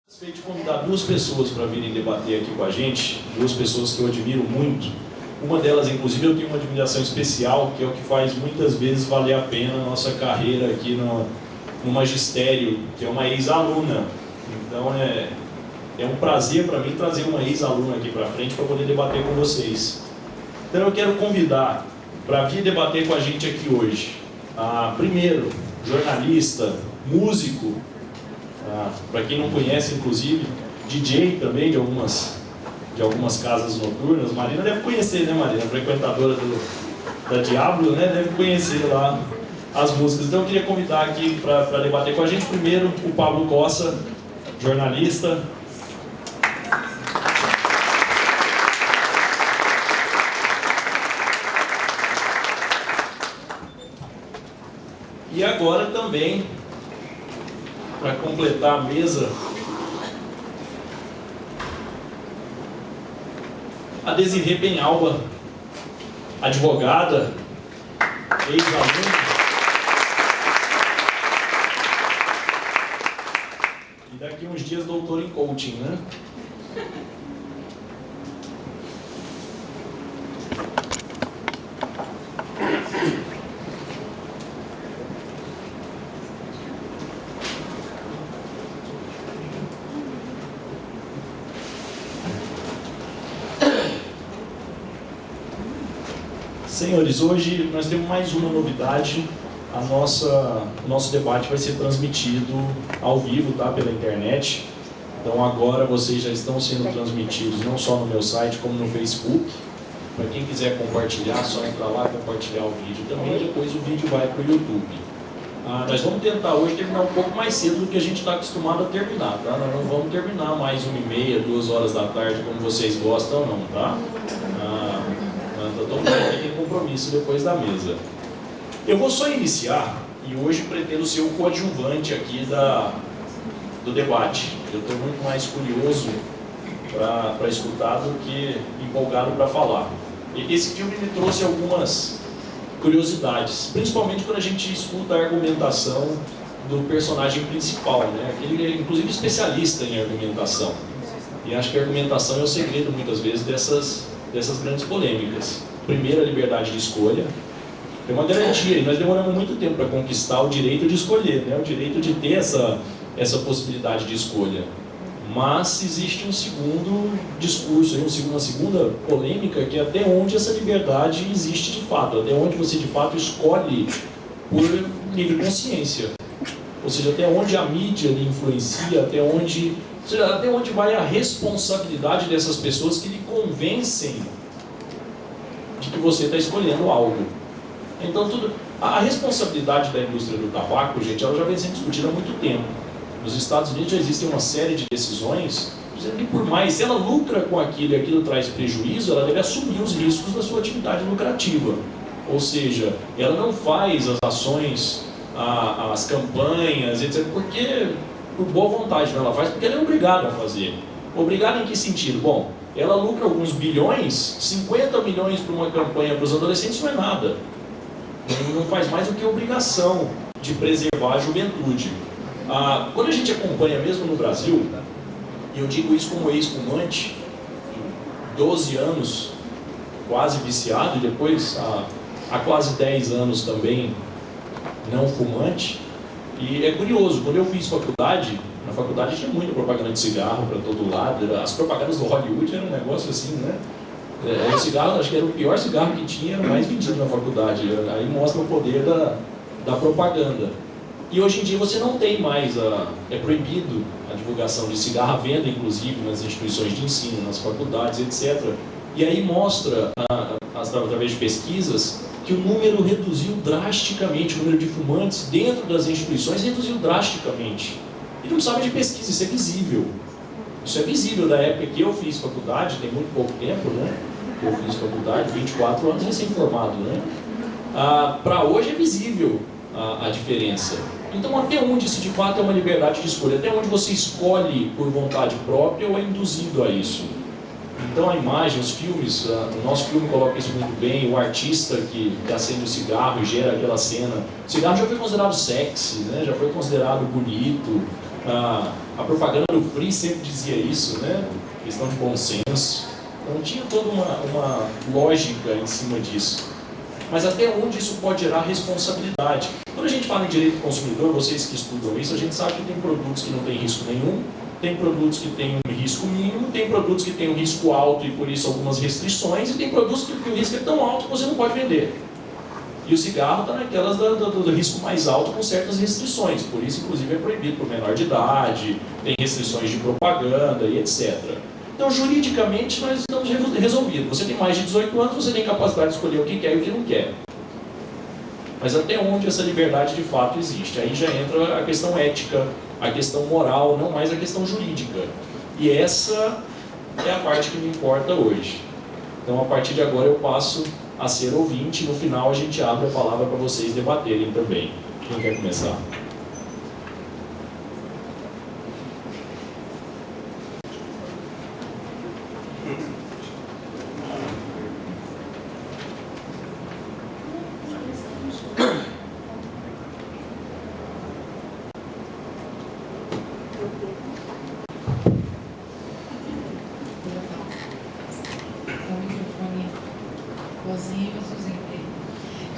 Gostaria de convidar duas pessoas para virem debater aqui com a gente, duas pessoas que eu admiro muito. Uma delas, inclusive, eu tenho uma admiração especial, que é o que faz muitas vezes valer a pena a nossa carreira aqui no magistério, que é uma ex-aluna. Então é um prazer para mim trazer uma ex-aluna aqui para frente para poder debater com vocês. Então eu quero convidar para vir debater com a gente aqui hoje. Primeiro, jornalista, músico, para quem não conhece, inclusive, DJ também de algumas casas noturnas. Marina deve conhecer, né, Marina? Frequentadora da Diablo, né? Deve conhecer lá as músicas. Então eu queria convidar aqui para debater com a gente primeiro o Pablo Cossa, jornalista. E agora também, para completar a mesa, a Desirê Penhalva, advogada, ex-aluna, e daqui uns dias doutora em coaching, né? Senhores, hoje nós temos mais uma novidade. O nosso debate vai ser transmitido ao vivo, tá? Pela internet. Então agora vocês já estão sendo transmitidos não só no meu site, como no Facebook. Para quem quiser compartilhar, só entrar lá e compartilhar o vídeo também. Depois o vídeo vai para o YouTube. Nós vamos tentar hoje terminar um pouco mais cedo do que a gente está acostumado a terminar, tá? Nós não vamos terminar mais 1h30, 2 horas da tarde, como vocês gostam, não, tá? Todo mundo tem compromisso depois da mesa. Eu vou só iniciar e hoje pretendo ser o coadjuvante aqui do debate. Eu estou muito mais curioso para escutar do que empolgado para falar. E esse filme me trouxe algumas curiosidades, principalmente quando a gente escuta a argumentação do personagem principal, né? Ele é inclusive especialista em argumentação. E acho que a argumentação é o segredo muitas vezes dessas grandes polêmicas. Primeiro, a liberdade de escolha. Tem uma garantia, e nós demoramos muito tempo para conquistar o direito de escolher, né? O direito de ter essa possibilidade de escolha. Mas existe um segundo discurso, uma segunda polêmica, que é até onde essa liberdade existe de fato, até onde você de fato escolhe por livre consciência. Ou seja, até onde a mídia lhe influencia, até onde vai a responsabilidade dessas pessoas que lhe convencem de que você está escolhendo algo. Então, a responsabilidade da indústria do tabaco, gente, ela já vem sendo discutida há muito tempo. Nos Estados Unidos já existem uma série de decisões, dizendo que por mais, se ela lucra com aquilo e aquilo traz prejuízo, ela deve assumir os riscos da sua atividade lucrativa. Ou seja, ela não faz as ações, as campanhas, etc., porque por boa vontade, não, ela faz porque ela é obrigada a fazer. Obrigada em que sentido? Bom, ela lucra alguns bilhões, 50 milhões para uma campanha para os adolescentes não é nada. Não faz mais do que obrigação de preservar a juventude. Quando a gente acompanha, mesmo no Brasil, e eu digo isso como ex-fumante, 12 anos quase viciado, e depois há quase 10 anos também não fumante, e é curioso, quando eu fiz faculdade, na faculdade tinha muita propaganda de cigarro para todo lado, as propagandas do Hollywood eram um negócio assim, né? O cigarro, acho que era o pior cigarro que tinha, era o mais vendido na faculdade. Aí mostra o poder da propaganda. E hoje em dia você não tem mais, é proibido a divulgação de cigarro, a venda inclusive nas instituições de ensino, nas faculdades, etc. E aí mostra, através de pesquisas, que o número reduziu drasticamente, o número de fumantes dentro das instituições reduziu drasticamente. E não precisava de pesquisa, isso é visível. Isso é visível da época que eu fiz faculdade, tem muito pouco tempo, né? Eu fiz faculdade, 24 anos recém-formado, né? Para hoje é visível a diferença. Então, até onde isso de fato é uma liberdade de escolha? Até onde você escolhe por vontade própria ou é induzido a isso? Então, a imagem, os filmes, o nosso filme coloca isso muito bem, o artista que acende o cigarro e gera aquela cena. O cigarro já foi considerado sexy, né? Já foi considerado bonito. A propaganda do Free sempre dizia isso, né? Questão de bom senso. Então tinha toda uma lógica em cima disso. Mas até onde isso pode gerar responsabilidade? Quando a gente fala em direito do consumidor, vocês que estudam isso, a gente sabe que tem produtos que não têm risco nenhum, tem produtos que têm um risco mínimo, tem produtos que têm um risco alto e por isso algumas restrições, e tem produtos que o risco é tão alto que você não pode vender. E o cigarro está naquelas do risco mais alto com certas restrições, por isso inclusive é proibido por menor de idade, tem restrições de propaganda e etc. Então juridicamente nós estamos resolvidos. Você tem mais de 18 anos, você tem capacidade de escolher o que quer e o que não quer. Mas até onde essa liberdade de fato existe? Aí já entra a questão ética, a questão moral, não mais a questão jurídica. E essa é a parte que me importa hoje. Então a partir de agora eu passo a ser ouvinte, no final a gente abre a palavra para vocês debaterem também. Quem quer começar?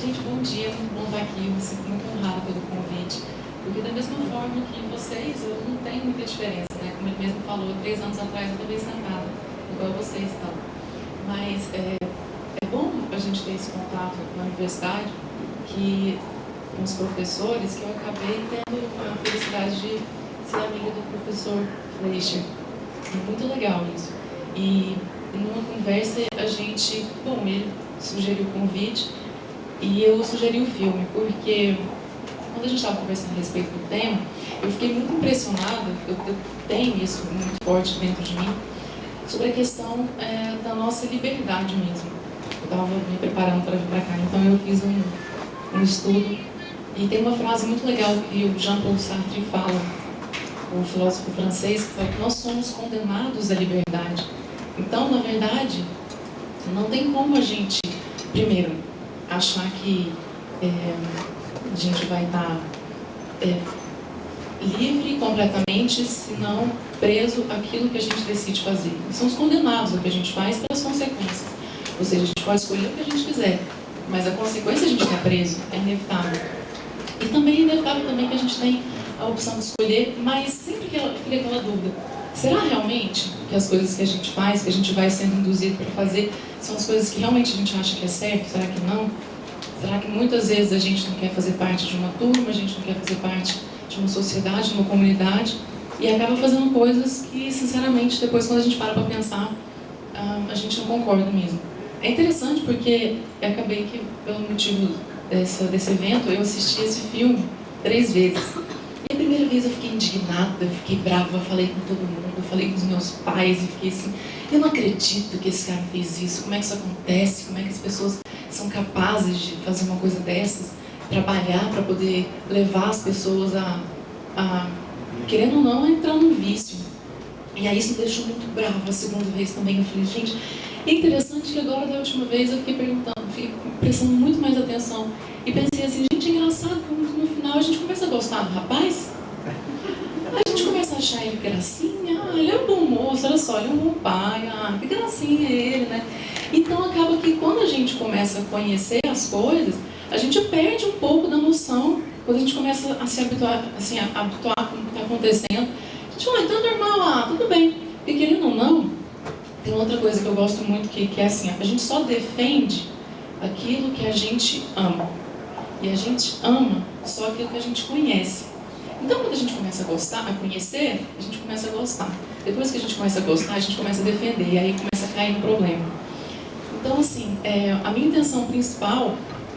Gente, bom dia, muito bom estar aqui, eu me sinto muito honrada pelo convite, porque da mesma forma que vocês, eu não tenho muita diferença, né? Como ele mesmo falou, 3 anos atrás eu estava sentada, igual vocês estão. Mas é bom a gente ter esse contato na universidade, que com os professores, que eu acabei tendo a felicidade de ser amiga do professor Fleischer. É muito legal isso. E numa conversa a gente, bom, ele sugeriu o convite, e eu sugeri o filme, porque quando a gente estava conversando a respeito do tema, eu fiquei muito impressionada, eu tenho isso muito forte dentro de mim, sobre a questão da nossa liberdade mesmo. Eu estava me preparando para vir para cá, então eu fiz um estudo, e tem uma frase muito legal que o Jean-Paul Sartre fala, o filósofo francês, que fala que nós somos condenados à liberdade. Então, na verdade, não tem como a gente, primeiro, achar que a gente vai estar livre completamente, se não preso àquilo que a gente decide fazer. E somos condenados ao que a gente faz pelas consequências. Ou seja, a gente pode escolher o que a gente quiser, mas a consequência de a gente estar preso é inevitável. E também é inevitável também que a gente tem a opção de escolher, mas sempre fica aquela dúvida. Será realmente que as coisas que a gente faz, que a gente vai sendo induzido para fazer, são as coisas que realmente a gente acha que é certo? Será que não? Será que muitas vezes a gente não quer fazer parte de uma turma, a gente não quer fazer parte de uma sociedade, de uma comunidade, e acaba fazendo coisas que, sinceramente, depois quando a gente para pensar, a gente não concorda mesmo. É interessante porque eu acabei que, pelo motivo desse evento, eu assisti esse filme 3 vezes. E a primeira vez eu fiquei indignada, eu fiquei brava, eu falei com todo mundo, eu falei com os meus pais e fiquei assim, eu não acredito que esse cara fez isso, como é que isso acontece, como é que as pessoas são capazes de fazer uma coisa dessas, trabalhar para poder levar as pessoas a, querendo ou não, a entrar num vício. E aí isso me deixou muito brava. A segunda vez também eu falei, gente, é interessante que agora da última vez eu fiquei perguntando, fiquei prestando muito mais atenção e pensei assim, gente, é engraçado como no final a gente começa a gostar do rapaz, a gente começa a achar ele gracinha, ele é um bom moço, olha só, ele é um bom pai, que gracinha é ele, né? Então acaba que quando a gente começa a conhecer as coisas, a gente perde um pouco da noção, quando a gente começa a se habituar, assim, a habituar com o que está acontecendo. A gente fala, então é normal, tudo bem. E querendo ou não, tem outra coisa que eu gosto muito, que é assim, a gente só defende aquilo que a gente ama. E a gente ama só aquilo que a gente conhece. Então, quando a gente começa a gostar, a conhecer, a gente começa a gostar. Depois que a gente começa a gostar, a gente começa a defender, e aí começa a cair no problema. Então, assim, a minha intenção principal,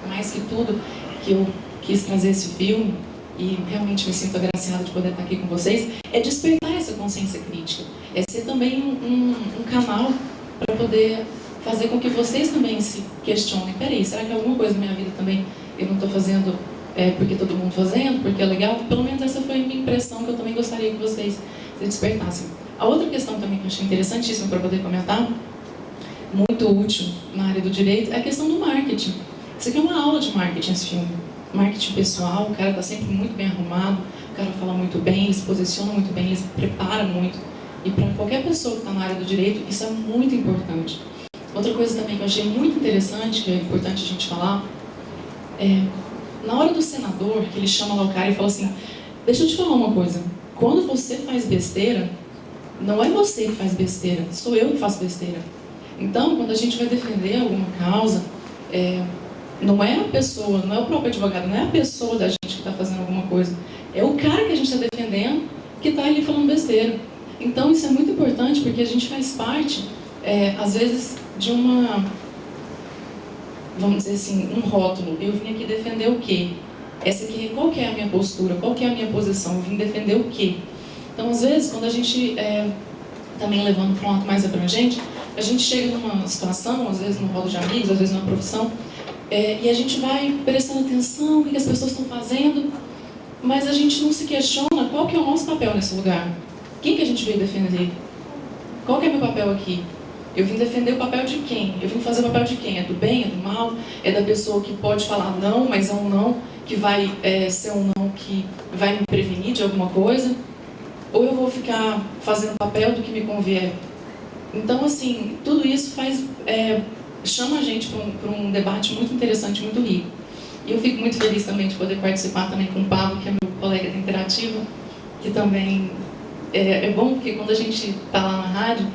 mais que tudo, que eu quis trazer esse filme, e realmente me sinto agraciada de poder estar aqui com vocês, é despertar essa consciência crítica. É ser também um canal para poder fazer com que vocês também se questionem. Peraí, será que alguma coisa na minha vida também eu não estou fazendo porque todo mundo fazendo, porque é legal? Pelo menos essa foi a minha impressão, que eu também gostaria que vocês se despertassem. A outra questão também que eu achei interessantíssima para poder comentar, muito útil na área do direito, é a questão do marketing. Isso aqui é uma aula de marketing, esse filme. marketing pessoal, o cara está sempre muito bem arrumado, o cara fala muito bem, ele se posiciona muito bem, ele se prepara muito. E para qualquer pessoa que está na área do direito, isso é muito importante. Outra coisa também que eu achei muito interessante, que é importante a gente falar, na hora do senador, que ele chama lá o cara e fala assim, deixa eu te falar uma coisa, quando você faz besteira, não é você que faz besteira, sou eu que faço besteira. Então, quando a gente vai defender alguma causa, não é a pessoa, não é o próprio advogado, não é a pessoa da gente que está fazendo alguma coisa, é o cara que a gente está defendendo que está ali falando besteira. Então, isso é muito importante porque a gente faz parte, às vezes, de uma, vamos dizer assim, um rótulo. Eu vim aqui defender o quê? Essa aqui, qual que é a minha postura? Qual que é a minha posição? Eu vim defender o quê? Então, às vezes, quando a gente, também levando para um lado mais abrangente, a gente chega numa situação, às vezes no rolo de amigos, às vezes numa profissão, e a gente vai prestando atenção no que as pessoas estão fazendo, mas a gente não se questiona qual que é o nosso papel nesse lugar. Quem que a gente veio defender? Qual que é meu papel aqui? Eu vim defender o papel de quem? Eu vim fazer o papel de quem? É do bem? É do mal? É da pessoa que pode falar não, mas é um não que vai ser um não que vai me prevenir de alguma coisa? Ou eu vou ficar fazendo o papel do que me convier? Então, assim, tudo isso chama a gente para um debate muito interessante, muito rico. E eu fico muito feliz também de poder participar também com o Pablo, que é meu colega da Interativa, que também é bom porque quando a gente está lá na rádio,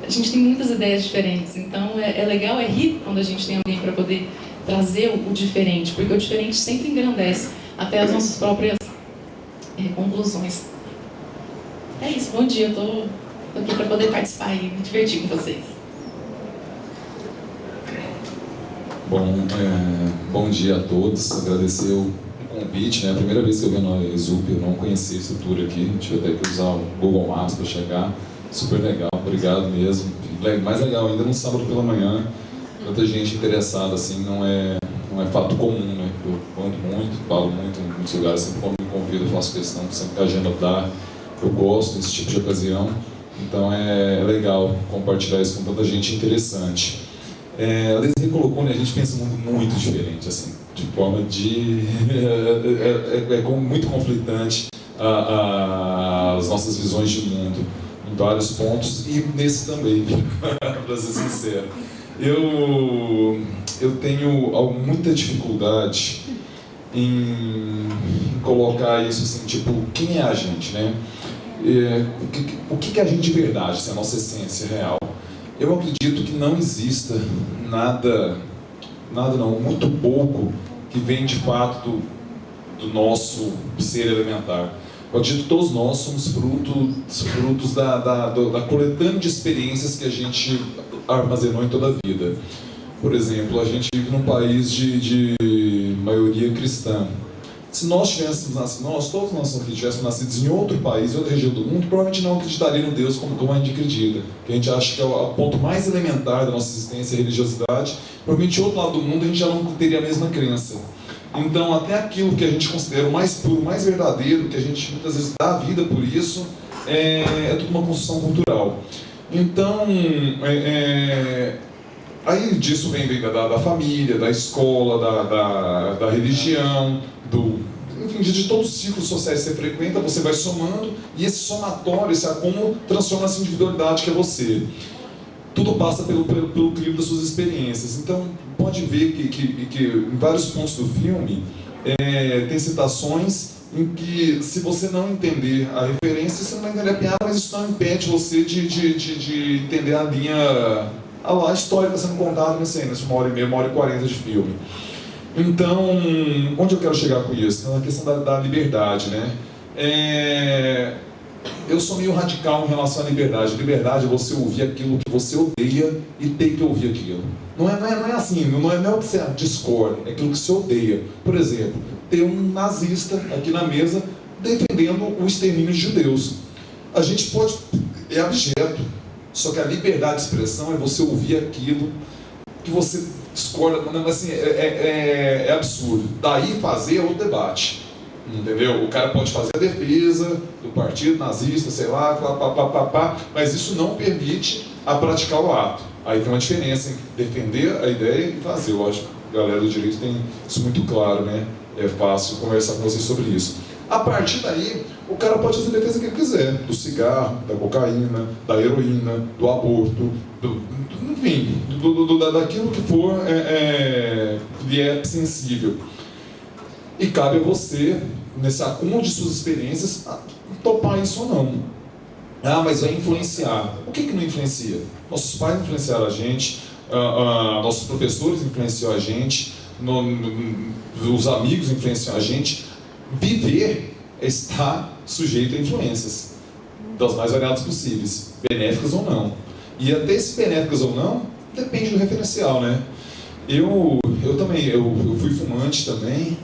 a gente tem muitas ideias diferentes. Então, é legal, é rico quando a gente tem alguém para poder trazer o diferente, porque o diferente sempre engrandece até as nossas próprias conclusões. É isso, bom dia, eu tô aqui para poder participar e me divertir com vocês. Bom dia a todos, agradecer o convite, né? A primeira vez que eu venho no Exup, eu não conhecia a estrutura aqui, tive até que usar o Google Maps para chegar, super legal, obrigado mesmo. Mais legal ainda no sábado pela manhã, tanta gente interessada, assim, não é fato comum, né? Eu ando muito, falo muito em muitos lugares, sempre quando me convido eu faço questão, sempre que a agenda dá, eu gosto desse tipo de ocasião, então é legal compartilhar isso com tanta gente interessante. A Desirê colocou, né, a gente pensa muito diferente, assim, de forma de... muito conflitante as nossas visões de mundo, em vários pontos, e nesse também, para ser sincero. Eu tenho muita dificuldade em colocar isso assim, tipo, quem é a gente, né? O que é a gente de verdade, assim, a nossa essência real? Eu acredito que não exista nada não, muito pouco que vem de fato do nosso ser elementar. Eu acredito que todos nós somos frutos da coletânea de experiências que a gente armazenou em toda a vida. Por exemplo, a gente vive num país de maioria cristã. Se nós tivéssemos nascido, todos nós aqui tivéssemos nascido em outro país, em outra região do mundo, provavelmente não acreditaria no Deus como a gente acredita. Que a gente acha que é o ponto mais elementar da nossa existência, a religiosidade. Provavelmente, em outro lado do mundo, a gente já não teria a mesma crença. Então, até aquilo que a gente considera o mais puro, o mais verdadeiro, que a gente muitas vezes dá a vida por isso, é tudo uma construção cultural. Então, aí disso vem da família, da escola, da religião, enfim, de todos os ciclos sociais que você frequenta, você vai somando, e esse somatório, esse acúmulo, transforma essa individualidade que é você. Tudo passa pelo crivo das suas experiências. Então, pode ver que em vários pontos do filme, tem citações em que, se você não entender a referência, você não vai entender a piada, mas isso não impede você de entender a linha, a história que está sendo contada nessa 1h30, 1h40 de filme. Então, onde eu quero chegar com isso? Na questão da liberdade, né? Eu sou meio radical em relação à liberdade. Liberdade é você ouvir aquilo que você odeia e ter que ouvir aquilo. Não é assim, não é o que você discorda, é aquilo que você odeia. Por exemplo, ter um nazista aqui na mesa defendendo o extermínio de judeus. A gente pode... é abjeto. Só que a liberdade de expressão é você ouvir aquilo que você discorda, assim, é absurdo. Daí fazer outro debate, entendeu? O cara pode fazer a defesa do partido nazista, sei lá, mas isso não permite a praticar o ato. Aí tem uma diferença em defender a ideia e fazer. Lógico, a galera do direito tem isso muito claro, né? é fácil conversar com vocês sobre isso. A partir daí, o cara pode fazer a defesa que ele quiser, do cigarro, da cocaína, da heroína, do aborto, enfim, daquilo que for lhe é sensível. E cabe a você, nesse acúmulo de suas experiências, topar isso ou não. Ah, mas vai influenciar. O que não influencia? Nossos pais influenciaram a gente, nossos professores influenciaram a gente, os amigos influenciaram a gente. Viver está sujeito a influências das mais variadas possíveis, benéficas ou não. E até se benéficas ou não, depende do referencial, né? Eu fui fumante também,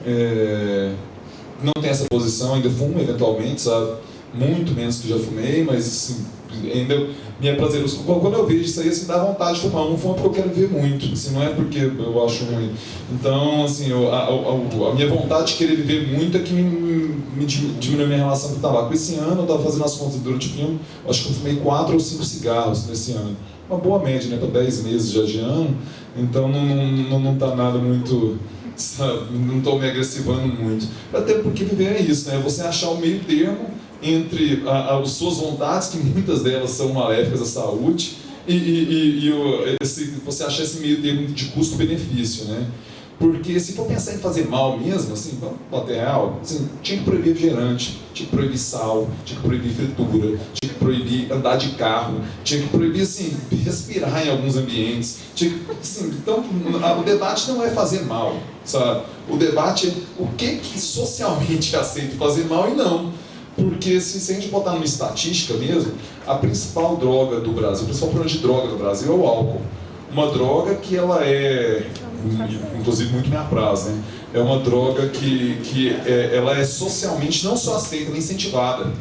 não tenho essa posição, ainda fumo eventualmente, sabe? Muito menos que já fumei, mas assim, ainda me é prazeroso. Quando eu vejo isso aí, assim, dá vontade de fumar. Não fumo porque eu quero ver muito, assim, não é porque eu acho ruim. Então, assim, a minha vontade de querer viver muito é que me diminui a minha relação com o tabaco. Esse ano, eu estava fazendo as contas durante o filme, acho que eu fumei 4 ou 5 cigarros nesse ano. Uma boa média, né, para 10 meses já de ano, então não está nada muito, sabe, não estou me agressivando muito. Até porque viver é isso, né, você achar o meio termo entre as suas vontades, que muitas delas são maléficas à saúde, e você achar esse meio termo de custo-benefício, né? Porque se for pensar em fazer mal mesmo, assim, vamos bater real, assim, tinha que proibir refrigerante, tinha que proibir sal, tinha que proibir fritura, tinha que proibir andar de carro, tinha que proibir, assim, respirar em alguns ambientes, tinha que, assim, então, o debate não é fazer mal, sabe? O debate é o que socialmente é aceito fazer mal e não. Porque se a gente botar numa estatística mesmo, a principal droga do Brasil, o principal problema de droga do Brasil é o álcool. Uma droga que ela é, inclusive muito me apraz, né? É uma droga que ela é socialmente não só aceita, ela é incentivada.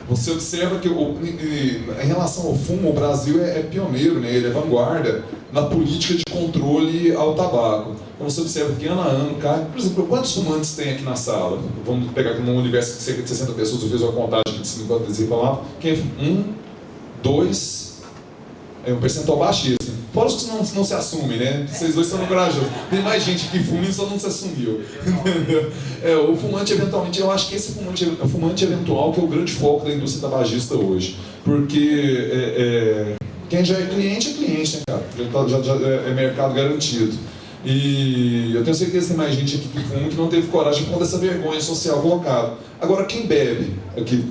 Você observa que em relação ao fumo, o Brasil é pioneiro, né? Ele é vanguarda na política de controle ao tabaco. Então você observa que ano a ano, cara, por exemplo, quantos fumantes tem aqui na sala? Vamos pegar aqui num universo de cerca de 60 pessoas, eu fiz uma contagem de 50 vezes e falava, quem é 1, 2, é um percentual baixíssimo. Fora os que não se assumem, né? Vocês dois são corajosos. Tem mais gente que fuma e só não se assumiu. O fumante, eventualmente, eu acho que esse fumante eventual que é o grande foco da indústria tabagista hoje. Porque quem já é cliente, né, cara? Já é mercado garantido. E eu tenho certeza que tem mais gente aqui que fuma que não teve coragem por conta dessa vergonha social colocada. Agora, quem bebe? Aqui,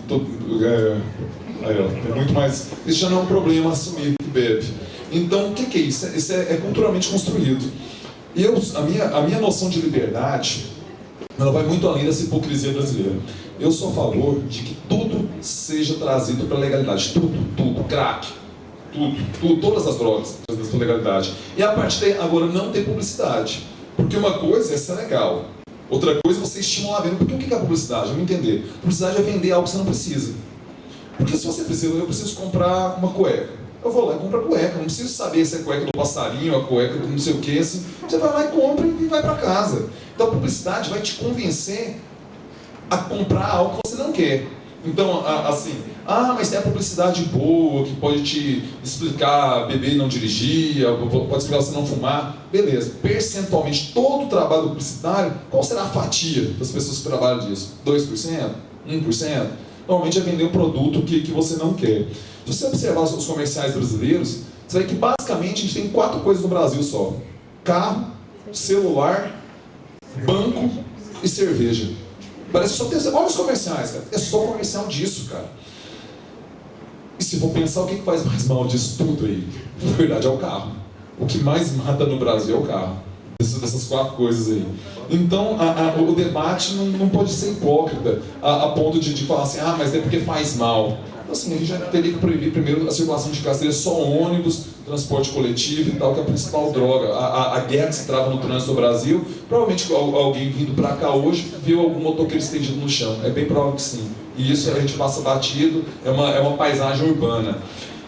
é muito mais... Isso já não é um problema assumir que bebe. Então, o que é isso? Isso é culturalmente construído. E a minha noção de liberdade, ela vai muito além dessa hipocrisia brasileira. Eu sou a favor de que tudo seja trazido para a legalidade. Tudo, crack, tudo, todas as drogas trazidas para a legalidade. E a partir daí, agora, não ter publicidade. Porque uma coisa é ser legal. Outra coisa é você estimular a venda. Porque o que é a publicidade? Vamos entender. Publicidade é vender algo que você não precisa. Porque se você precisa, eu preciso comprar uma cueca. Eu vou lá e compro a cueca, não preciso saber se é a cueca do passarinho, a cueca do não sei o que, assim. Você vai lá e compra e vai para casa. Então a publicidade vai te convencer a comprar algo que você não quer. Então, assim, mas tem a publicidade boa, que pode te explicar beber e não dirigir, pode explicar você não fumar. Beleza, percentualmente, todo o trabalho publicitário, qual será a fatia das pessoas que trabalham disso? 2%? 1%? Normalmente é vender um produto que você não quer. Se você observar os comerciais brasileiros, você vê que basicamente a gente tem 4 coisas no Brasil só: carro, celular, banco e cerveja. Parece só ter. Olha os comerciais, cara. É só comercial disso, cara. E se for pensar, o que faz mais mal disso tudo aí? Na verdade é o carro. O que mais mata no Brasil é o carro. Dessas 4 coisas aí. Então, o debate não pode ser hipócrita a ponto de falar assim, mas é porque faz mal. Assim, a gente já teria que proibir primeiro a circulação de carro, só ônibus, transporte coletivo e tal, que é a principal droga. A guerra que se trava no trânsito do Brasil, provavelmente alguém vindo para cá hoje viu algum motoqueiro estendido no chão. É bem provável que sim. E isso a gente passa batido, é uma paisagem urbana.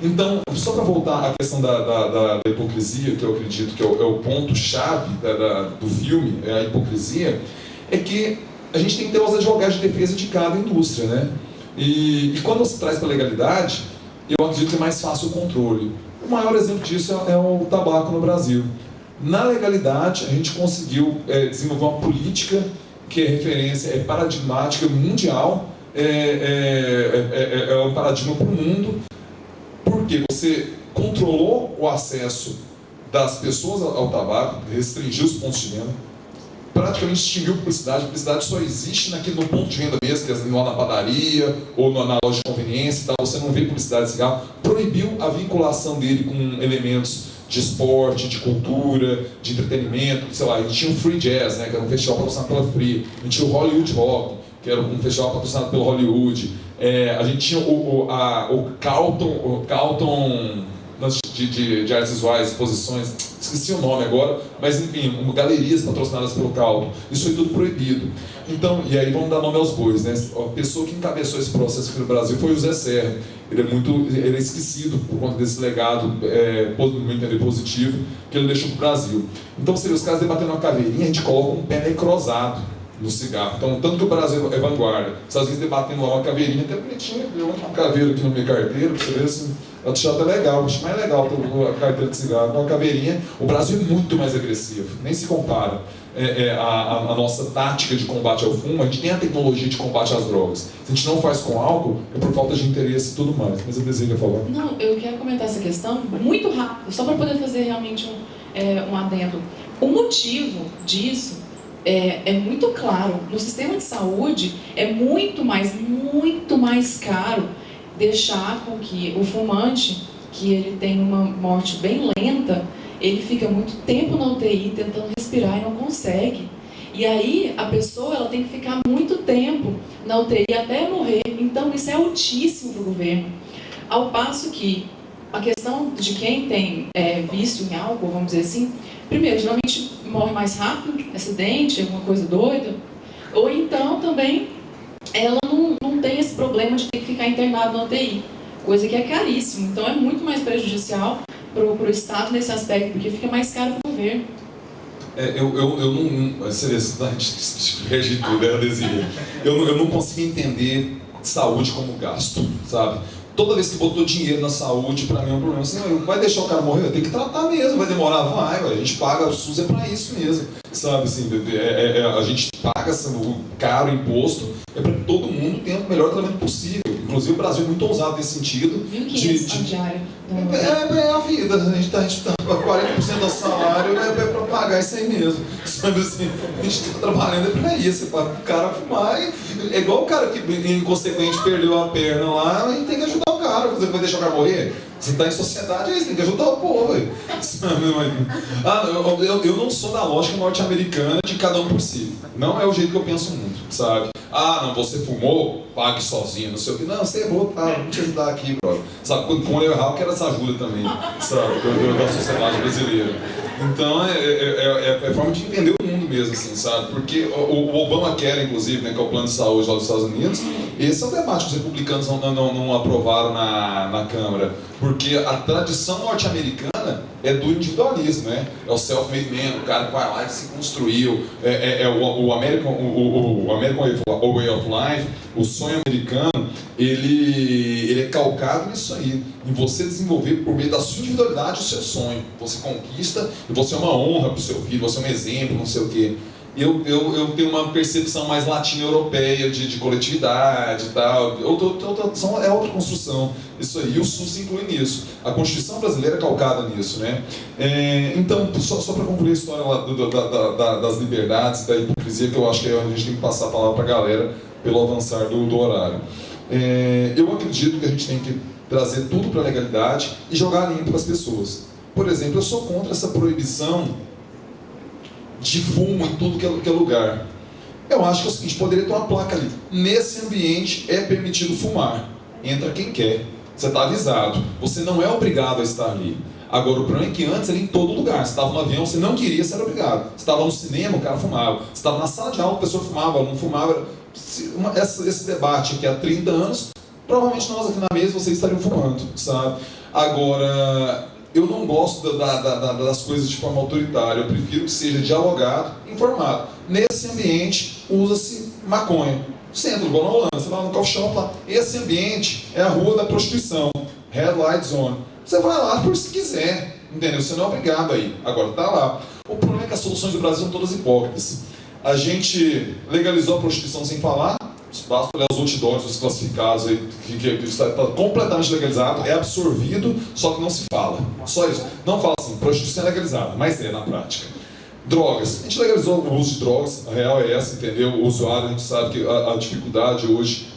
Então, só para voltar à questão da hipocrisia, que eu acredito que é o ponto-chave do filme, é a hipocrisia, é que a gente tem que ter os advogados de defesa de cada indústria, né? E quando você traz para a legalidade, eu acredito que é mais fácil o controle. O maior exemplo disso é o tabaco no Brasil. Na legalidade, a gente conseguiu desenvolver uma política que é referência, é paradigmática mundial, é um paradigma para o mundo, porque você controlou o acesso das pessoas ao tabaco, restringiu os pontos de venda, praticamente extinguiu publicidade. Publicidade só existe no ponto de venda mesmo, que é lá na padaria ou na loja de conveniência e tal. Você não vê publicidade de cigarro. Proibiu a vinculação dele com elementos de esporte, de cultura, de entretenimento. Sei lá, a gente tinha o Free Jazz, né, que era um festival patrocinado pela Free. A gente tinha o Hollywood Rock, que era um festival patrocinado pelo Hollywood. A gente tinha o Carlton de artes visuais, exposições, esqueci o nome agora, mas enfim, galerias patrocinadas pelo Carlton. Isso foi tudo proibido. Então, e aí vamos dar nome aos bois, né? A pessoa que encabeçou esse processo aqui no Brasil foi o José Serra. Ele é esquecido por conta desse legado, no meu entender, positivo, que ele deixou para o Brasil. Então, se os caras debatendo uma caveirinha, a gente coloca um pé necrosado no cigarro. Então, tanto que o Brasil é vanguarda. Se às vezes debatendo lá uma caveirinha, até bonitinha, uma caveira aqui na minha carteira, pra você ver assim. Eu acho até legal, acho mais legal a carteira de cigarro. Uma caveirinha, o Brasil é muito mais agressivo, nem se compara. A nossa tática de combate ao fumo, a gente tem a tecnologia de combate às drogas. Se a gente não faz com álcool, é por falta de interesse e tudo mais. Mas eu desejo falar. Não, eu quero comentar essa questão muito rápido, só para poder fazer realmente um adendo. O motivo disso é muito claro. No sistema de saúde é muito mais caro deixar com que o fumante, que ele tem uma morte bem lenta, ele fica muito tempo na UTI tentando respirar e não consegue. E aí a pessoa ela tem que ficar muito tempo na UTI até morrer. Então isso é altíssimo para o governo. Ao passo que a questão de quem tem vício em álcool, vamos dizer assim, primeiro, geralmente morre mais rápido, acidente, alguma coisa doida, ou então também ela não tem esse problema de ter que ficar internado na UTI, coisa que é caríssimo. Então é muito mais prejudicial para o Estado nesse aspecto, porque fica mais caro para o governo. Eu não... Você vê, a gente rege tudo, né, Adesilia? Eu não consigo entender saúde como gasto, sabe? Toda vez que botou dinheiro na saúde, pra mim é um problema. Assim, vai deixar o cara morrer? Tem que tratar mesmo, vai demorar? Vai, a gente paga, o SUS é pra isso mesmo, sabe? Assim, a gente paga o caro imposto, é pra que todo mundo tenha o melhor tratamento possível. Inclusive o Brasil é muito ousado nesse sentido. 1.500 diária. É a vida, a gente tá 40% do salário é pra pagar isso aí mesmo. Sabe assim, a gente tá trabalhando é pra isso, é para o cara fumar. É igual o cara que inconsequente perdeu a perna lá, a gente tem que ajudar o cara. Você vai deixar o cara morrer? Você tá em sociedade, aí você tem que ajudar o povo. Eu não sou da lógica norte-americana de cada um por si. Não é o jeito que eu penso muito, sabe? Não, você fumou, pague sozinho, não sei o que. Não, você errou, tá, vamos te ajudar aqui, brother. Sabe, quando eu errar, eu quero essa ajuda também, sabe, da sociedade brasileira. Então, é forma de entender o mundo mesmo, assim, sabe? Porque o Obamacare, inclusive, né, que é o plano de saúde lá dos Estados Unidos, esse é o debate que os republicanos não aprovaram na Câmara. Porque a tradição norte-americana é do individualismo, né? É o self-made man, o cara que vai lá e se construiu. O American Way of Life, o sonho americano, ele é calcado nisso aí. Em você desenvolver por meio da sua individualidade o seu sonho. Você conquista e você é uma honra para o seu filho, você é um exemplo, não sei o quê. Eu tenho uma percepção mais latino-europeia de coletividade e tal. É outra construção, isso aí. E o SUS se inclui nisso. A Constituição brasileira é calcada nisso, né? Então, só para concluir a história lá das liberdades, da hipocrisia, que eu acho que a gente tem que passar a palavra para a galera pelo avançar do horário. Eu acredito que a gente tem que trazer tudo para a legalidade e jogar limpo para as pessoas. Por exemplo, eu sou contra essa proibição de fumo em tudo que é lugar. Eu acho que é o seguinte, poderia ter uma placa ali. Nesse ambiente é permitido fumar. Entra quem quer. Você está avisado. Você não é obrigado a estar ali. Agora, o problema é que antes era em todo lugar. Você estava no avião, você não queria, você era obrigado. Você estava no cinema, o cara fumava. Você estava na sala de aula, a pessoa fumava, não fumava. Esse debate aqui há 30 anos, provavelmente nós aqui na mesa, vocês estariam fumando, sabe? Agora, eu não gosto das coisas de forma autoritária. Eu prefiro que seja dialogado, informado. Nesse ambiente, usa-se maconha. Centro, igual na Holanda, você vai lá no coffee shop lá. Esse ambiente é a rua da prostituição. Red light zone. Você vai lá por se quiser, entendeu? Você não é obrigado aí. Agora, tá lá. O problema é que as soluções do Brasil são todas hipócritas. A gente legalizou a prostituição sem falar. Basta olhar os outdoors, os classificados aí, que está completamente legalizado, é absorvido, só que não se fala. Só isso. Não fala assim, prostituição é legalizada, mas é na prática. Drogas. A gente legalizou o uso de drogas, a real é essa, entendeu? O usuário, a gente sabe que a dificuldade hoje,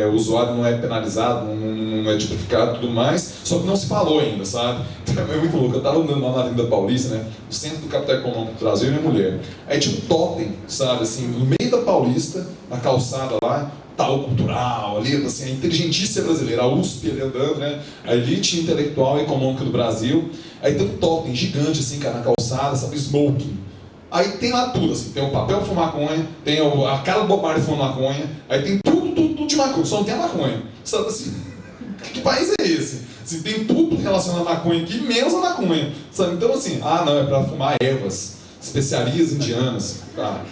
o usuário não é penalizado, não é tipificado e tudo mais, só que não se falou ainda, sabe? É muito louco. Eu estava andando lá na Avenida Paulista, né? No centro do capital econômico do Brasil, e minha mulher. Aí tinha um totem, sabe, assim, no meio da Paulista, na calçada lá, tal cultural, ali, assim, a inteligentista brasileira, a USP ali andando, né? A elite intelectual e econômica do Brasil. Aí tem um totem gigante, assim, cara, na calçada, sabe, smoking. Aí tem lá tudo, assim, tem o papel de fumar maconha, tem a cara do Bob Marley fumando maconha, aí tem tudo de maconha, só não tem a maconha. Sabe assim, que país é esse? Assim, tem tudo relacionado à maconha aqui, menos a maconha. Sabe? Então assim, não, é pra fumar ervas, especiarias indianas, tá?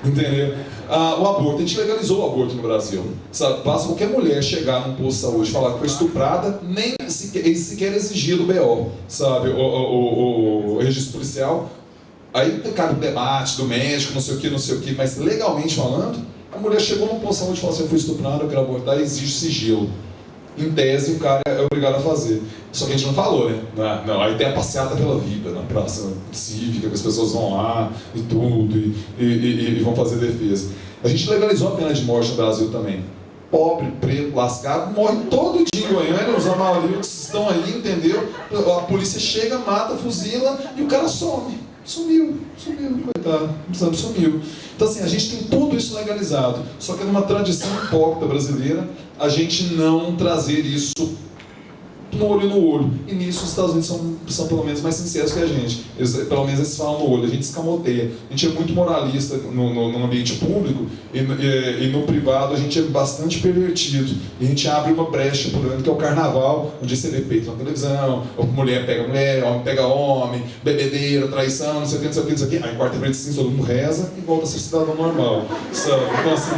Entendeu? O aborto, a gente legalizou o aborto no Brasil. Sabe? Basta qualquer mulher chegar num posto de saúde e falar que foi estuprada, nem sequer exigir do BO, sabe? O registro policial. Aí, cara, o debate do médico, não sei o que, mas legalmente falando, a mulher chegou numa posição de falar assim, eu fui estuprado, eu quero abortar, exige sigilo. Em tese, o cara é obrigado a fazer. Só que a gente não falou, né? Não, aí tem a passeata pela vida, na praça cívica, que as pessoas vão lá e tudo, e vão fazer defesa. A gente legalizou a pena de morte no Brasil também. Pobre, preto, lascado, morre todo dia em Goiânia, os amarelos estão ali, entendeu? A polícia chega, mata, fuzila, e o cara some. Sumiu, coitado, sabe, sumiu. Então assim, a gente tem tudo isso legalizado, só que numa tradição hipócrita brasileira, a gente não trazer isso no olho no olho. E nisso os Estados Unidos são pelo menos mais sinceros que a gente. Pelo menos eles falam no olho, a gente escamoteia. A gente é muito moralista no ambiente público e no privado a gente é bastante pervertido. E a gente abre uma brecha, por exemplo, que é o carnaval, onde você vê peito na televisão, mulher pega mulher, homem pega homem, bebedeira, traição, não sei o que, não sei o que, não sei o que. Aí quarta-feira assim, todo mundo reza e volta a ser cidadão normal. Sabe? Então assim,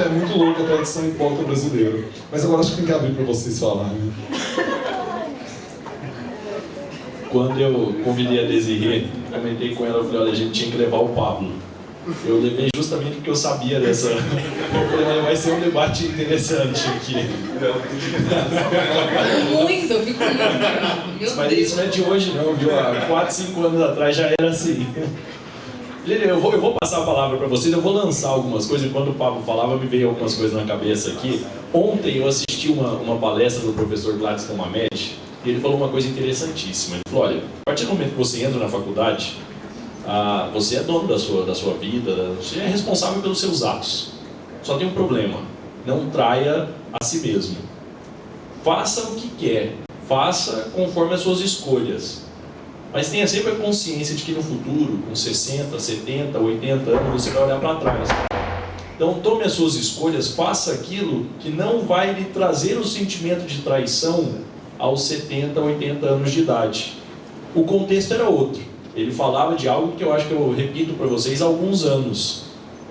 é muito louco a tradição hipócrita brasileira. Mas agora acho que tem que abrir para vocês falarem. Quando eu convidei a Desirê, comentei com ela, eu falei, olha, a gente tinha que levar o Pablo. Eu levei justamente porque eu sabia dessa... Eu falei, vai ser um debate interessante aqui. Muito, eu fico muito. Mas isso não é de hoje não, viu? Há 4, 5 anos atrás já era assim. Eu vou passar a palavra para vocês, eu vou lançar algumas coisas, enquanto o Pablo falava, me veio algumas coisas na cabeça aqui. Ontem eu assisti uma palestra do professor Gladstone Mamed, e ele falou uma coisa interessantíssima. Ele falou, olha, a partir do momento que você entra na faculdade, você é dono da sua vida, você é responsável pelos seus atos. Só tem um problema, não traia a si mesmo. Faça o que quer, faça conforme as suas escolhas. Mas tenha sempre a consciência de que no futuro, com 60, 70, 80 anos, você vai olhar para trás. Então tome as suas escolhas, faça aquilo que não vai lhe trazer o sentimento de traição aos 70, 80 anos de idade. O contexto era outro. Ele falava de algo que eu acho que eu repito para vocês há alguns anos.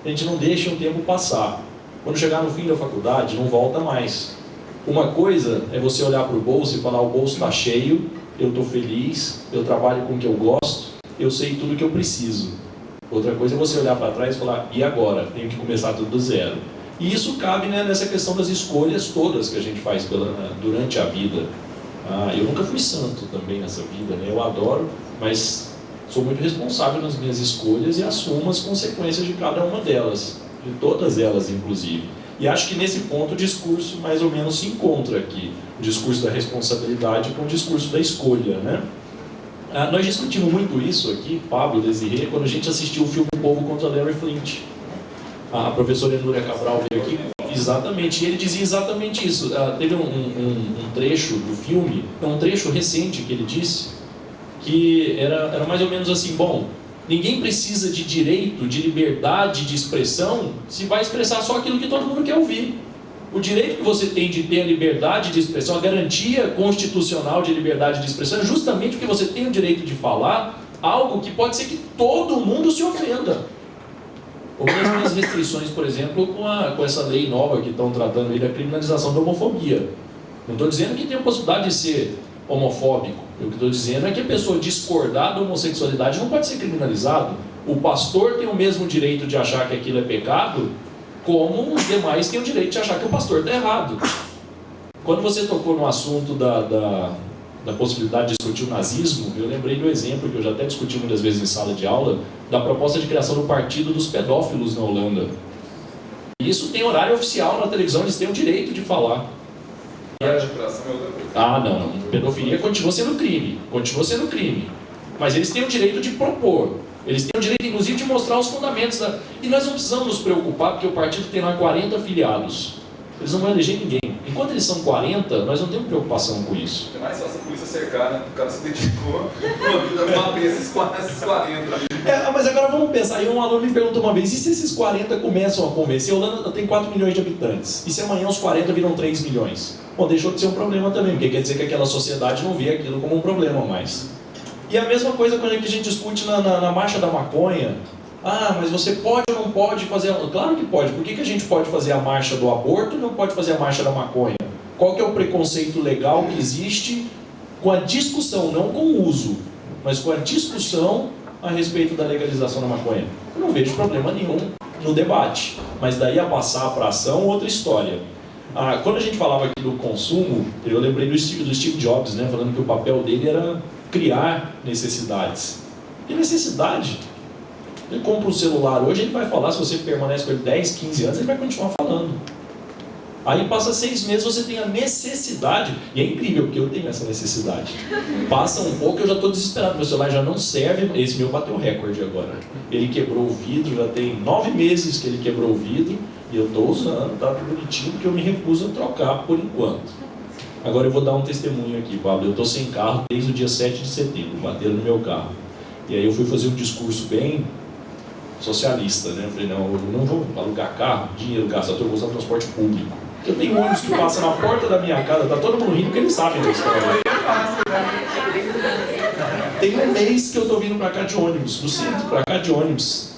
A gente não deixa o tempo passar. Quando chegar no fim da faculdade, não volta mais. Uma coisa é você olhar para o bolso e falar, o bolso está cheio, eu estou feliz, eu trabalho com o que eu gosto, eu sei tudo o que eu preciso. Outra coisa é você olhar para trás e falar, e agora? Tenho que começar tudo do zero. E isso cabe, né, nessa questão das escolhas todas que a gente faz durante a vida. Eu nunca fui santo também nessa vida, né? Eu adoro, mas sou muito responsável nas minhas escolhas e assumo as consequências de cada uma delas, de todas elas inclusive. E acho que nesse ponto o discurso mais ou menos se encontra aqui, o discurso da responsabilidade com o discurso da escolha, né? Nós discutimos muito isso aqui, Pablo, Desirê, quando a gente assistiu o filme O Povo contra Larry Flynt. A professora Núria Cabral veio aqui, exatamente, e ele dizia exatamente isso. Teve um trecho do filme, um trecho recente que ele disse, que era mais ou menos assim, bom, ninguém precisa de direito, de liberdade de expressão, se vai expressar só aquilo que todo mundo quer ouvir. O direito que você tem de ter a liberdade de expressão, a garantia constitucional de liberdade de expressão, é justamente porque você tem o direito de falar algo que pode ser que todo mundo se ofenda. Ou mesmo as restrições, por exemplo, com essa lei nova que estão tratando aí da criminalização da homofobia. Não estou dizendo que tem a possibilidade de ser homofóbico. O que estou dizendo é que a pessoa discordar da homossexualidade não pode ser criminalizado. O pastor tem o mesmo direito de achar que aquilo é pecado, como os demais têm o direito de achar que o pastor está errado. Quando você tocou no assunto da possibilidade de discutir o nazismo, eu lembrei do exemplo que eu já até discuti muitas vezes em sala de aula, da proposta de criação do partido dos pedófilos na Holanda. Isso tem horário oficial na televisão, eles têm o direito de falar. Não. Pedofilia continua sendo crime. Mas eles têm o direito de propor. Eles têm o direito, inclusive, de mostrar os fundamentos. E nós não precisamos nos preocupar, porque o partido tem lá 40 filiados. Eles não vão eleger ninguém. Enquanto eles são 40, nós não temos preocupação com isso. É mais fácil a polícia cercar, né? O cara se dedicou a bater esses 40. Mas agora vamos pensar. Aí um aluno me perguntou uma vez, e se esses 40 começam a convencer? A Holanda tem 4 milhões de habitantes. E se amanhã os 40 viram 3 milhões? Bom, deixou de ser um problema também, porque quer dizer que aquela sociedade não vê aquilo como um problema mais. E a mesma coisa quando a gente discute na marcha da maconha. Mas você pode ou não pode fazer... Claro que pode. Por que a gente pode fazer a marcha do aborto e não pode fazer a marcha da maconha? Qual que é o preconceito legal que existe com a discussão, não com o uso, mas com a discussão a respeito da legalização da maconha? Eu não vejo problema nenhum no debate. Mas daí a passar para a ação, outra história. Quando a gente falava aqui do consumo, eu lembrei do Steve Jobs, né, falando que o papel dele era criar necessidades. E necessidade? Ele compra um celular hoje, ele vai falar, se você permanece com ele 10, 15 anos, ele vai continuar falando. Aí passa 6 meses, você tem a necessidade, e é incrível porque eu tenho essa necessidade. Passa um pouco, eu já estou desesperado, meu celular já não serve, esse meu bateu recorde agora. Ele quebrou o vidro, já tem 9 meses que ele quebrou o vidro, e eu estou usando, tá bonitinho, porque eu me recuso a trocar por enquanto. Agora eu vou dar um testemunho aqui, Pablo. Eu estou sem carro desde o dia 7 de setembro, bateram no meu carro. E aí eu fui fazer um discurso bem socialista, né? Eu falei, não, eu não vou alugar carro, dinheiro gastado, eu vou usar o transporte público. Eu tenho ônibus que passa na porta da minha casa, tá todo mundo rindo porque eles sabem da história. Tem um mês que eu tô vindo pra cá de ônibus, do centro pra cá de ônibus.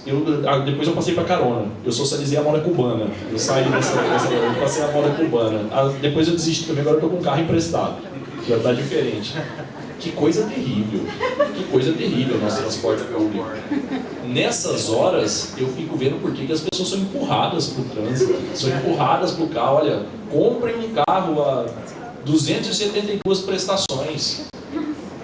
Depois eu passei pra carona. Eu socializei a moda cubana. Eu saí eu passei a moda cubana. Depois eu desisti também, agora eu tô com um carro emprestado. Já tá diferente. Que coisa terrível. Que coisa terrível o nosso transporte público. Nessas horas, eu fico vendo por que as pessoas são empurradas pro trânsito. São empurradas pro carro. Olha, comprem um carro a 272 prestações.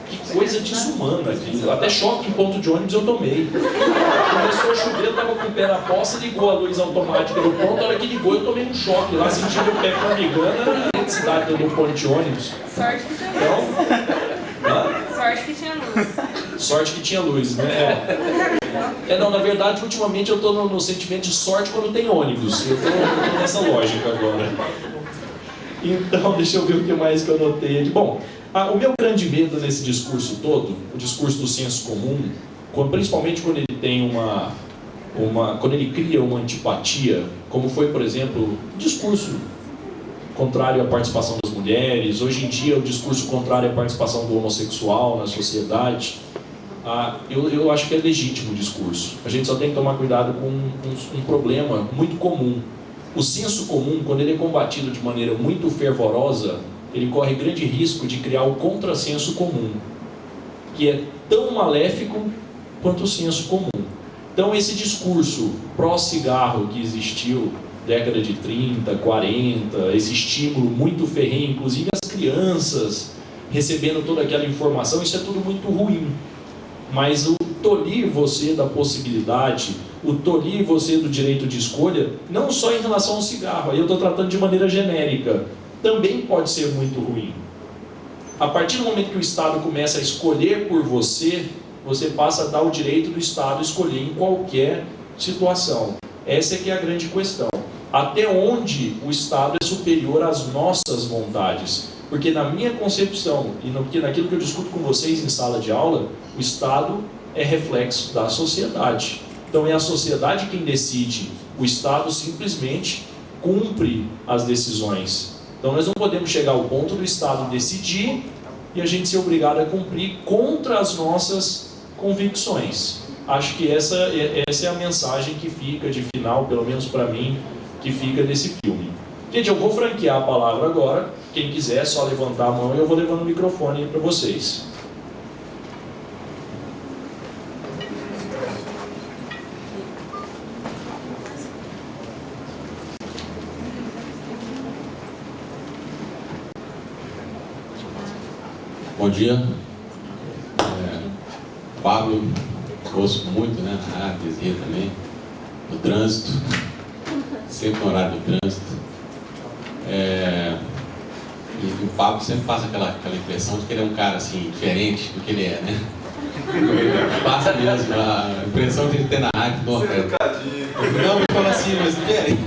Que coisa desumana aquilo. Até choque em ponto de ônibus eu tomei. Começou a chover, eu estava com o pé na poça, ligou a luz automática do ponto. A hora que ligou, eu tomei um choque lá, sentindo o pé com a migana na eletricidade do ponto de ônibus. Sorte que tinha luz. Sorte que tinha luz. Sorte que tinha luz, né? Não, na verdade, ultimamente eu estou no sentimento de sorte quando tem ônibus. Eu estou nessa lógica agora. Então, deixa eu ver o que mais que eu anotei aqui. Bom, o meu grande medo nesse discurso todo, o discurso do senso comum, principalmente quando ele tem quando ele cria uma antipatia, como foi, por exemplo, o discurso contrário à participação das mulheres, hoje em dia o discurso contrário à participação do homossexual na sociedade, eu acho que é legítimo o discurso. A gente só tem que tomar cuidado com um problema muito comum. O senso comum, quando ele é combatido de maneira muito fervorosa, ele corre grande risco de criar o contrassenso comum, que é tão maléfico quanto o senso comum. Então esse discurso pró-cigarro que existiu década de 30, 40, esse estímulo muito ferrenho, inclusive as crianças recebendo toda aquela informação, isso é tudo muito ruim. Mas o tolir você da possibilidade, o tolir você do direito de escolha, não só em relação ao cigarro, aí eu estou tratando de maneira genérica, também pode ser muito ruim. A partir do momento que o Estado começa a escolher por você, você passa a dar o direito do Estado escolher em qualquer situação. Essa é que é a grande questão. Até onde o Estado é superior às nossas vontades? Porque na minha concepção, e naquilo que eu discuto com vocês em sala de aula, o Estado é reflexo da sociedade. Então é a sociedade quem decide. O Estado simplesmente cumpre as decisões. Então nós não podemos chegar ao ponto do Estado decidir e a gente ser obrigado a cumprir contra as nossas convicções. Acho que essa é a mensagem que fica de final, pelo menos para mim, que fica desse filme. Gente, eu vou franquear a palavra agora. Quem quiser, é só levantar a mão e eu vou levando o microfone para vocês. Bom dia. Pablo, ouço muito, né? Na rádio, dizia também. No trânsito. Sempre no horário do trânsito. E o Pablo sempre passa aquela impressão de que ele é um cara assim, diferente do que ele é, né? Passa mesmo a impressão de ele ter na rádio. Não, me fala assim, mas diferente.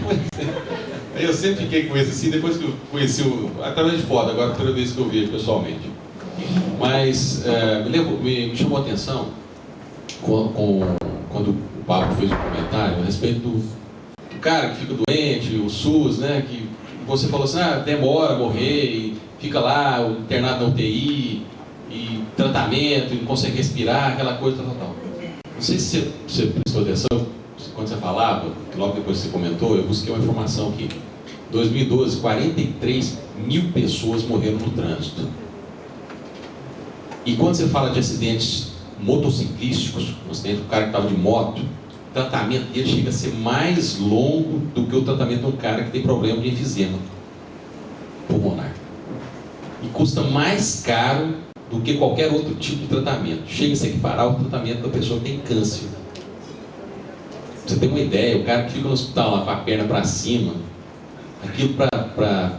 Aí eu sempre fiquei com isso assim, depois que eu conheci através de foto, agora é a primeira vez que eu vejo pessoalmente. Mas me chamou a atenção quando o Pablo fez um comentário a respeito do cara que fica doente, o SUS, né? Que você falou assim, demora a morrer, e fica lá, o internado na UTI, e tratamento, e não consegue respirar, aquela coisa, tal. Não sei se você prestou atenção, quando você falava, logo depois que você comentou, eu busquei uma informação aqui. Em 2012, 43 mil pessoas morreram no trânsito. E quando você fala de acidentes motociclísticos, um acidente do cara que estava de moto, o tratamento dele chega a ser mais longo do que o tratamento de um cara que tem problema de enfisema pulmonar. E custa mais caro do que qualquer outro tipo de tratamento. Chega a se equiparar ao tratamento da pessoa que tem câncer. Pra você ter uma ideia, o cara que fica no hospital lá com a perna para cima, aquilo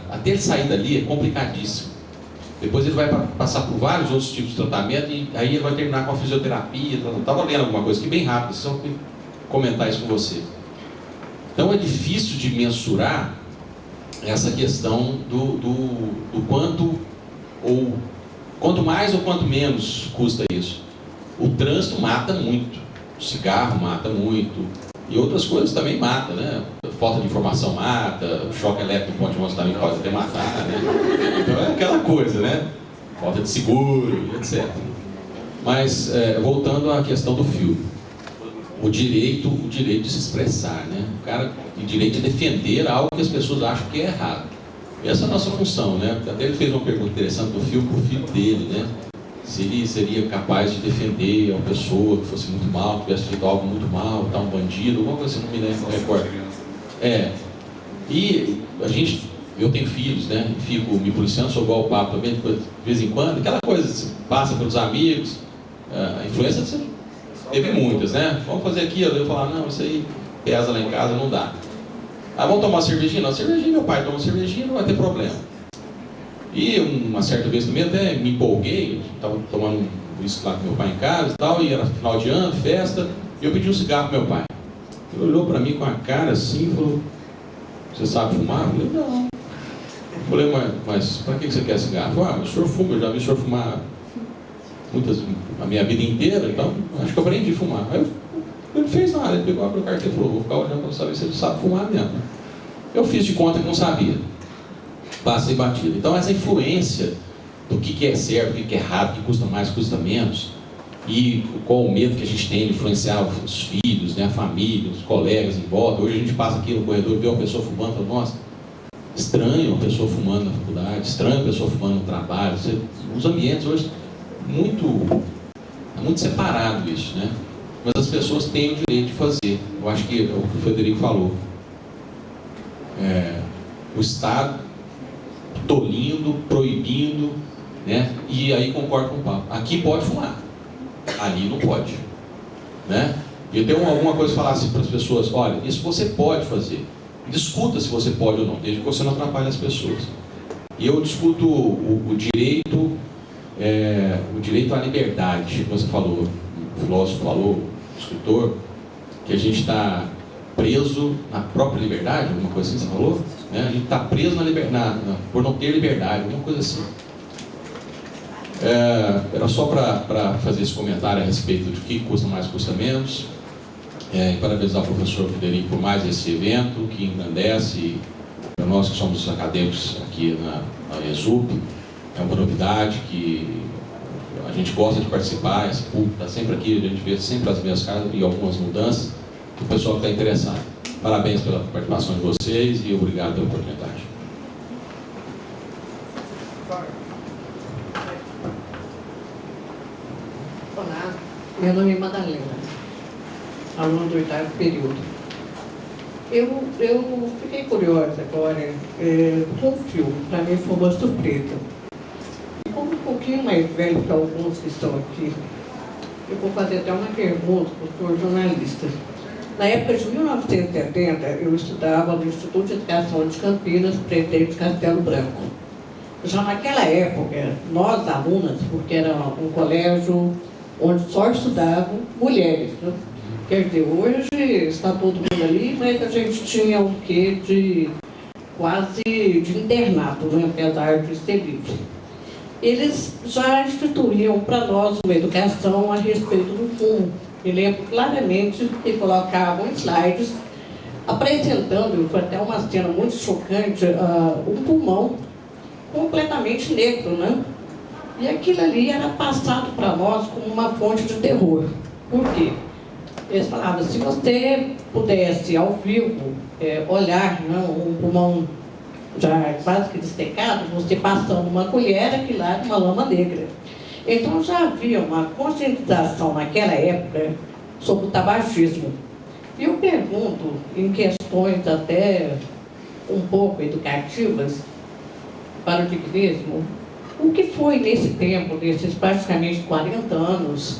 até ele sair dali é complicadíssimo. Depois ele vai passar por vários outros tipos de tratamento e aí ele vai terminar com a fisioterapia. Estava lendo alguma coisa aqui bem rápido, só para comentar isso com você. Então é difícil de mensurar essa questão do quanto mais ou quanto menos custa isso. O trânsito mata muito, o cigarro mata muito e outras coisas também matam, né? Falta de informação mata, o choque elétrico no ponto de ônibus também pode até matar, né? Então é aquela coisa, né? Falta de seguro, etc. Mas voltando à questão do filme, o direito de se expressar, né? O cara tem direito de defender algo que as pessoas acham que é errado. Essa é a nossa função, né? Até ele fez uma pergunta interessante do filme para o filho dele, né? Se ele seria capaz de defender uma pessoa que fosse muito mal, que tivesse feito algo muito mal, um bandido, alguma coisa assim, não me recordo. E eu tenho filhos, né? Fico me policiando, sou igual o Papa também, de vez em quando, aquela coisa, você passa pelos amigos, a influência você teve muitas, né? Vamos fazer aquilo, eu falar, não, isso aí pesa lá em casa, não dá. Vamos tomar uma cervejinha? Não, cervejinha, meu pai toma uma cervejinha, não vai ter problema. E uma certa vez também até me empolguei, estava tomando isso lá com meu pai em casa e tal, e era final de ano, festa, e eu pedi um cigarro pro meu pai. Ele olhou para mim com a cara assim e falou, você sabe fumar? Eu falei, não. Eu falei, mas para que você quer cigarro? Ele falou, o senhor fuma, eu já vi o senhor fumar a minha vida inteira, então acho que eu aprendi a fumar. Aí ele não fez nada, ele pegou a carteira e falou, vou ficar olhando para saber se ele sabe fumar mesmo. Eu fiz de conta que não sabia. Passei batido. Então essa influência do que é certo, o que é errado, o que custa mais, custa menos, e qual o medo que a gente tem de influenciar os filhos, né, a família, os colegas em volta. Hoje a gente passa aqui no corredor e vê uma pessoa fumando e fala, nossa, estranho uma pessoa fumando na faculdade, estranho uma pessoa fumando no trabalho. Os ambientes hoje é muito separado isso, né? Mas as pessoas têm o direito de fazer. Eu acho que é o que o Frederico falou. O Estado tolindo, proibindo, né? E aí concordo com o Paulo. Aqui pode fumar, ali não pode, né? E eu tenho alguma coisa para falar assim para as pessoas, olha, isso você pode fazer. Discuta se você pode ou não, desde que você não atrapalhe as pessoas. E eu discuto o direito à liberdade, que você falou, o filósofo falou, o escritor, que a gente está preso na própria liberdade, alguma coisa assim, você falou? Né? A gente está preso na liberdade, por não ter liberdade, alguma coisa assim. Era só para fazer esse comentário a respeito de que custa mais, custa menos. E parabenizar o professor Frederico por mais esse evento, que engrandece para nós que somos acadêmicos aqui na ESUP. É uma novidade que a gente gosta de participar, esse público está sempre aqui, a gente vê sempre as mesmas caras e algumas mudanças. O pessoal que está interessado. Parabéns pela participação de vocês e obrigado pela oportunidade. Olá, meu nome é Madalena, aluna do 8º período. Eu fiquei curiosa agora com o filme, para mim foi uma surpresa. Como pouquinho mais velho que alguns que estão aqui. Eu vou fazer até uma pergunta para o senhor jornalista. Na época de 1970, eu estudava no Instituto de Educação de Campinas, Presidente Castelo Branco. Já naquela época, nós alunas, porque era um colégio onde só estudavam mulheres, né? Quer dizer, hoje está todo mundo ali, mas a gente tinha um quê de quase de internato, né? Apesar de ser livre. Eles já instituíam para nós uma educação a respeito do fumo. Eu lembro claramente que colocavam slides apresentando, foi até uma cena muito chocante, um pulmão completamente negro, né? E aquilo ali era passado para nós como uma fonte de terror. Por quê? Eles falavam, se você pudesse, ao vivo, olhar, né, um pulmão já quase que destecado, você passando uma colher, aquilo lá era uma lama negra. Então já havia uma conscientização naquela época sobre o tabagismo. E eu pergunto, em questões até um pouco educativas, para o dignismo, o que foi nesse tempo, nesses praticamente 40 anos,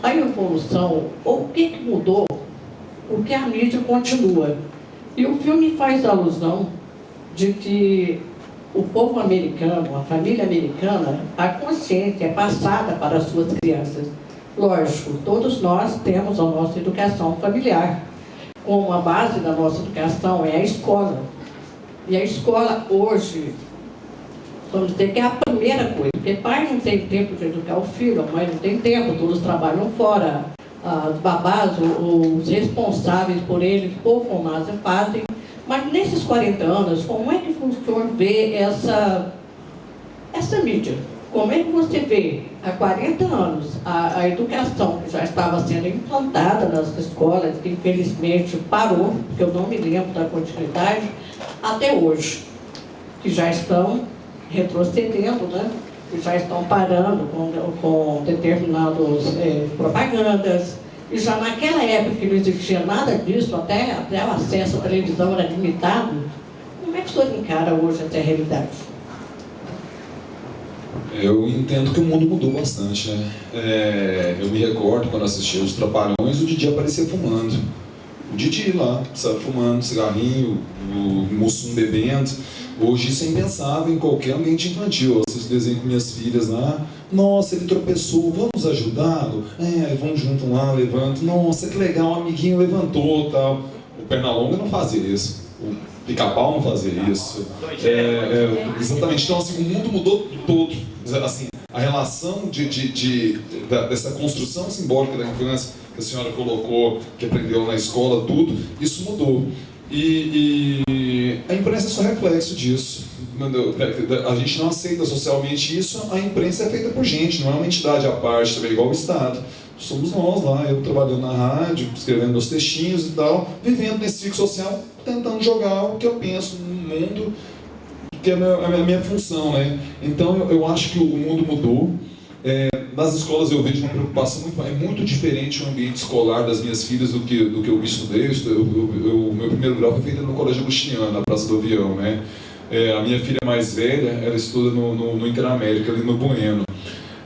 a evolução, ou o que mudou, porque a mídia continua. E o filme faz alusão de que o povo americano, a família americana, a consciência é passada para as suas crianças. Lógico, todos nós temos a nossa educação familiar. Como a base da nossa educação é a escola. E a escola hoje, vamos dizer que é a primeira coisa, porque pai não tem tempo de educar o filho, a mãe não tem tempo, todos trabalham fora, os babás, os responsáveis por eles, pouco ou nada fazem. Mas nesses 40 anos, como é que o senhor vê essa mídia? Como é que você vê, há 40 anos, a educação que já estava sendo implantada nas escolas, que infelizmente parou, porque eu não me lembro da continuidade, até hoje, que já estão retrocedendo, né? Que já estão parando com determinadas propagandas. E já naquela época que não existia nada disso, até o acesso à televisão era limitado, como é que o senhor encara hoje essa realidade? Eu entendo que o mundo mudou bastante, né? Eu me recordo quando assistia Os Trapalhões, o Didi aparecia fumando. O Didi lá, sabe, fumando cigarrinho, o Mussum bebendo. Hoje isso é impensável em qualquer ambiente infantil. Eu assisto desenho com minhas filhas lá. Nossa, ele tropeçou, vamos ajudá-lo? Vamos junto lá, levanta. Nossa, que legal, um amiguinho levantou, tal. O Pernalonga não fazia isso. O Pica-Pau não fazia isso. Exatamente. Então, assim, o mundo mudou todo. Assim, a relação dessa construção simbólica da infância que a senhora colocou, que aprendeu na escola, tudo, isso mudou. E a imprensa é só reflexo disso. A gente não aceita socialmente isso, a imprensa é feita por gente, não é uma entidade à parte, também igual o Estado. Somos nós lá, eu trabalhando na rádio, escrevendo meus textinhos e tal, vivendo nesse ciclo social, tentando jogar o que eu penso no mundo, que é a minha função, né? Então eu acho que o mundo mudou. Nas escolas eu vejo uma preocupação muito diferente o ambiente escolar das minhas filhas do que eu estudei. O meu primeiro grau foi feito no Colégio Agostiniano, na Praça do Avião, né? A minha filha mais velha, ela estuda no Interamérica, ali no Bueno.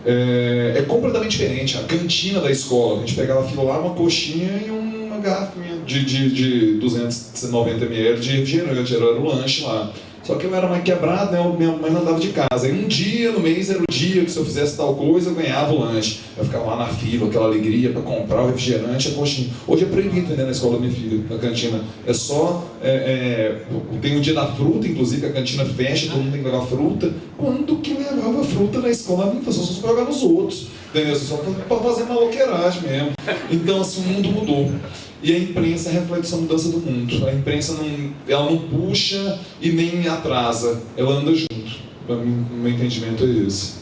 É completamente diferente. A cantina da escola, a gente pegava fila lá, uma coxinha e uma garrafinha de 290 ml de refrigerante, era o lanche lá. Só que eu era mais quebrado, né? Minha mãe mandava de casa. Aí um dia no mês era o dia que se eu fizesse tal coisa, eu ganhava o lanche. Eu ficava lá na fila, aquela alegria para comprar o refrigerante, a coxinha. Hoje é proibido vender na escola da minha filha, na cantina. É só... tem o dia da fruta, inclusive, a cantina fecha, todo mundo tem que levar fruta. Quando que levava fruta na escola? Não fazia só jogar nos outros. Entendeu? Só para fazer maloqueiragem mesmo. Então, assim, o mundo mudou. E a imprensa é reflexo da mudança do mundo. A imprensa ela não puxa e nem atrasa, ela anda junto. Para mim, o meu entendimento é esse.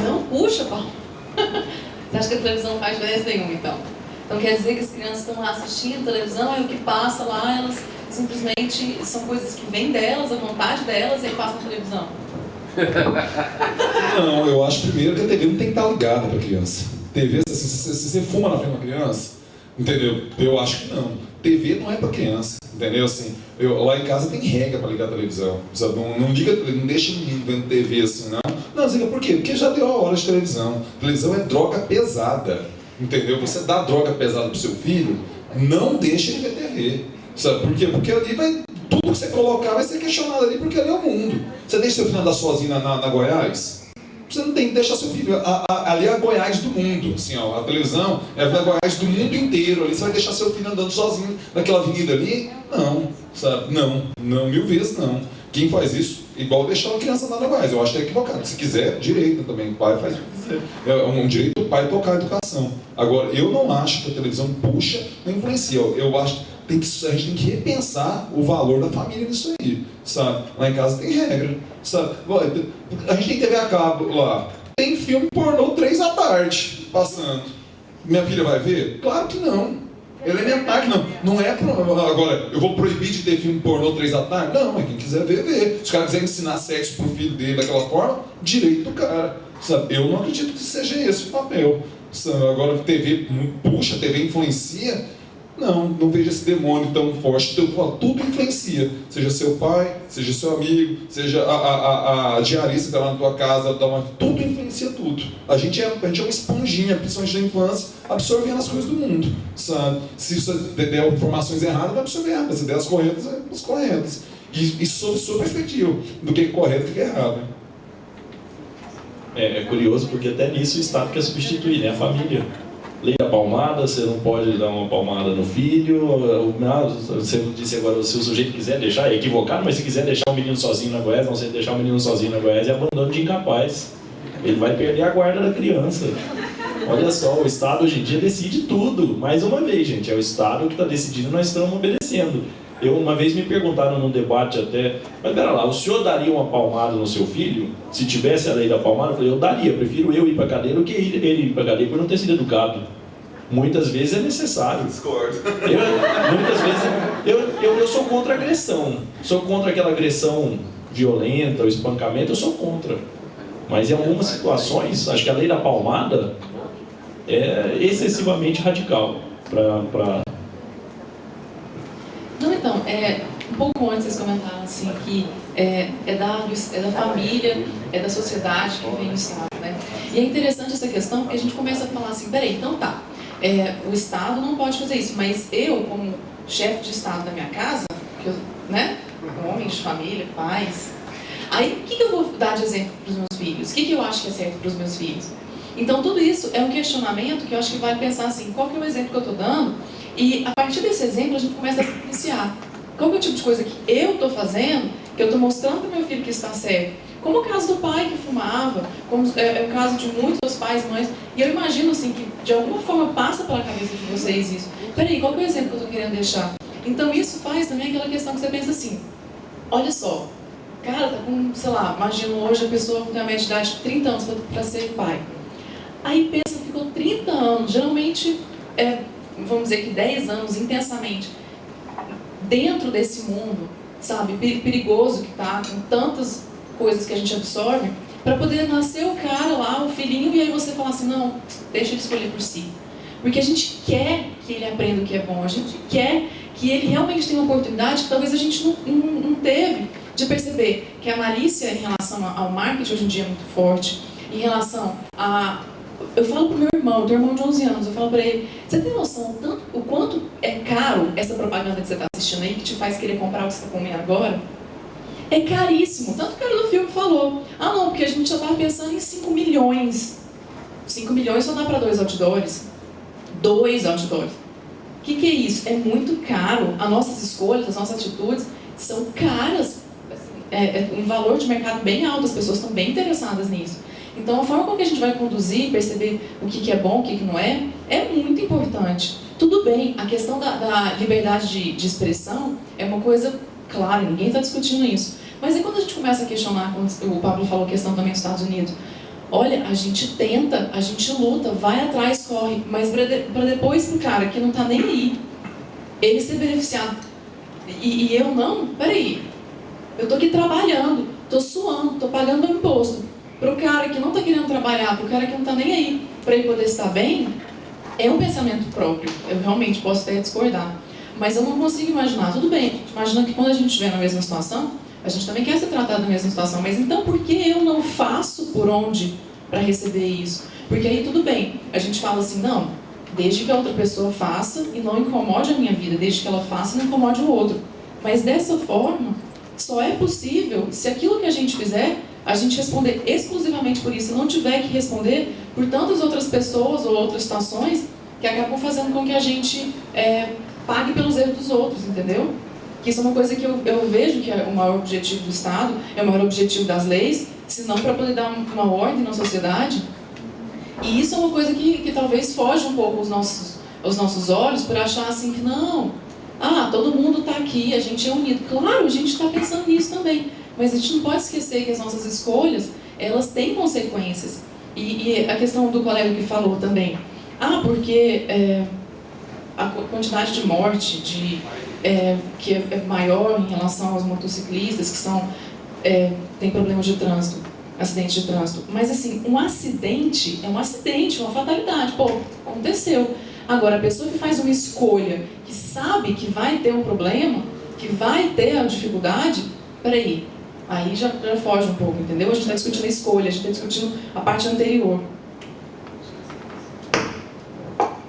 Não puxa, Paulo. Você acha que a televisão não faz diferença nenhuma, então? Então quer dizer que as crianças estão lá assistindo televisão, e o que passa lá, elas simplesmente são coisas que vêm delas, a vontade delas, e aí passam na televisão? Não, eu acho primeiro que a TV não tem que estar ligada para a criança. TV, se você fuma na frente de uma criança, entendeu? Eu acho que não. TV não é para criança, entendeu? Assim, lá em casa tem regra para ligar a televisão, sabe? Não deixa o menino vendo TV assim, não. Não, diga por quê? Porque já deu a hora de televisão. Televisão é droga pesada, entendeu? Você dá droga pesada pro seu filho, não deixa ele ver TV, sabe? Por quê? Porque ali tudo que você colocar vai ser questionado ali, porque ali é o mundo. Você deixa seu filho andar sozinho na Goiás? Você não tem que deixar seu filho. Ali é a Goiás do mundo. Assim, ó, a televisão é a Goiás do mundo inteiro. Ali você vai deixar seu filho andando sozinho naquela avenida ali? Não, sabe? Não, 1000 vezes não. Quem faz isso, igual deixar uma criança andar na Goiás. Eu acho que é equivocado. Se quiser, direito também. O pai faz o que quiser. É um direito do pai tocar a educação. Agora, eu não acho que a televisão puxa nem influencia. Eu acho que a gente tem que repensar o valor da família nisso aí, sabe? Lá em casa tem regra, sabe? A gente tem TV a cabo lá, tem filme pornô 3 da tarde passando. Minha filha vai ver? Claro que não. Elementar que não. Não é agora, eu vou proibir de ter filme pornô 3 da tarde? Não, mas quem quiser ver, vê. Se o cara quiser ensinar sexo pro filho dele daquela forma, direito do cara, sabe? Eu não acredito que seja esse o papel. Sabe? Agora, TV puxa, TV influencia. Não vejo esse demônio tão forte. Tudo influencia. Seja seu pai, seja seu amigo, seja a diarista que está lá na tua casa, tudo influencia tudo. A gente é uma esponjinha, principalmente na infância, absorvendo as coisas do mundo, sabe? Se você der informações erradas, vai absorver erradas. Se der as corretas, vai as corretas. E sob sua perspectiva, do que é correto e do que é errado. É curioso porque até nisso o Estado quer substituir, né? A família. Lei da palmada, você não pode dar uma palmada no filho. Você disse agora, se o sujeito quiser deixar, é equivocado, mas se quiser deixar o menino sozinho na Goiás, não sei, deixar o menino sozinho na Goiás é abandono de incapaz. Ele vai perder a guarda da criança. Olha só, o Estado hoje em dia decide tudo. Mais uma vez, gente, é o Estado que está decidindo, nós estamos obedecendo. Uma vez me perguntaram num debate até, mas pera lá, o senhor daria uma palmada no seu filho? Se tivesse a lei da palmada, eu falei, eu daria, prefiro eu ir para a cadeia do que ele ir para a cadeia por não ter sido educado. Muitas vezes é necessário. Discordo. Muitas vezes eu sou contra a agressão. Sou contra aquela agressão violenta, o espancamento, eu sou contra. Mas em algumas situações, acho que a lei da palmada é excessivamente radical para Não, então, um pouco antes vocês comentaram assim que é da família, é da sociedade que vem o Estado, né? E é interessante essa questão porque a gente começa a falar assim, peraí, então tá, o Estado não pode fazer isso, mas eu, como chefe de Estado da minha casa, né, homens de família, pais, aí o que eu vou dar de exemplo para os meus filhos? O que eu acho que é certo para os meus filhos? Então tudo isso é um questionamento que eu acho que vale pensar assim, qual que é o exemplo que eu estou dando? E a partir desse exemplo a gente começa a iniciar. Qual que é o tipo de coisa que eu estou fazendo, que eu estou mostrando para o meu filho que está certo? Como o caso do pai que fumava, como é o caso de muitos pais, mães. E eu imagino assim que de alguma forma passa pela cabeça de vocês isso. Peraí, qual que é o exemplo que eu estou querendo deixar? Então isso faz também aquela questão que você pensa assim, olha só, cara, tá com, sei lá, imagino hoje a pessoa com a média de idade de 30 anos para ser pai. Aí pensa, ficou 30 anos, geralmente vamos dizer que 10 anos intensamente dentro desse mundo, sabe, perigoso que tá, com tantas coisas que a gente absorve, para poder nascer o cara lá, o filhinho, e aí você falar assim, não, deixa ele escolher por si. Porque a gente quer que ele aprenda o que é bom, a gente quer que ele realmente tenha uma oportunidade que talvez a gente não teve de perceber que a malícia em relação ao marketing hoje em dia é muito forte, em relação a... Eu falo pro meu irmão, tenho um irmão de 11 anos, eu falo pra ele, você tem noção o quanto é caro essa propaganda que você está assistindo aí, que te faz querer comprar o que você está comendo agora? É caríssimo. Tanto que o cara do filme falou, não, porque a gente já estava pensando em 5 milhões. 5 milhões só dá para 2 outdoors. 2 outdoors. O que é isso? É muito caro. As nossas escolhas, as nossas atitudes são caras. É um valor de mercado bem alto, as pessoas estão bem interessadas nisso. Então, a forma como que a gente vai conduzir, perceber o que é bom, o que não é muito importante. Tudo bem, a questão da liberdade de expressão é uma coisa clara, ninguém está discutindo isso. Mas aí quando a gente começa a questionar, quando o Pablo falou a questão também dos Estados Unidos, olha, a gente tenta, a gente luta, vai atrás, corre, mas para depois pro cara que não está nem aí, ele ser beneficiado. E eu não, peraí, eu tô aqui trabalhando, tô suando, tô pagando meu imposto. Pro cara que não está querendo trabalhar, pro cara que não está nem aí, para ele poder estar bem, é um pensamento próprio, eu realmente posso até discordar, mas eu não consigo imaginar, tudo bem, imaginando que quando a gente estiver na mesma situação, a gente também quer ser tratado na mesma situação, mas então por que eu não faço por onde para receber isso? Porque aí tudo bem, a gente fala assim, não, desde que a outra pessoa faça e não incomode a minha vida, desde que ela faça e não incomode o outro. Mas dessa forma, só é possível se aquilo que a gente fizer, a gente responder exclusivamente por isso, e não tiver que responder por tantas outras pessoas ou outras situações que acabam fazendo com que a gente pague pelos erros dos outros, entendeu? Que isso é uma coisa que eu vejo que é o maior objetivo do Estado, é o maior objetivo das leis, se não para poder dar uma ordem na sociedade. E isso é uma coisa que talvez foge um pouco aos nossos olhos por achar assim que não, todo mundo está aqui, a gente é unido. Claro, a gente está pensando nisso também, mas a gente não pode esquecer que as nossas escolhas, elas têm consequências. E a questão do colega que falou também, porque a quantidade de morte que é maior em relação aos motociclistas que têm problemas de trânsito, acidente de trânsito. Mas assim, um acidente é um acidente, uma fatalidade. Aconteceu. Agora, a pessoa que faz uma escolha, que sabe que vai ter um problema, que vai ter a dificuldade, peraí, aí já foge um pouco, entendeu? A gente está discutindo a escolha, a gente está discutindo a parte anterior.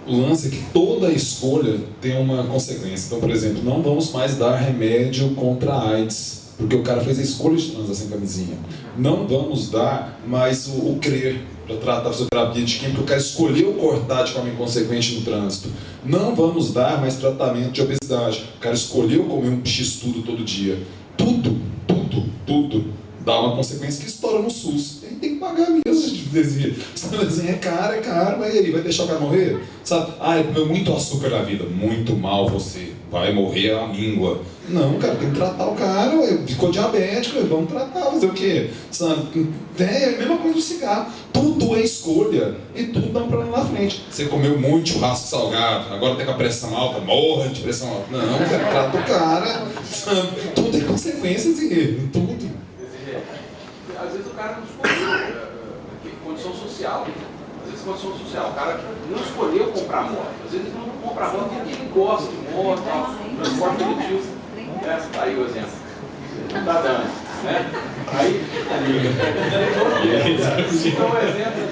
O lance é que toda escolha tem uma consequência. Então, por exemplo, não vamos mais dar remédio contra a AIDS, porque o cara fez a escolha de transar sem camisinha. Não vamos dar mais o crer para tratar a fisioterapia de quem, porque o cara escolheu cortar de forma inconsequente no trânsito. Não vamos dar mais tratamento de obesidade. O cara escolheu comer um x-tudo todo dia. Tudo dá uma consequência que estoura no SUS. Ele tem que pagar mesmo de desvio. É caro, mas ele vai deixar o cara morrer? Sabe? Ele comeu muito açúcar na vida. Muito mal você. Vai morrer a míngua. Não, cara, tem que tratar o cara. Ficou diabético, vamos tratar, fazer o quê? Sabe? É a mesma coisa do cigarro. Tudo é escolha. E tudo dá um problema na frente. Você comeu muito churrasco salgado, agora tem com a pressão alta, morra de pressão alta. Não, cara, trata o cara. Sabe? Tudo tem consequências e tudo. Às vezes o cara não escolheu condição social. Às vezes condição social. O cara não escolheu comprar moto. Às vezes ele não compra moto porque ele gosta de moto, transporte coletivo. Aí o exemplo. Não está dando. Né? Aí. Então o exemplo.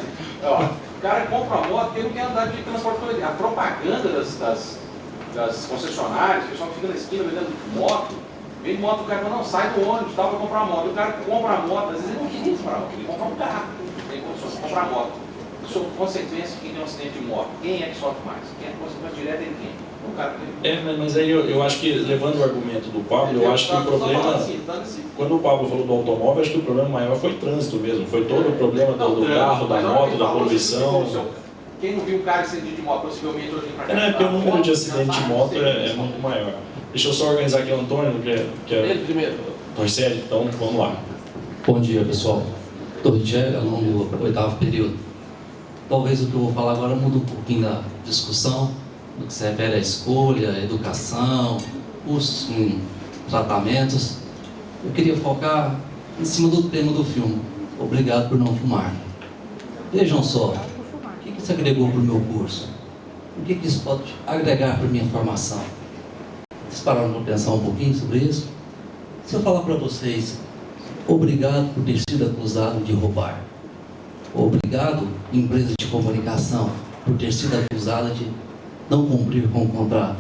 O cara compra a moto porque ele não quer andar de transporte coletivo. A propaganda das concessionárias, o pessoal que fica na esquina vendendo moto. Vem de moto, o cara fala, não, sai do ônibus, para comprar uma moto. E o cara compra a moto, às vezes ele não queria comprar a moto, ele compra um carro, tem condições de comprar a moto. Sob consequência, quem tem um acidente de moto, quem é que sofre mais? Quem é a consequência direta é de quem? O cara que... mas aí eu acho que, levando o argumento do Pablo, eu acho que o problema... Quando o Pablo falou do automóvel, acho que o problema maior foi o trânsito mesmo. Foi todo o problema do carro, da moto, da poluição. Quem não viu um cara que acidente de moto, possivelmente hoje para cá? Não, é porque o número de acidentes de moto é muito maior. Deixa eu só organizar aqui o Antônio, que é Ele primeiro. Torcélio, então vamos lá. Bom dia, pessoal. Torrichelli, aluno do 8º período. Talvez o que eu vou falar agora mude um pouquinho da discussão, no que se refere à escolha, à educação, cursos com tratamentos. Eu queria focar em cima do tema do filme, Obrigado por Não Fumar. Vejam só, o que isso agregou para o meu curso? O que isso pode agregar para a minha formação? Vocês pararam para pensar um pouquinho sobre isso? Se eu falar para vocês, obrigado por ter sido acusado de roubar. Obrigado, empresa de comunicação, por ter sido acusada de não cumprir com o contrato.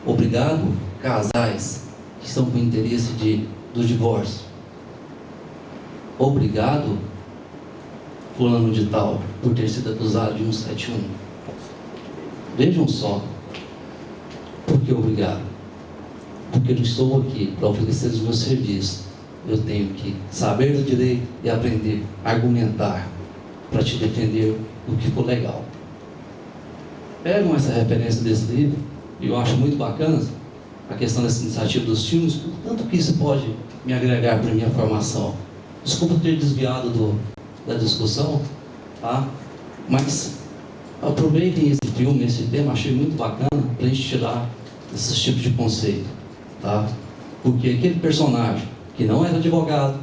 Obrigado, casais que estão com interesse do divórcio. Obrigado, fulano de tal, por ter sido acusado de 171. Vejam só. Por que obrigado? Porque eu estou aqui para oferecer os meus serviços. Eu tenho que saber do direito e aprender a argumentar para te defender do que for legal. Pegam essa referência desse livro, e eu acho muito bacana a questão dessa iniciativa dos filmes, o tanto que isso pode me agregar para a minha formação. Desculpa ter desviado da discussão, tá? Mas aproveitem esse filme, esse tema, achei muito bacana para a gente tirar esses tipos de conceito, tá? Porque aquele personagem que não era advogado,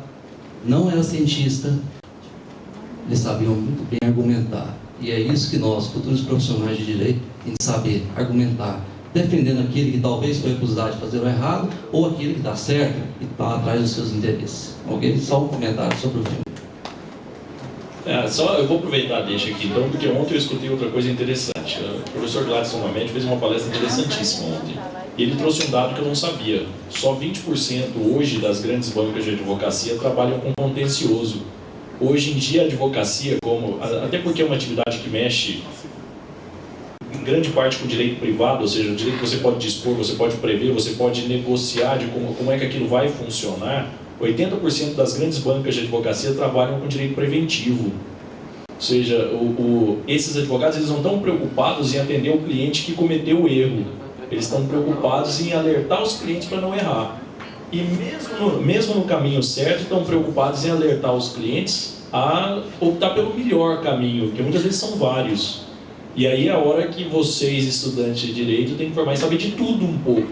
não era cientista, eles sabiam muito bem argumentar. E é isso que nós, futuros profissionais de direito, temos que saber argumentar, defendendo aquele que talvez foi acusado de fazer o errado, ou aquele que está certo e está atrás dos seus interesses. Ok? Só um comentário sobre o filme. Eu vou aproveitar, deixa aqui então, porque ontem eu escutei outra coisa interessante. O professor Gladson Mamede fez uma palestra interessantíssima ontem. E ele trouxe um dado que eu não sabia. Só 20% hoje das grandes bancas de advocacia trabalham com contencioso. Hoje em dia a advocacia, até porque é uma atividade que mexe em grande parte com o direito privado, ou seja, o direito que você pode dispor, você pode prever, você pode negociar de como é que aquilo vai funcionar. 80% das grandes bancas de advocacia trabalham com direito preventivo. Ou seja, esses advogados eles não estão preocupados em atender o cliente que cometeu o erro. Eles estão preocupados em alertar os clientes para não errar. E mesmo no caminho certo, estão preocupados em alertar os clientes a optar pelo melhor caminho, porque muitas vezes são vários. E aí é a hora que vocês, estudantes de direito, têm que formar e saber de tudo um pouco.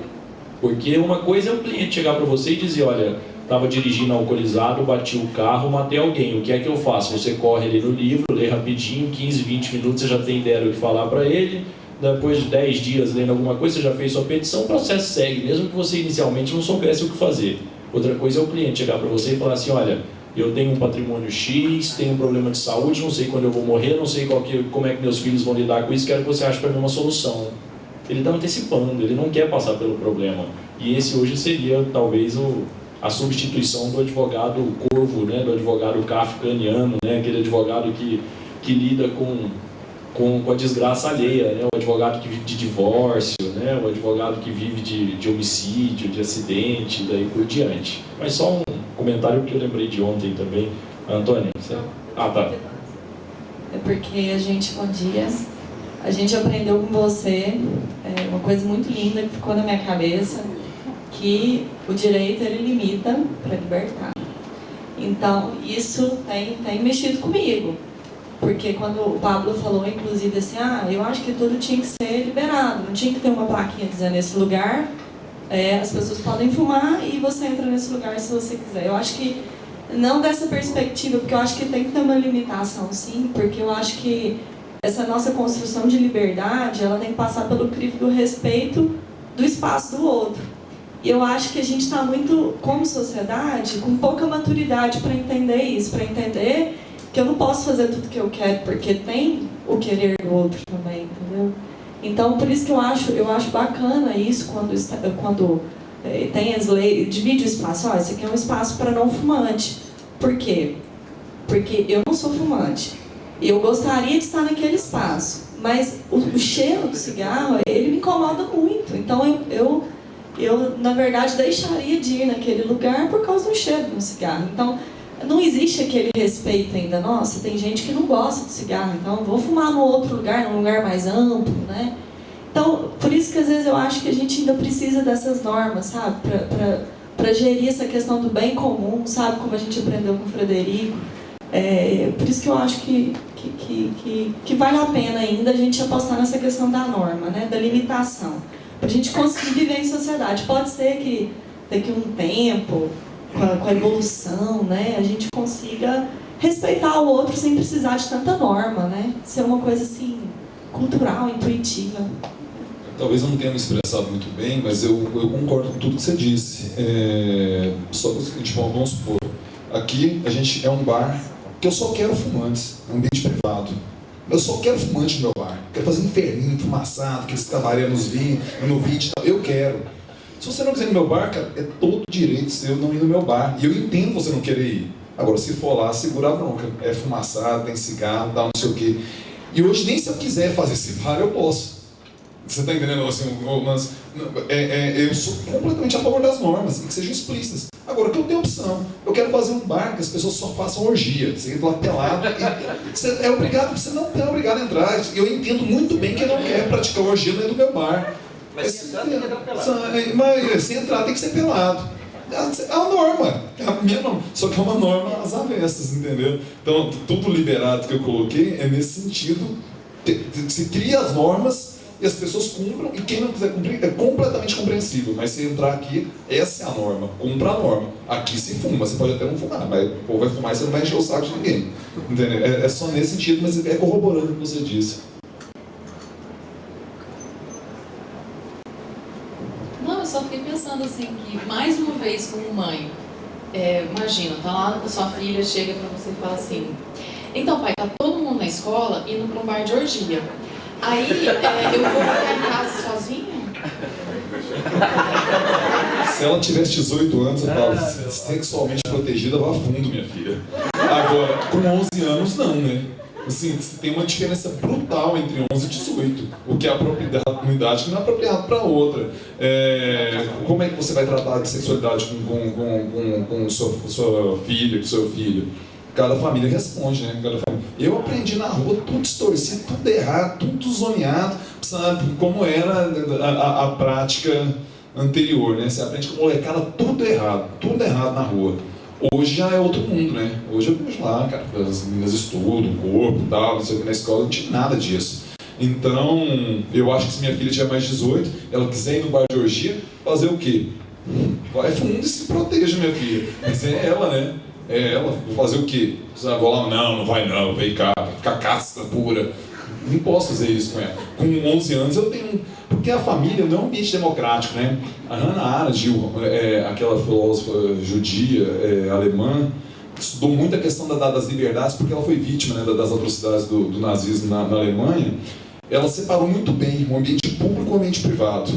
Porque uma coisa é o cliente chegar para você e dizer, olha, estava dirigindo alcoolizado, bati o carro, matei alguém, o que é que eu faço? Você corre ali no livro, lê rapidinho, 15, 20 minutos, você já tem ideia do que falar para ele. Depois de 10 dias lendo alguma coisa, você já fez sua petição, o processo segue, mesmo que você inicialmente não soubesse o que fazer. Outra coisa é o cliente chegar para você e falar assim, olha, eu tenho um patrimônio X, tenho um problema de saúde, não sei quando eu vou morrer, não sei como é que meus filhos vão lidar com isso, quero que você ache para mim uma solução. Ele está antecipando, ele não quer passar pelo problema. E esse hoje seria, talvez, a substituição do advogado corvo, né, do advogado kafkaniano, né, aquele advogado que lida com a desgraça alheia, né? O advogado que vive de divórcio, né? O advogado que vive de homicídio, de acidente, daí por diante. Mas só um comentário que eu lembrei de ontem também. Antônia, você... tá. É porque bom dia, a gente aprendeu com você uma coisa muito linda que ficou na minha cabeça, que o direito ele limita para libertar. Então, isso tem mexido comigo. Porque quando o Pablo falou, inclusive, assim, eu acho que tudo tinha que ser liberado, não tinha que ter uma plaquinha dizendo nesse lugar, as pessoas podem fumar e você entra nesse lugar se você quiser. Eu acho que, não dessa perspectiva, porque eu acho que tem que ter uma limitação, sim, porque eu acho que essa nossa construção de liberdade, ela tem que passar pelo crivo do respeito do espaço do outro. E eu acho que a gente está muito, como sociedade, com pouca maturidade para entender isso, para entender que eu não posso fazer tudo que eu quero, porque tem o querer do outro também, entendeu? Então, por isso que eu acho bacana isso, quando tem as leis, divide o espaço, esse aqui é um espaço para não fumante. Por quê? Porque eu não sou fumante, e eu gostaria de estar naquele espaço, mas o cheiro do cigarro, ele me incomoda muito, então eu na verdade, deixaria de ir naquele lugar por causa do cheiro do cigarro. Então, não existe aquele respeito ainda. Nossa, tem gente que não gosta de cigarro, então vou fumar num outro lugar, num lugar mais amplo, né? Então, por isso que às vezes eu acho que a gente ainda precisa dessas normas, sabe? Para gerir essa questão do bem comum, sabe? Como a gente aprendeu com o Frederico. Por isso que eu acho que vale a pena ainda a gente apostar nessa questão da norma, né? Da limitação. Para a gente conseguir viver em sociedade. Pode ser que daqui a um tempo, com a evolução, né, a gente consiga respeitar o outro sem precisar de tanta norma, né? Ser uma coisa assim, cultural, intuitiva. Talvez eu não tenha me expressado muito bem, mas eu concordo com tudo que você disse. Só que o seguinte, vamos supor, aqui a gente é um bar que eu só quero fumantes, é um ambiente privado. Eu só quero fumante no meu bar. Quero fazer inferninho, fumaçado, aqueles cabaré no vídeo e tal. Eu quero. Se você não quiser ir no meu bar, cara, é todo direito seu não ir no meu bar. E eu entendo você não querer ir. Agora, se for lá, segura a bronca. É fumaçado, tem cigarro, tal, não sei o quê. E hoje, nem se eu quiser fazer esse bar, eu posso. Você está entendendo? Assim, eu sou completamente a favor das normas, que sejam explícitas. Agora, que eu tenho opção. Eu quero fazer um bar que as pessoas só façam orgia. Você entra lá pelado. Você é obrigado, você não é obrigado a entrar. Eu entendo muito bem que não quer praticar orgia dentro do meu bar. Mas se entrar, tem que entrar pelado. Mas se entrar, tem que ser pelado. É uma norma. É a minha norma. Só que é uma norma às avessas, entendeu? Então, tudo liberado que eu coloquei é nesse sentido. Se cria as normas e as pessoas cumpram, e quem não quiser cumprir é completamente compreensível. Mas se entrar aqui, essa é a norma, cumpra a norma. Aqui se fuma, você pode até não fumar, mas o povo vai fumar e você não vai encher o saco de ninguém. Entendeu? É só nesse sentido, mas é corroborando o que você disse. Não, eu só fiquei pensando assim, que mais uma vez como mãe, imagina, tá lá a sua filha, chega pra você e fala assim, então pai, tá todo mundo na escola indo pra um bar de orgia. Aí eu vou ficar em casa sozinha? Se ela tivesse 18 anos, eu tava sexualmente protegida, vá fundo, minha filha. Agora, com 11 anos, não, né? Assim, tem uma diferença brutal entre 11 e 18. O que é apropriado para uma idade que não é apropriado para outra. Como é que você vai tratar de sexualidade com sua filha, com seu filho? Cada família responde, né? Eu aprendi na rua tudo distorcido, tudo errado, tudo zoneado, sabe? Como era a prática anterior, né? Você aprende com molecada tudo errado na rua. Hoje já é outro mundo, né? Hoje eu vejo lá, cara, as meninas estudam, o corpo e tal, não sei o que, na escola não tinha nada disso. Então, eu acho que se minha filha tiver mais de 18, ela quiser ir no bar de orgia, fazer o quê? Vai fundo e se proteja, minha filha. Mas é ela, né? É ela. Vou fazer o quê? Você vai lá, não vai não, vem cá, vai ficar casca pura. Não posso fazer isso com ela. Com 11 anos eu tenho... Porque a família não é um ambiente democrático, né? A Hannah Arendt, aquela filósofa judia, alemã, estudou muito a questão das liberdades porque ela foi vítima, né, das atrocidades do nazismo na Alemanha. Ela separou muito bem o ambiente público e o ambiente privado.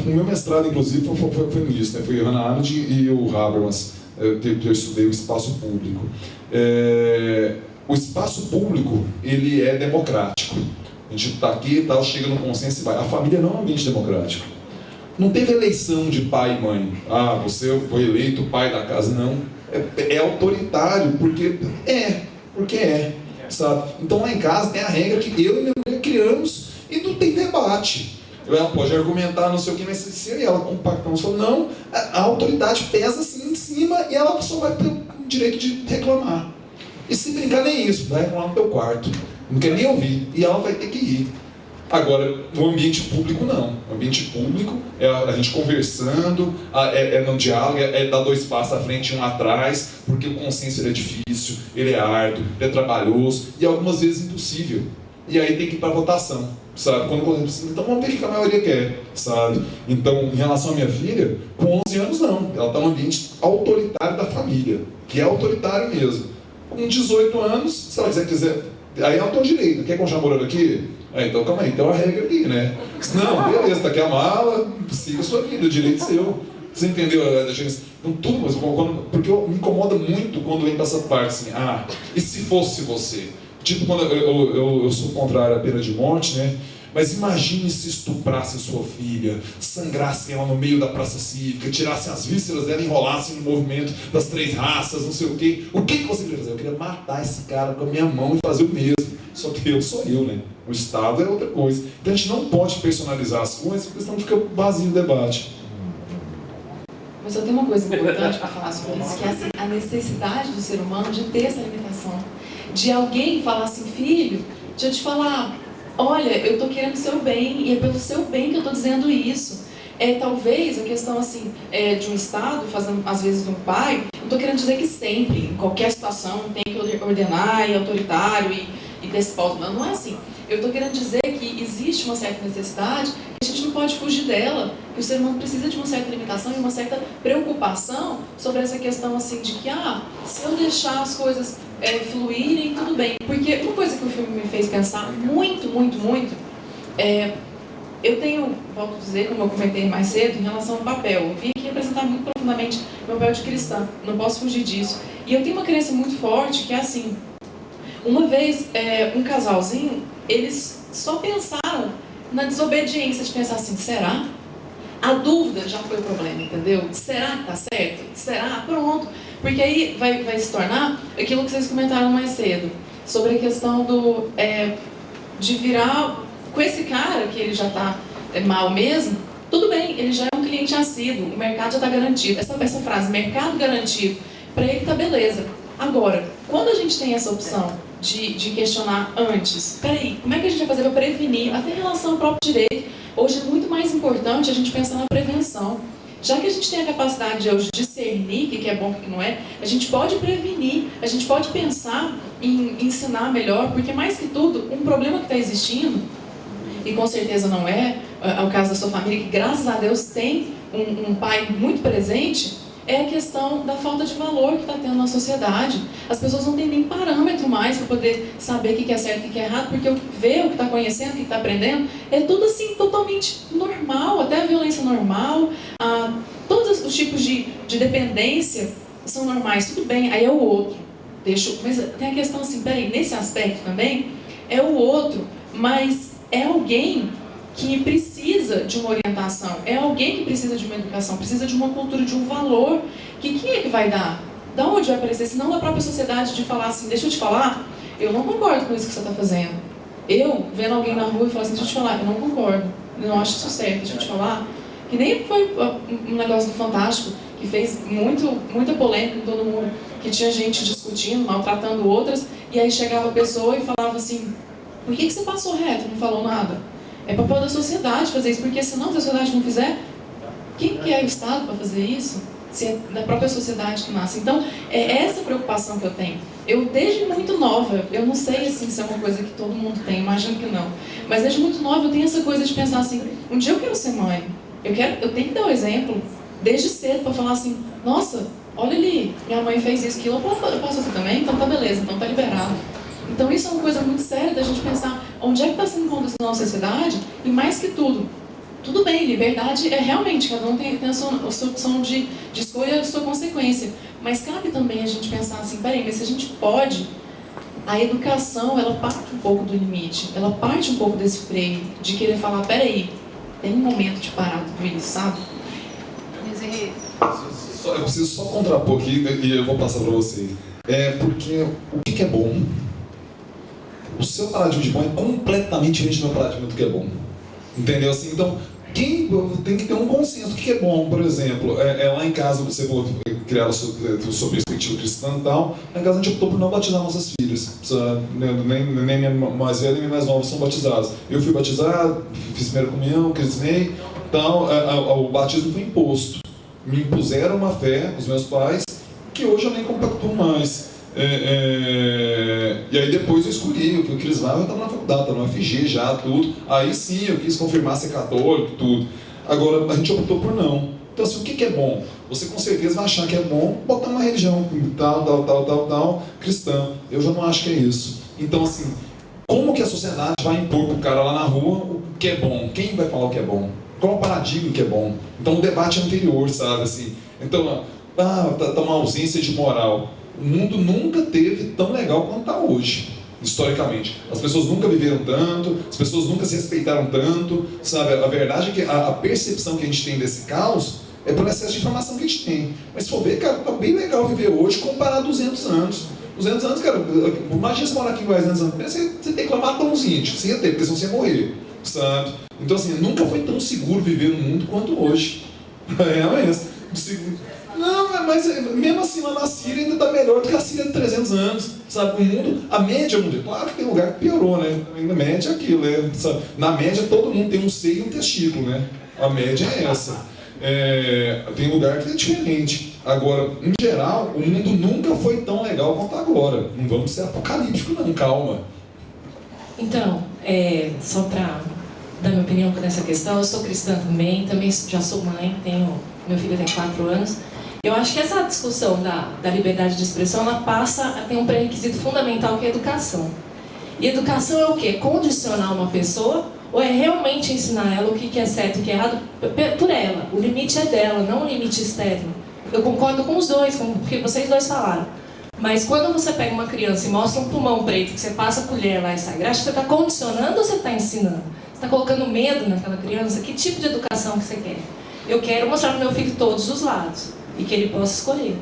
O meu mestrado, inclusive, foi nisso, né? Foi Hannah Arendt e o Habermas. Eu estudei o espaço público. O espaço público, ele é democrático. A gente está aqui e tal, chega no consenso e vai. A família não é um ambiente democrático. Não teve eleição de pai e mãe. Ah, você foi eleito pai da casa. Não. É autoritário, porque é, sabe? Então lá em casa tem a regra que eu e minha mulher criamos e não tem debate. Ela pode argumentar, não sei o que, mas se ela compactamos, falou, não, a autoridade pesa assim em cima e ela só vai ter o direito de reclamar. E se brincar, nem isso, vai reclamar no teu quarto. Não quer nem ouvir, e ela vai ter que ir. Agora, no ambiente público, não. No ambiente público, é a gente conversando, é no diálogo, é dar 2 passos à frente e 1 atrás, porque o consenso ele é difícil, ele é árduo, ele é trabalhoso, e algumas vezes impossível. E aí tem que ir para votação, sabe? Então vamos ver o que a maioria quer, sabe? Então, em relação à minha filha, com 11 anos, não. Ela está no ambiente autoritário da família, que é autoritário mesmo. Com 18 anos, se ela quiser... Aí ela tem o direito, quer continuar morando aqui? Então calma aí, tem uma regra aqui, né? Não, beleza, tá aqui a mala, siga a sua vida, o direito seu. Você entendeu? Então, tudo, mas porque me incomoda muito quando vem dessa parte assim, e se fosse você? Tipo, quando eu sou contrário à pena de morte, né? Mas imagine se estuprassem sua filha, sangrassem ela no meio da praça cívica, tirassem as vísceras dela e enrolassem no movimento das 3 raças, não sei o quê. O que você queria fazer? Eu queria matar esse cara com a minha mão e fazer o mesmo. Só que eu sou eu, né? O Estado é outra coisa. Então a gente não pode personalizar as coisas, porque senão fica vazio o debate. Mas eu tenho uma coisa importante para falar sobre isso, que é assim, a necessidade do ser humano de ter essa limitação. De alguém falar assim, filho, deixa eu te falar, olha, eu estou querendo o seu bem, e é pelo seu bem que eu estou dizendo isso. Talvez a questão assim, de um Estado, fazendo às vezes de um pai, não estou querendo dizer que sempre, em qualquer situação, tem que ordenar, e autoritário, e despota. Não é assim. Eu estou querendo dizer que existe uma certa necessidade, que a gente não pode fugir dela, que o ser humano precisa de uma certa limitação e uma certa preocupação sobre essa questão assim de que, se eu deixar as coisas fluírem, tudo bem. Porque uma coisa que o filme me fez pensar muito, eu tenho, volto a dizer, como eu comentei mais cedo, em relação ao papel. Eu vim aqui representar muito profundamente o papel de cristã, não posso fugir disso. E eu tenho uma crença muito forte que é assim, uma vez, um casalzinho, eles só pensaram na desobediência de pensar assim, será? A dúvida já foi o problema, entendeu? Será que tá certo? Será? Pronto. Porque aí vai se tornar aquilo que vocês comentaram mais cedo, sobre a questão de virar com esse cara que ele já tá mal mesmo, tudo bem, ele já é um cliente assíduo, o mercado já está garantido. Essa frase, mercado garantido, para ele tá beleza. Agora, quando a gente tem essa opção de questionar antes. Peraí, como é que a gente vai fazer para prevenir? Até em relação ao próprio direito. Hoje é muito mais importante a gente pensar na prevenção. Já que a gente tem a capacidade de hoje discernir o que é bom e o que não é, a gente pode prevenir, a gente pode pensar em ensinar melhor, porque mais que tudo, um problema que está existindo, e com certeza não é o caso da sua família, que graças a Deus tem um pai muito presente, é a questão da falta de valor que está tendo na sociedade. As pessoas não têm nem parâmetro mais para poder saber o que é certo e o que é errado, porque ver o que está conhecendo, o que está aprendendo, é tudo assim totalmente normal, até a violência normal, todos os tipos de dependência são normais, tudo bem, aí é o outro. Mas tem a questão assim, peraí, nesse aspecto também, é o outro, mas é alguém que precisa de uma orientação, é alguém que precisa de uma educação, precisa de uma cultura, de um valor, que quem é que vai dar? Da onde vai aparecer? Se não da própria sociedade de falar assim, deixa eu te falar, eu não concordo com isso que você está fazendo. Eu, vendo alguém na rua e falar assim, deixa eu te falar, eu não concordo, eu não acho isso certo, deixa eu te falar, que nem foi um negócio do Fantástico, que fez muita polêmica em todo mundo, que tinha gente discutindo, maltratando outras, e aí chegava a pessoa e falava assim, por que você passou reto, não falou nada? É papel da sociedade fazer isso, porque senão a sociedade não fizer, quem que é o Estado para fazer isso? Se é da própria sociedade que nasce. Então, é essa preocupação que eu tenho. Eu, desde muito nova, eu não sei assim, se é uma coisa que todo mundo tem, imagino que não, mas desde muito nova eu tenho essa coisa de pensar assim, um dia eu quero ser mãe, eu tenho que dar o exemplo, desde cedo, para falar assim, nossa, olha ali, minha mãe fez isso, aquilo, eu posso fazer também? Então tá beleza, então tá liberado. Então isso é uma coisa muito séria da gente pensar onde é que está sendo conduzida a nossa sociedade e mais que tudo bem, liberdade é realmente, cada um tem a sua opção de escolha, a sua consequência, mas cabe também a gente pensar assim, peraí, mas se a gente pode, a educação, ela parte um pouco do limite, ela parte um pouco desse freio, de querer falar, peraí, tem um momento de parar tudo isso, sabe? Eu preciso só contrapor aqui e eu vou passar para vocês. Porque o que é bom? O seu paradigma de bom é completamente diferente do meu paradigma do que é bom. Entendeu? Assim, então, quem tem que ter um consenso. O que é bom, por exemplo, lá em casa, você falou criar a sua perspectiva cristã e tal, lá em casa a gente optou por não batizar nossas filhas. Nem minha mais velha nem minha mais nova são batizadas. Eu fui batizado, fiz primeira comunhão, crismei, então o batismo foi imposto. Me impuseram uma fé, os meus pais, que hoje eu nem compactuo mais. E aí depois eu escolhi, eu crismava, eu estava na faculdade, estava no FG já, tudo. Aí sim, eu quis confirmar ser católico, tudo. Agora, a gente optou por não. Então assim, o que é bom? Você com certeza vai achar que é bom botar uma religião tal, cristã. Eu já não acho que é isso. Então assim, como que a sociedade vai impor pro cara lá na rua o que é bom? Quem vai falar o que é bom? Qual o paradigma que é bom? Então o debate anterior, sabe assim? Então, tá uma ausência de moral. O mundo nunca teve tão legal quanto está hoje, historicamente. As pessoas nunca viveram tanto, as pessoas nunca se respeitaram tanto, sabe? A verdade é que a percepção que a gente tem desse caos é pelo excesso de informação que a gente tem. Mas se for ver, cara, tá bem legal viver hoje comparado a 200 anos. 200 anos, cara, imagina você morar aqui em Goiás 200 anos, você tem que lavar pãozinho, você ia ter, porque senão você ia morrer, sabe? Então assim, nunca foi tão seguro viver no mundo quanto hoje. Não, mas mesmo assim lá na Síria ainda está melhor do que a Síria de 300 anos, sabe? O mundo, a média mundial, claro que tem lugar que piorou, né? Na média é aquilo, né? Sabe? Na média todo mundo tem um seio e um testículo, né? A média é essa. Tem lugar que é diferente. Agora, em geral, o mundo nunca foi tão legal quanto agora. Não vamos ser apocalípticos não, calma. Então, só para dar minha opinião nessa questão, eu sou cristã também já sou mãe, meu filho tem 4 anos. Eu acho que essa discussão da liberdade de expressão, ela passa a ter um pré-requisito fundamental, que é a educação. E educação é o quê? Condicionar uma pessoa ou é realmente ensinar ela o que é certo e o que é errado por ela? O limite é dela, não o limite externo. Eu concordo com os dois, porque vocês dois falaram. Mas quando você pega uma criança e mostra um pulmão preto, que você passa a colher lá e sai graxa, você está condicionando ou você está ensinando? Você está colocando medo naquela criança? Que tipo de educação que você quer? Eu quero mostrar para o meu filho todos os lados e que ele possa escolher.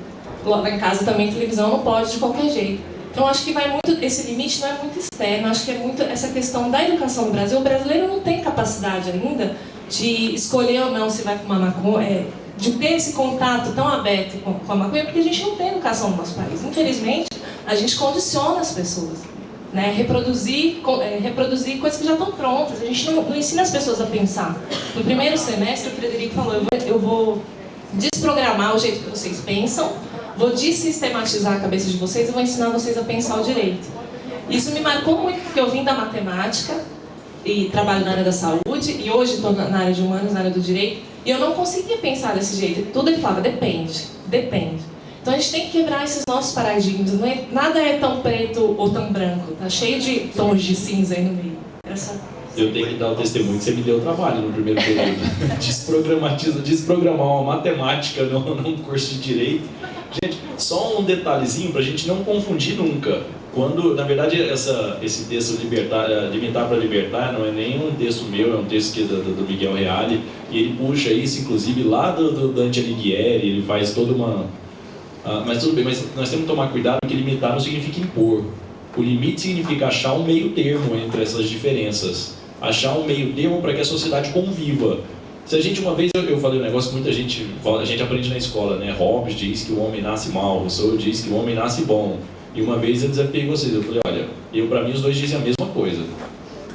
Lá em casa também televisão não pode de qualquer jeito. Então acho que vai muito, esse limite não é muito externo, acho que é muito essa questão da educação no Brasil. O brasileiro não tem capacidade ainda de escolher ou não se vai fumar maconha, de ter esse contato tão aberto com a maconha, porque a gente não tem educação no nosso país. Infelizmente, a gente condiciona as pessoas. né? Reproduzir coisas que já estão prontas. A gente não ensina as pessoas a pensar. No primeiro semestre, o Frederico falou, eu vou desprogramar o jeito que vocês pensam, vou desistematizar a cabeça de vocês e vou ensinar vocês a pensar o direito. Isso me marcou muito, porque eu vim da matemática e trabalho na área da saúde, e hoje estou na área de humanos, na área do direito, e eu não conseguia pensar desse jeito. Tudo ele falava, depende. Então a gente tem que quebrar esses nossos paradigmas. Nada é tão preto ou tão branco, tá cheio de tons de cinza aí no meio. Eu tenho que dar o testemunho que você me deu trabalho no primeiro período. Desprogramar uma matemática num curso de direito. Gente, só um detalhezinho para a gente não confundir nunca. Quando, na verdade, esse texto Limitar para Libertar não é nem um texto meu, é um texto do Miguel Reale, e ele puxa isso, inclusive, lá do Dante Alighieri, ele faz toda uma... mas tudo bem, mas nós temos que tomar cuidado, porque limitar não significa impor. O limite significa achar um meio termo entre essas diferenças. Achar um meio termo para que a sociedade conviva. Se a gente, uma vez, eu falei um negócio que muita gente aprende na escola, né? Hobbes diz que o homem nasce mal, Rousseau diz que o homem nasce bom. E uma vez eu desafiei vocês, eu falei, olha, para mim os dois dizem a mesma coisa.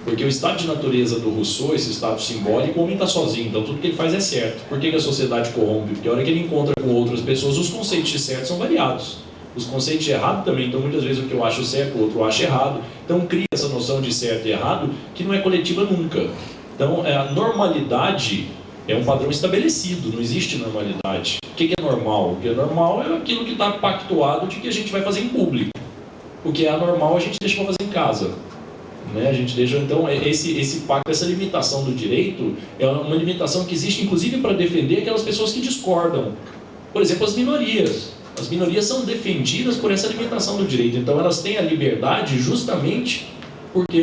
Porque o estado de natureza do Rousseau, esse estado simbólico, o homem está sozinho, então tudo que ele faz é certo. Por que a sociedade corrompe? Porque a hora que ele encontra com outras pessoas, os conceitos de certo são variados. Os conceitos de errado também, então muitas vezes o que eu acho certo, o outro acha errado. Então cria essa noção de certo e errado que não é coletiva nunca. Então a normalidade é um padrão estabelecido, não existe normalidade. O que é normal? O que é normal é aquilo que está pactuado de que a gente vai fazer em público. O que é anormal a gente deixa para fazer em casa. Né? A gente deixa, então, esse pacto, essa limitação do direito é uma limitação que existe inclusive para defender aquelas pessoas que discordam. Por exemplo, as minorias. As minorias são defendidas por essa limitação do direito. Então elas têm a liberdade justamente porque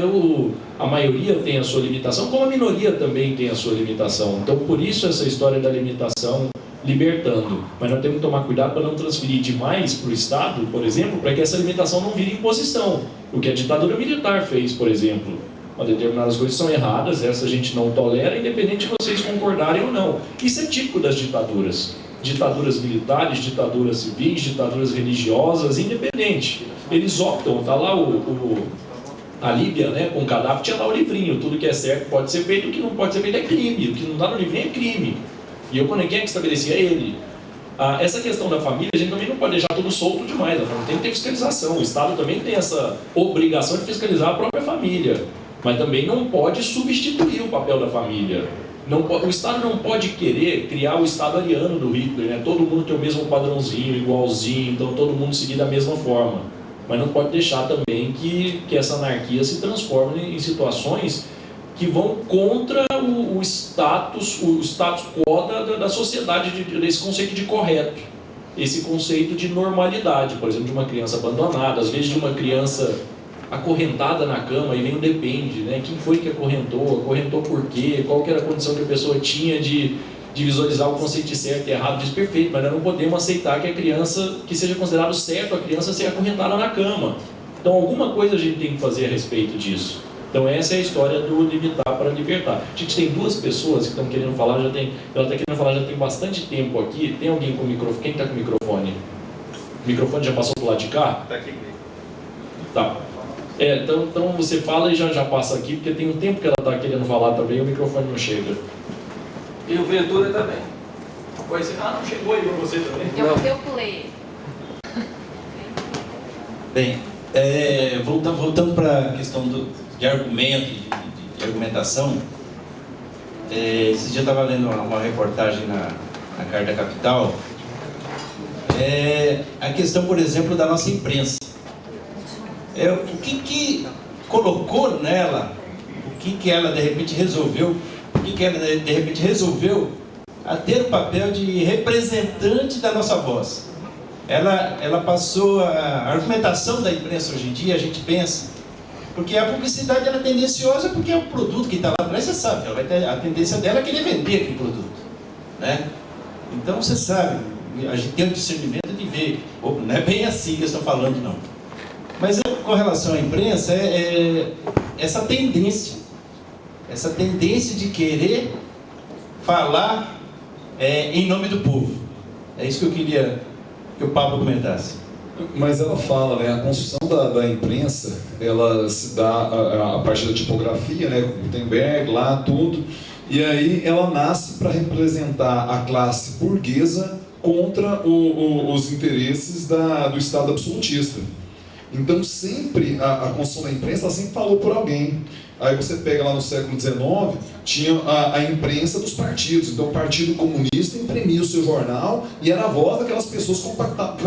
a maioria tem a sua limitação, como a minoria também tem a sua limitação. Então por isso essa história da limitação libertando. Mas nós temos que tomar cuidado para não transferir demais para o Estado, por exemplo, para que essa limitação não vire imposição. O que a ditadura militar fez, por exemplo. Determinadas coisas são erradas, essa a gente não tolera, independente de vocês concordarem ou não. Isso é típico das ditaduras. Ditaduras militares, ditaduras civis, ditaduras religiosas, independente. Eles optam, está lá a Líbia, né, com o Gaddafi, tinha lá o livrinho, tudo que é certo pode ser feito, o que não pode ser feito é crime, o que não dá no livrinho é crime. E quem é que estabelecia? Ele. Essa questão da família, a gente também não pode deixar tudo solto demais, não tem que ter fiscalização. O Estado também tem essa obrigação de fiscalizar a própria família, mas também não pode substituir o papel da família. O Estado não pode querer criar o Estado ariano do Hitler, né? Todo mundo tem o mesmo padrãozinho, igualzinho, então todo mundo seguir da mesma forma. Mas não pode deixar também que essa anarquia se transforme em situações que vão contra o status quo da sociedade, desse conceito de correto, esse conceito de normalidade, por exemplo, de uma criança abandonada, às vezes de uma criança acorrentada na cama, e vem o depende, né? Quem foi que acorrentou por quê, qual que era a condição que a pessoa tinha de visualizar o conceito de certo e errado, diz perfeito, mas nós não podemos aceitar que a criança, que seja considerado certo a criança ser acorrentada na cama. Então alguma coisa a gente tem que fazer a respeito disso. Então essa é a história do limitar para libertar. A gente tem duas pessoas que estão querendo falar, ela está querendo falar já tem bastante tempo aqui. Tem alguém com o microfone? Quem está com o microfone? O microfone já passou do lado de cá? Está aqui. Tá. Então você fala e já passa aqui, porque tem um tempo que ela está querendo falar também e o microfone não chega. E o Ventura também. Pois não chegou aí para você também? Eu pulei. Bem, voltando para a questão de argumento, de argumentação, esse dia eu estava lendo uma reportagem na Carta Capital, a questão, por exemplo, da nossa imprensa. O que colocou nela, o que ela de repente resolveu, a ter o papel de representante da nossa voz. Ela passou a argumentação da imprensa hoje em dia, a gente pensa, porque a publicidade ela é tendenciosa, porque é o produto que está lá atrás, você sabe, ela vai ter, a tendência dela é querer vender aquele produto, né? Então você sabe, a gente tem o discernimento de ver, não é bem assim que eu estou falando, não. Mas com relação à imprensa, essa tendência de querer falar em nome do povo. É isso que eu queria que o Pablo comentasse. Mas ela fala, né, a construção da imprensa, ela se dá a partir da tipografia, né, Gutenberg, lá, tudo, e aí ela nasce para representar a classe burguesa contra os interesses do Estado absolutista. Então sempre a construção da imprensa ela sempre falou por alguém. Aí você pega lá no século XIX, tinha a imprensa dos partidos. Então o Partido Comunista imprimia o seu jornal e era a voz daquelas pessoas que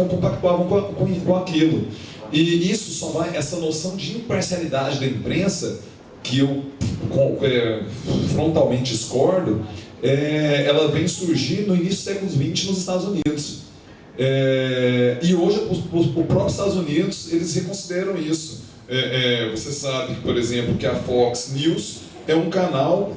compactuavam com aquilo. E isso só vai, essa noção de imparcialidade da imprensa, que eu frontalmente discordo, ela vem surgir no início do século XX nos Estados Unidos. E hoje os próprios Estados Unidos eles reconsideram isso. Você sabe, por exemplo, que a Fox News é um canal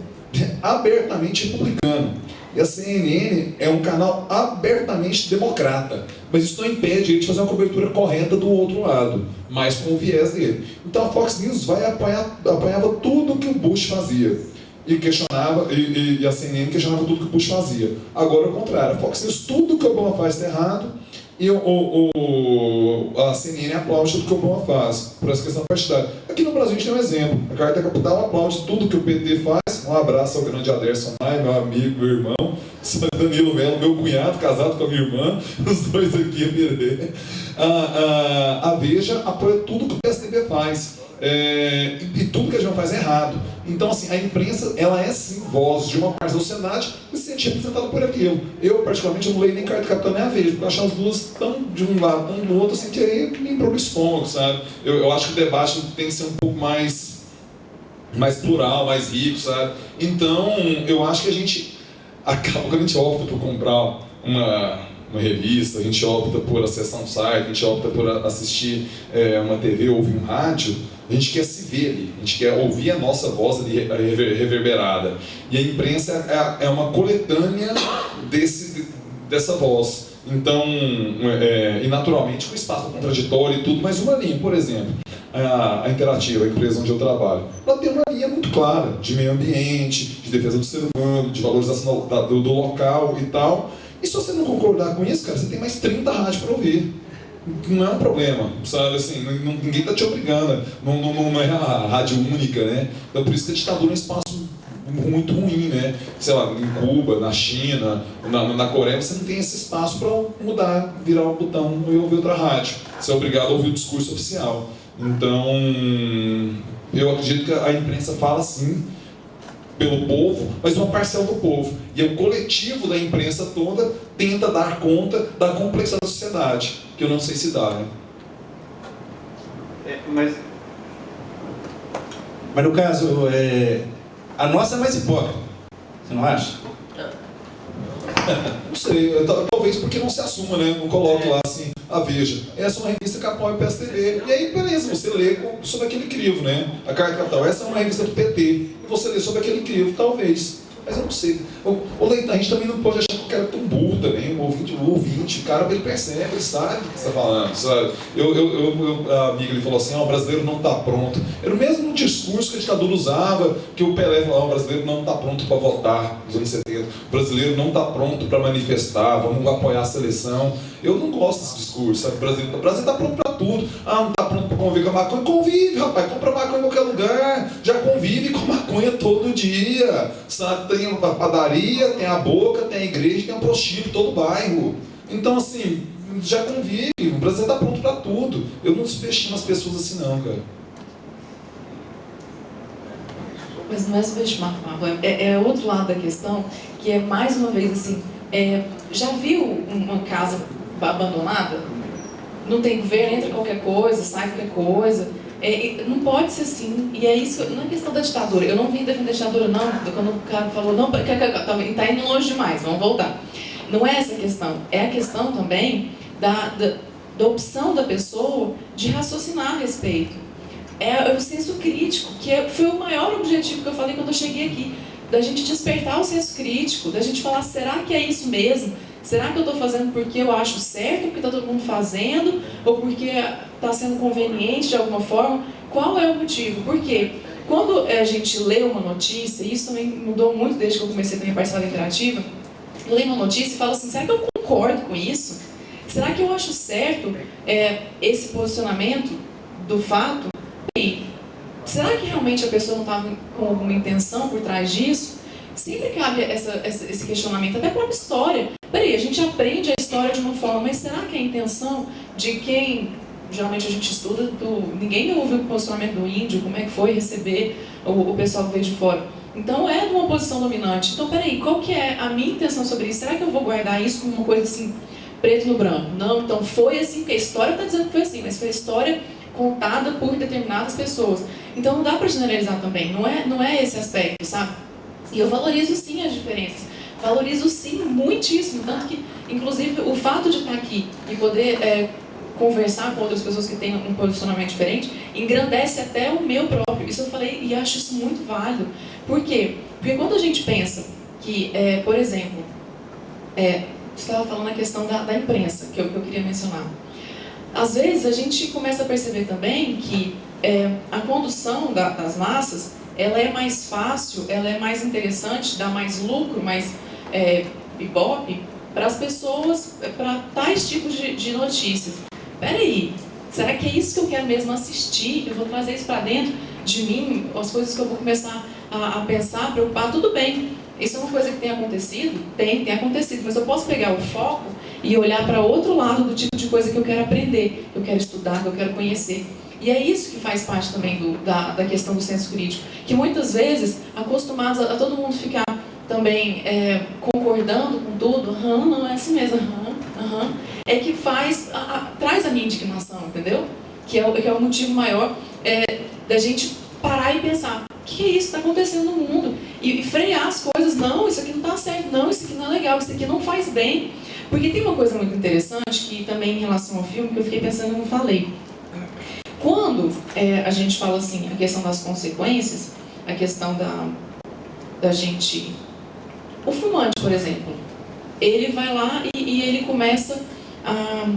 abertamente republicano e a CNN é um canal abertamente democrata, mas isso não impede ele de fazer uma cobertura correta do outro lado, mas com o viés dele. Então a Fox News apanhava tudo que o Bush fazia e questionava, e a CNN questionava tudo que o Bush fazia. Agora é o contrário, a Fox News, tudo que o Obama faz está errado, e a CNN aplaude tudo que o Obama faz, por essa questão partidária. Aqui no Brasil a gente tem um exemplo, a Carta Capital aplaude tudo que o PT faz. Um abraço ao grande Aderson Maia, meu amigo, meu irmão, Danilo Melo, meu cunhado, casado com a minha irmã, os dois aqui, a Veja apoia tudo que o PSDB faz. E tudo que a gente faz é errado. Então, assim, a imprensa, ela é sim voz de uma parte da sociedade e se sente representada por aquilo. Eu, particularmente, não leio nem Carta Capital nem a Veja, porque eu acho as duas tão de um lado, tão do outro, assim, que aí me embrulha o estômago, sabe? Eu acho que o debate tem que ser um pouco mais plural, mais rico, sabe? Então, eu acho que a gente acaba, quando a gente opta por comprar uma revista, a gente opta por acessar um site, a gente opta por assistir uma TV ou ouvir um rádio, a gente quer se ver ali, a gente quer ouvir a nossa voz ali reverberada. E a imprensa é uma coletânea dessa voz. Então, e naturalmente com espaço contraditório e tudo, mas uma linha, por exemplo, a Interativa, a empresa onde eu trabalho, ela tem uma linha muito clara de meio ambiente, de defesa do ser humano, de valorização do local e tal. E se você não concordar com isso, cara, você tem mais 30 rádios para ouvir. Não é um problema, sabe? Assim, ninguém está te obrigando, não é a rádio única, né? Então por isso que a ditadura é um espaço muito ruim, né? Sei lá, em Cuba, na China, na Coreia, você não tem esse espaço para mudar, virar o botão e ouvir outra rádio. Você é obrigado a ouvir o discurso oficial. Então, eu acredito que a imprensa fala sim pelo povo, mas uma parcela do povo. E o coletivo da imprensa toda tenta dar conta da complexidade da sociedade, que eu não sei se dá, né? Mas no caso, a nossa é mais hipócrita, você não acha? Não sei, talvez porque não se assuma, né? Não coloque lá assim, a Veja. Essa é uma revista que apoia o PSDB. E aí, beleza, você lê sobre aquele crivo, né? A Carta Capital, essa é uma revista do PT. E você lê sobre aquele crivo, talvez. Mas eu não sei. O Leitão, a gente também não pode achar que o cara é tão burro também. O ouvinte, o cara, ele percebe, ele sabe o que você está falando, sabe? A amiga ele falou assim, o brasileiro não está pronto. Era o mesmo discurso que a ditadura usava, que o Pelé falava, o brasileiro não está pronto para votar, nos anos 70. O brasileiro não está pronto para manifestar, vamos apoiar a seleção. Eu não gosto desse discurso, sabe? O Brasil está pronto para tudo. Não está pronto para conviver com a maconha? Convive, rapaz, compra maconha em qualquer lugar. Já convive com maconha todo dia, sabe? Tem a padaria, tem a boca, tem a igreja, tem um prostíbulo em todo o bairro. Então, assim, já convive. O Brasil está pronto para tudo. Eu não subestimo as pessoas assim, não, cara. Mas não é subestimar a maconha. É outro lado da questão, que é mais uma vez assim, já viu uma casa abandonada? Não tem governo, entra qualquer coisa, sai qualquer coisa. Não pode ser assim. E é isso, não é questão da ditadura. Eu não vim defender a ditadura, não. Quando o cara falou, não, está indo longe demais, vamos voltar. Não é essa a questão. É a questão também da opção da pessoa de raciocinar a respeito. É o senso crítico, que foi o maior objetivo que eu falei quando eu cheguei aqui. Da gente despertar o senso crítico, da gente falar, será que é isso mesmo? Será que eu estou fazendo porque eu acho certo, porque está todo mundo fazendo, ou porque está sendo conveniente de alguma forma? Qual é o motivo? Porque quando a gente lê uma notícia, e isso também mudou muito desde que eu comecei também a participar da Interativa, eu leio uma notícia e falo assim, será que eu concordo com isso? será que eu acho certo esse posicionamento do fato? E será que realmente a pessoa não estava com alguma intenção por trás disso? Sempre cabe esse questionamento, até a própria história. Peraí, a gente aprende a história de uma forma, mas será que a intenção de quem, geralmente a gente estuda, ninguém ouve o posicionamento do índio, como é que foi receber o pessoal que veio de fora. Então é de uma posição dominante. Então peraí, qual que é a minha intenção sobre isso? Será que eu vou guardar isso como uma coisa assim, preto no branco? Não, então foi assim, porque a história está dizendo que foi assim, mas foi a história contada por determinadas pessoas. Então não dá para generalizar também, não é esse aspecto, sabe? E eu valorizo sim as diferenças, valorizo sim muitíssimo, tanto que, inclusive, o fato de estar aqui e poder conversar com outras pessoas que têm um posicionamento diferente, engrandece até o meu próprio. Isso eu falei e acho isso muito válido. Por quê? Porque quando a gente pensa que, por exemplo, você estava falando a questão da imprensa, que eu queria mencionar. Às vezes a gente começa a perceber também que a condução das massas, ela é mais fácil, ela é mais interessante, dá mais lucro, mais ibope para as pessoas, para tais tipos de notícias. Peraí, será que é isso que eu quero mesmo assistir? Eu vou trazer isso para dentro de mim, as coisas que eu vou começar a pensar, a preocupar, tudo bem. Isso é uma coisa que tem acontecido? Tem acontecido, mas eu posso pegar o foco e olhar para outro lado do tipo de coisa que eu quero aprender, que eu quero estudar, que eu quero conhecer. E é isso que faz parte também da questão do senso crítico, que muitas vezes, acostumados a todo mundo ficar também concordando com tudo, não é assim mesmo, é que traz a minha indignação, entendeu? Que é o motivo maior da gente parar e pensar, o que é isso que está acontecendo no mundo? E frear as coisas, não, isso aqui não está certo, não, isso aqui não é legal, isso aqui não faz bem. Porque tem uma coisa muito interessante, que também em relação ao filme, que eu fiquei pensando e não falei. Quando a gente fala assim, a questão das consequências, a questão da gente... O fumante, por exemplo, ele vai lá e ele começa a...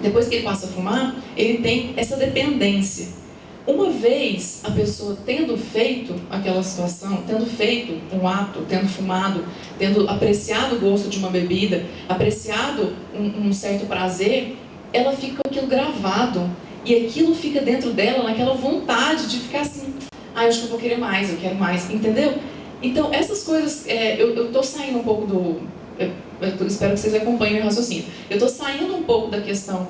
Depois que ele passa a fumar, ele tem essa dependência. Uma vez a pessoa tendo feito aquela situação, tendo feito um ato, tendo fumado, tendo apreciado o gosto de uma bebida, apreciado um certo prazer, ela fica com aquilo gravado. E aquilo fica dentro dela, naquela vontade de ficar assim, eu acho que eu vou querer mais, eu quero mais, entendeu? Então, essas coisas, eu estou saindo um pouco eu espero que vocês acompanhem o meu raciocínio. Eu estou saindo um pouco da questão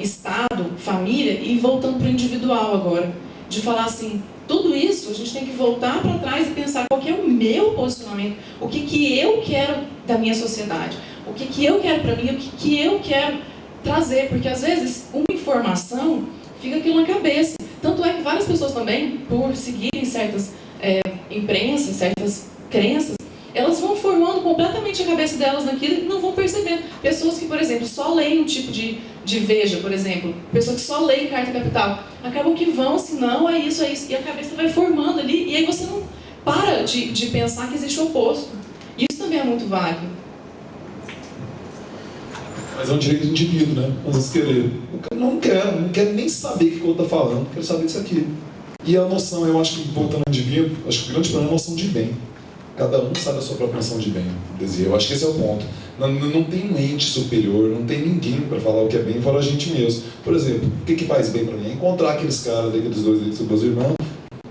Estado, família, e voltando para o individual agora. De falar assim, tudo isso a gente tem que voltar para trás e pensar qual que é o meu posicionamento, o que eu quero da minha sociedade, o que eu quero para mim, o que eu quero trazer, porque às vezes uma informação fica aquilo na cabeça. Tanto é que várias pessoas também, por seguirem certas imprensas, certas crenças, elas vão formando completamente a cabeça delas naquilo e não vão percebendo. Pessoas que, por exemplo, só leem um tipo de Veja, por exemplo, pessoas que só leem Carta Capital, acabam que vão assim, não, é isso, e a cabeça vai formando ali, e aí você não para de pensar que existe o oposto. Isso também é muito válido. Mas é um direito do indivíduo, né? Às vezes querer. Não quero nem saber o que o outro está falando, quero saber disso aqui. E a noção, eu acho que, voltando ao indivíduo, acho que o grande problema é a noção de bem. Cada um sabe a sua própria noção de bem. Eu acho que esse é o ponto. Não tem um ente superior, não tem ninguém para falar o que é bem fora a gente mesmo. Por exemplo, o que faz bem para mim? É encontrar aqueles caras, daqueles dois irmãos,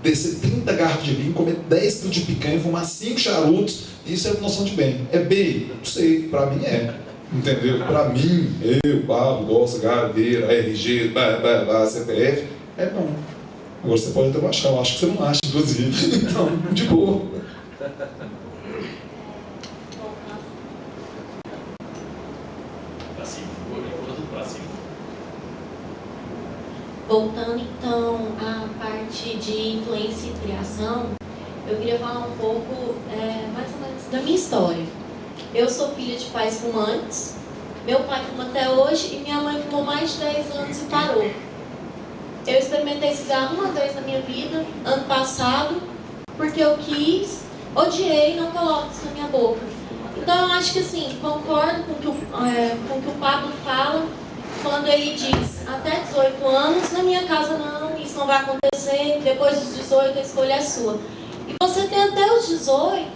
descer 30 garrafas de vinho, comer 10 quilos de picanha, fumar 5 charutos, isso é noção de bem. É bem? Não sei, para mim é. Entendeu? Para mim, eu, Pablo, gosto, Gadeira, RG, CPF, é bom. Agora você pode até baixar, eu acho que você não acha, inclusive. Então, de boa. Voltando então à parte de influência e criação, eu queria falar um pouco mais ou menos da minha história. Eu sou filha de pais fumantes, meu pai fuma até hoje e minha mãe fumou mais de 10 anos e parou. Eu experimentei cigarro uma vez na minha vida, ano passado, porque eu quis, odiei, não coloco isso na minha boca. Então eu acho que assim, concordo com o que o Pablo fala, quando ele diz, até 18 anos, na minha casa não, isso não vai acontecer, depois dos 18 a escolha é sua. E você tem até os 18,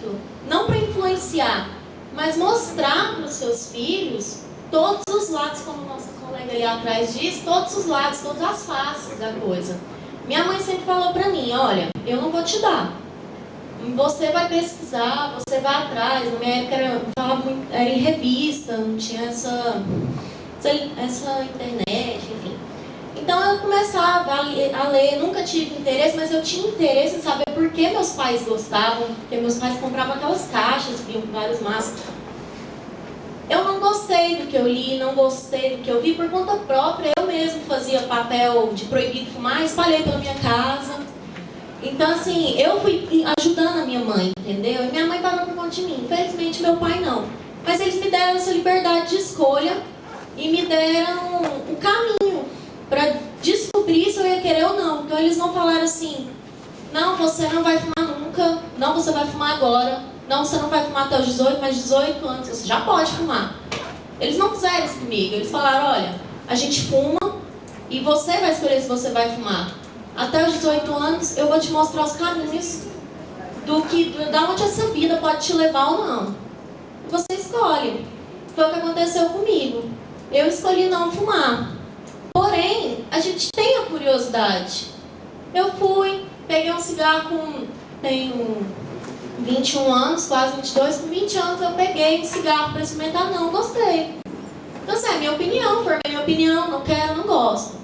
não para influenciar, mas mostrar para os seus filhos todos os lados, como a nossa colega ali atrás diz, todos os lados, todas as faces da coisa. Minha mãe sempre falou para mim, olha, eu não vou te dar. Você vai pesquisar, você vai atrás. Na minha época era em revista, não tinha essa internet, enfim. Então eu começava a ler, nunca tive interesse, mas eu tinha interesse em saber por que meus pais gostavam, porque meus pais compravam aquelas caixas que vinham com vários maços. Eu não gostei do que eu li, não gostei do que eu vi por conta própria. Eu mesmo fazia papel de proibido fumar, espalhei pela minha casa. Então, assim, eu fui ajudando a minha mãe, entendeu? E minha mãe parou por conta de mim. Infelizmente, meu pai não. Mas eles me deram essa liberdade de escolha e me deram o caminho para descobrir se eu ia querer ou não. Então, eles não falaram assim, não, você não vai fumar nunca, não, você vai fumar agora, não, você não vai fumar até os 18, mas 18 anos você já pode fumar. Eles não fizeram isso comigo. Eles falaram, olha, a gente fuma e você vai escolher se você vai fumar. Até os 18 anos, eu vou te mostrar os caminhos da onde essa vida pode te levar ou não. Você escolhe. Foi o que aconteceu comigo. Eu escolhi não fumar. Porém, a gente tem a curiosidade. Eu fui, peguei um cigarro tenho 21 anos, quase 22, com 20 anos eu peguei um cigarro para experimentar, não gostei. Então, assim, é minha opinião, formei minha opinião, não quero, não gosto.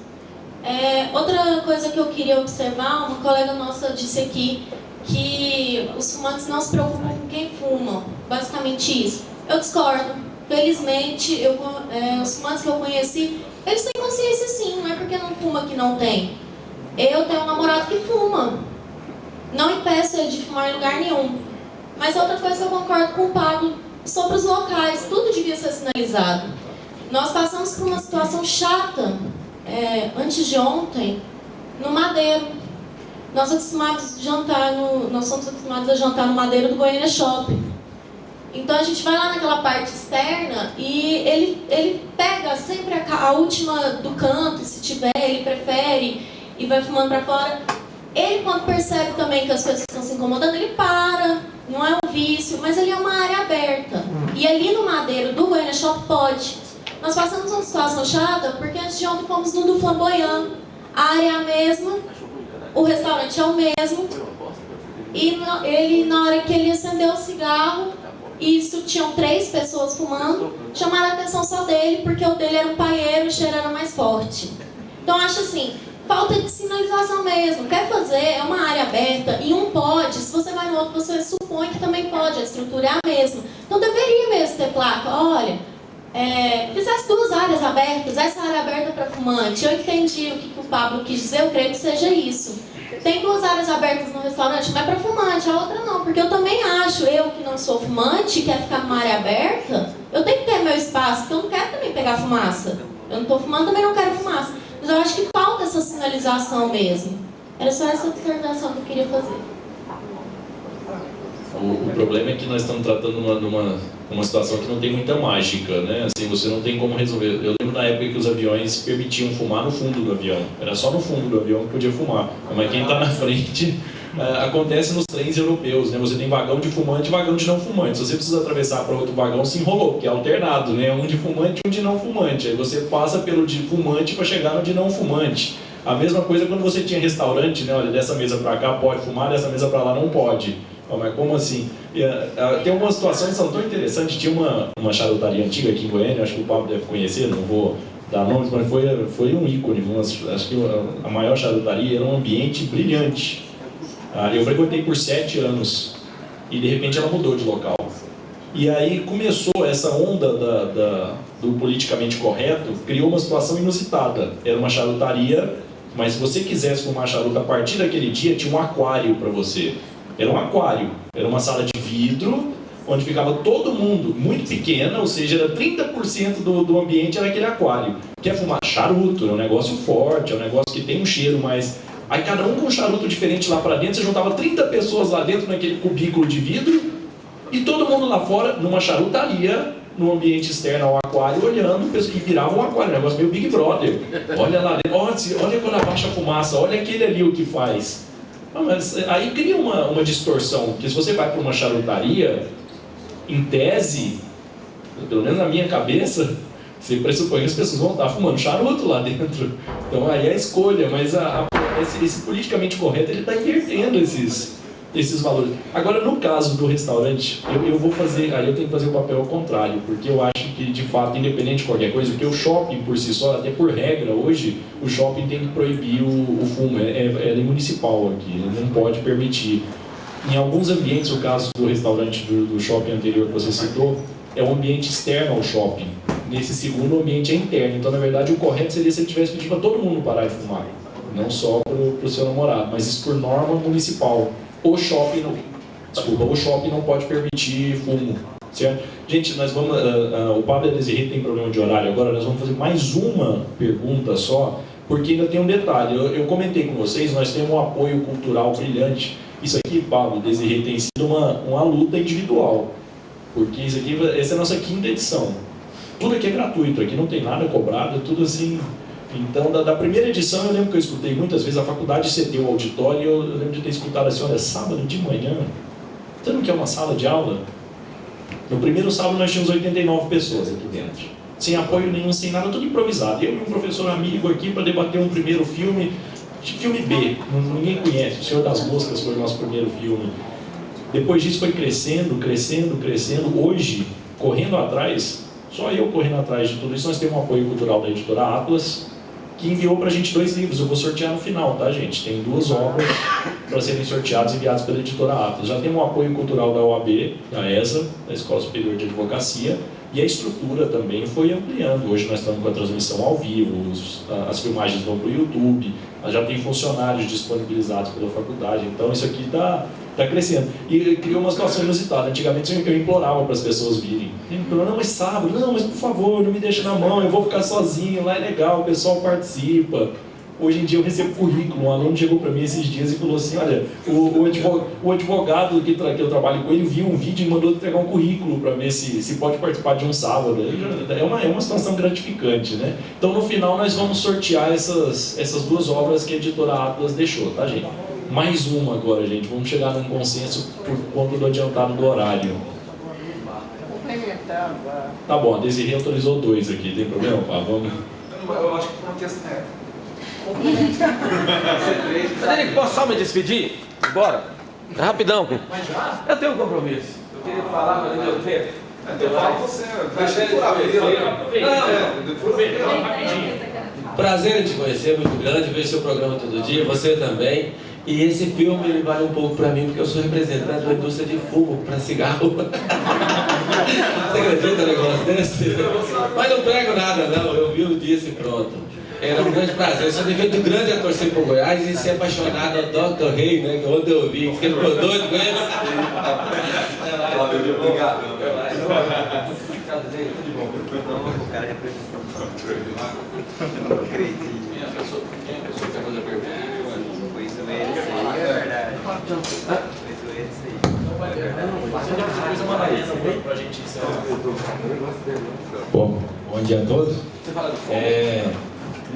Outra coisa que eu queria observar, uma colega nossa disse aqui que os fumantes não se preocupam com quem fuma, basicamente isso. Eu discordo. Felizmente, os fumantes que eu conheci, eles têm consciência sim, não é porque não fuma que não tem. Eu tenho um namorado que fuma, não impeço ele de fumar em lugar nenhum. Mas outra coisa que eu concordo com o Pablo, sobre os locais, tudo devia ser sinalizado. Nós passamos por uma situação chata, antes de ontem, no Madeiro. Nós somos acostumados a jantar no Madeiro do Goiânia Shopping. Então a gente vai lá naquela parte externa e ele pega sempre a última do canto, se tiver, ele prefere e vai fumando para fora. Ele, quando percebe também que as pessoas estão se incomodando, ele para, não é um vício, mas ali é uma área aberta. E ali no Madeiro do Goiânia Shopping pode. Nós passamos uma situação chata porque antes de ontem fomos no do Flamboyant. A área é a mesma, o restaurante é o mesmo. E ele, na hora que ele acendeu o cigarro, isso tinham 3 pessoas fumando, chamaram a atenção só dele, porque o dele era um paieiro e o cheiro era mais forte. Então acho assim, falta de sinalização mesmo. Quer fazer, é uma área aberta e um pode, se você vai no outro, você supõe que também pode, a estrutura é a mesma. Então deveria mesmo ter placa, olha, fizesse 2 áreas abertas, essa área aberta para fumante. Eu entendi o que o Pablo quis dizer, eu creio que seja isso. Tem 2 áreas abertas no restaurante, mas para fumante, a outra não, porque eu também acho, eu que não sou fumante, quer ficar numa área aberta, eu tenho que ter meu espaço, porque eu não quero também pegar fumaça. Eu não estou fumando, também não quero fumaça. Mas eu acho que falta essa sinalização mesmo. Era só essa observação que eu queria fazer. O problema é que nós estamos tratando uma situação que não tem muita mágica, né? Assim, você não tem como resolver. Eu lembro na época que os aviões permitiam fumar no fundo do avião. Era só no fundo do avião que podia fumar. Mas quem está na frente, acontece nos trens europeus, né? Você tem vagão de fumante e vagão de não fumante. Se você precisa atravessar para outro vagão, se enrolou, porque é alternado, né? Um de fumante e um de não fumante. Aí você passa pelo de fumante para chegar no de não fumante. A mesma coisa quando você tinha restaurante, né? Olha, dessa mesa para cá pode fumar, dessa mesa para lá não pode. Mas como assim? Tem algumas situações que são tão interessantes. Tinha uma charutaria antiga aqui em Goiânia, acho que o Pablo deve conhecer, não vou dar nomes, mas foi um ícone. Acho que a maior charutaria era um ambiente brilhante. Eu frequentei por 7 anos e de repente ela mudou de local. E aí começou essa onda do politicamente correto, criou uma situação inusitada. Era uma charutaria, mas se você quisesse fumar charuto a partir daquele dia, tinha um aquário para você. Era um aquário, era uma sala de vidro, onde ficava todo mundo, muito pequena, ou seja, era 30% do ambiente era aquele aquário. Quer fumar charuto, é um negócio forte, é um negócio que tem um cheiro mais... Aí cada um com um charuto diferente lá para dentro, você juntava 30 pessoas lá dentro naquele cubículo de vidro, e todo mundo lá fora, numa charutaria, no ambiente externo ao aquário, olhando, e virava um aquário, um negócio meio Big Brother. Olha lá dentro, olha quando abaixa a fumaça, olha aquele ali o que faz. Mas aí cria uma distorção, porque se você vai para uma charutaria em tese, pelo menos na minha cabeça, você pressupõe que as pessoas vão estar fumando charuto lá dentro. Então aí é a escolha, mas esse politicamente correto, ele está invertendo esses valores. Agora, no caso do restaurante, eu tenho que fazer o papel ao contrário, porque eu acho que, de fato, independente de qualquer coisa, porque o shopping por si só, até por regra, hoje, o shopping tem que proibir o fumo, é lei municipal aqui, ele não pode permitir. Em alguns ambientes, o caso do restaurante do shopping anterior que você citou, é um ambiente externo ao shopping. Nesse segundo, o ambiente é interno. Então, na verdade, o correto seria se ele tivesse pedido para todo mundo parar de fumar, não só para o seu namorado, mas isso por norma municipal. O shopping não pode permitir fumo, certo? Gente, nós vamos, o Pablo e a Desirê tem problema de horário agora, nós vamos fazer mais uma pergunta só, porque ainda tem um detalhe. Eu comentei com vocês, nós temos um apoio cultural brilhante. Isso aqui, Pablo e Desirê, tem sido uma luta individual, porque essa é a nossa 5ª edição. Tudo aqui é gratuito, aqui não tem nada cobrado, é tudo assim. Então, da primeira edição, eu lembro que eu escutei muitas vezes, a faculdade cedeu o auditório, eu lembro de ter escutado assim, olha, sábado de manhã, você não quer uma sala de aula? No primeiro sábado nós tínhamos 89 pessoas aqui dentro, sem apoio nenhum, sem nada, tudo improvisado. Eu e um professor amigo aqui para debater um primeiro filme B, ninguém conhece, O Senhor das Moscas foi o nosso primeiro filme. Depois disso foi crescendo. Hoje, correndo atrás, só eu correndo atrás de tudo isso, nós temos um apoio cultural da editora Atlas, que enviou para a gente 2 livros. Eu vou sortear no final, tá, gente? Tem 2 obras para serem sorteadas e enviadas pela editora Atlas. Já temos um apoio cultural da OAB, da ESA, da Escola Superior de Advocacia, e a estrutura também foi ampliando. Hoje nós estamos com a transmissão ao vivo, as filmagens vão para o YouTube, já tem funcionários disponibilizados pela faculdade, então isso aqui está crescendo. E criou uma situação inusitada. Antigamente eu implorava para as pessoas virem. Não, mas sábado, não, mas por favor, não me deixa na mão, eu vou ficar sozinho, lá é legal, o pessoal participa. Hoje em dia eu recebo currículo, um aluno chegou para mim esses dias e falou assim, olha, o advogado que eu trabalho com ele viu um vídeo e mandou entregar um currículo para ver se pode participar de um sábado. É uma situação gratificante, né? Então no final nós vamos sortear essas 2 obras que a editora Atlas deixou, tá, gente? Mais uma agora, gente, vamos chegar num consenso por conta do adiantado do horário. Tá bom, a Desirê autorizou 2 aqui, tem problema, Pá? Vamos. Eu acho que não tem essa. Frederico, posso só me despedir? Bora. É rapidão. Mas já? Eu tenho um compromisso. Eu queria falar, mas não deu tempo. Eu falo você, deixa ele furar a Prazer em te conhecer, muito grande, ver seu programa todo dia, você também. E esse filme ele vale um pouco para mim, porque eu sou representante da indústria de fumo para cigarro. Você acredita um negócio desse? Mas não prego nada, não, eu vi o disse e pronto. Era um grande prazer, eu sou de evento grande a torcer por Goiás e ser apaixonado ao Dr. Rei, né? Que ontem eu vi, que ele ficou doido com ele. Obrigado. Tudo de bom. O cara representa. Não acredito. Quem é a pessoa que quer fazer a pergunta? Foi isso mesmo, isso aí é verdade. Foi isso aí. Bom dia a todos.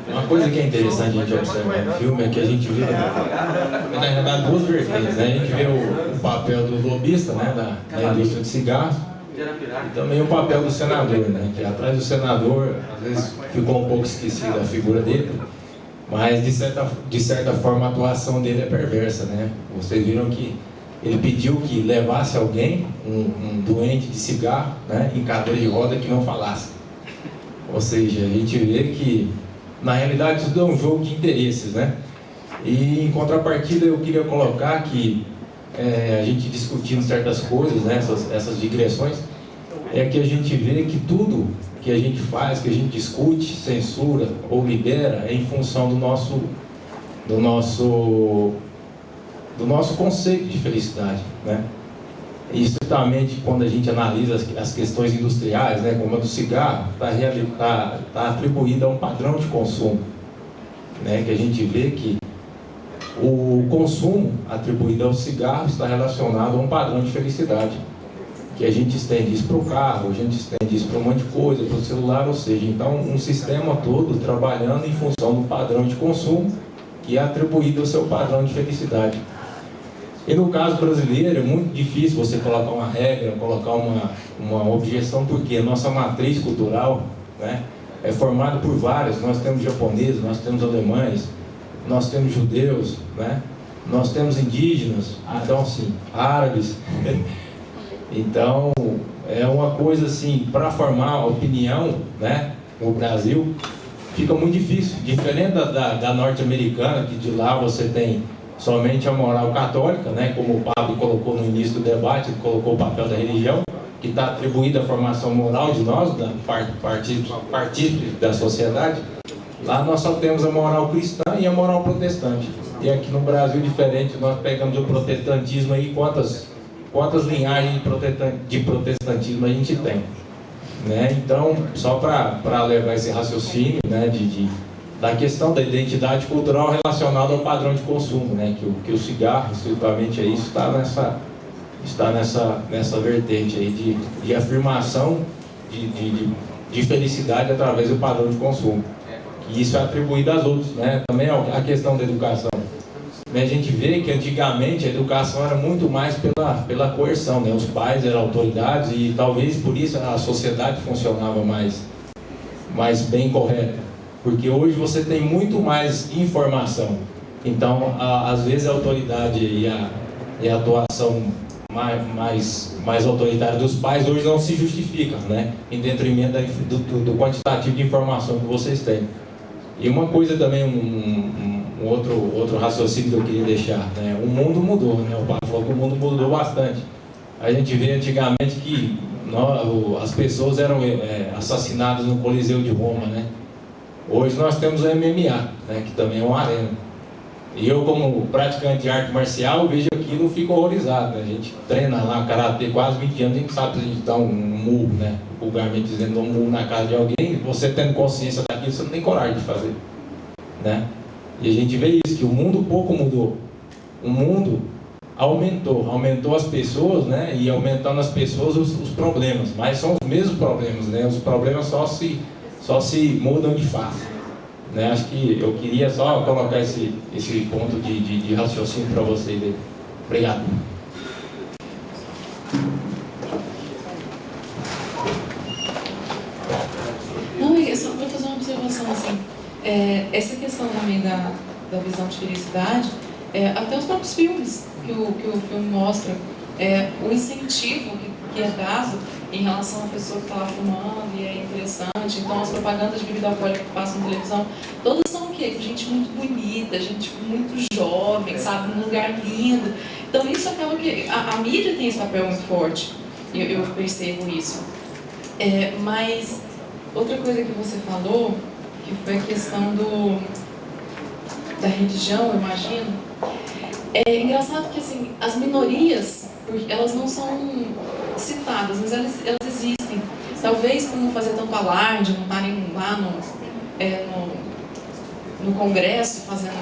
Uma coisa que é interessante a gente observar no filme é que a gente vê, na verdade, 2 vertentes, né? A gente vê o papel do lobista, né, da indústria de cigarros, e também o papel do senador, né? Que atrás do senador, às vezes ficou um pouco esquecida a figura dele, mas de certa forma a atuação dele é perversa, né? Vocês viram que ele pediu que levasse alguém, um doente de cigarro, né, em cadeira de roda, que não falasse. Ou seja, a gente vê que na realidade tudo é um jogo de interesses, né? E em contrapartida eu queria colocar que a gente discutindo certas coisas, né, essas digressões, é que a gente vê que tudo que a gente faz, que a gente discute, censura ou libera é em função do nosso conceito de felicidade, né? E estritamente quando a gente analisa as questões industriais, né, como a do cigarro, está atribuída a um padrão de consumo, né, que a gente vê que o consumo atribuído ao cigarro está relacionado a um padrão de felicidade, que a gente estende isso para o carro, a gente estende isso para um monte de coisa, para o celular, ou seja, então um sistema todo trabalhando em função do padrão de consumo que é atribuído ao seu padrão de felicidade. E no caso brasileiro é muito difícil você colocar uma regra, colocar uma objeção, porque a nossa matriz cultural, né, é formada por vários. Nós temos japoneses, nós temos alemães, nós temos judeus, né, nós temos indígenas, então assim, árabes. Então é uma coisa assim, para formar opinião, né, no Brasil fica muito difícil, diferente da norte-americana, que de lá você tem somente a moral católica, né, como o Pablo colocou no início do debate, ele colocou o papel da religião, que está atribuída à formação moral de nós, da partícipes da sociedade. Lá nós só temos a moral cristã e a moral protestante. E aqui no Brasil, diferente, nós pegamos o protestantismo aí, quantas linhagens de protestantismo a gente tem, né? Então, só para levar esse raciocínio, né, da questão da identidade cultural relacionada ao padrão de consumo, né, que o cigarro, estritamente é isso, está nessa vertente aí de afirmação de felicidade através do padrão de consumo. E isso é atribuído às outras, né? Também a questão da educação. A gente vê que antigamente a educação era muito mais pela coerção, né? Os pais eram autoridades e talvez por isso a sociedade funcionava mais bem correta. Porque hoje você tem muito mais informação. Então, às vezes a autoridade e a atuação mais autoritária dos pais hoje não se justificam, né? Em detrimento do quantitativo de informação que vocês têm. E uma coisa também, um outro raciocínio que eu queria deixar, né? O mundo mudou, né? O Pablo falou que o mundo mudou bastante. A gente vê antigamente que as pessoas eram assassinadas no Coliseu de Roma, né? Hoje nós temos o MMA, né? Que também é uma arena. E eu, como praticante de arte marcial, vejo aquilo e fico horrorizado, né? A gente treina lá karatê quase 20 anos, a gente sabe se a gente dá um murro, né? Vulgarmente dizendo, um murro na cara de alguém, você tendo consciência daquilo, você não tem coragem de fazer, né? E a gente vê isso, que o mundo pouco mudou. O mundo aumentou as pessoas, né? E aumentando as pessoas os problemas, mas são os mesmos problemas, né? Os problemas só se mudam de face. Né? Acho que eu queria só colocar esse ponto de raciocínio para vocês aí. Obrigado. Não, eu só vou fazer uma observação assim. Essa questão também da visão de felicidade, até os próprios filmes que o filme mostra, o incentivo que é dado em relação à pessoa que está lá fumando e é interessante. Então as propagandas de bebida alcoólica que passam na televisão, todas são o quê? Gente muito bonita, gente muito jovem, sabe? Num lugar lindo. Então isso acaba que a mídia tem esse papel muito forte. Eu percebo isso. Mas outra coisa que você falou, que foi a questão da religião, eu imagino. É engraçado que assim, as minorias, elas não são citadas, mas elas existem. Talvez por não fazer tanto alarde, não estarem lá no Congresso fazendo,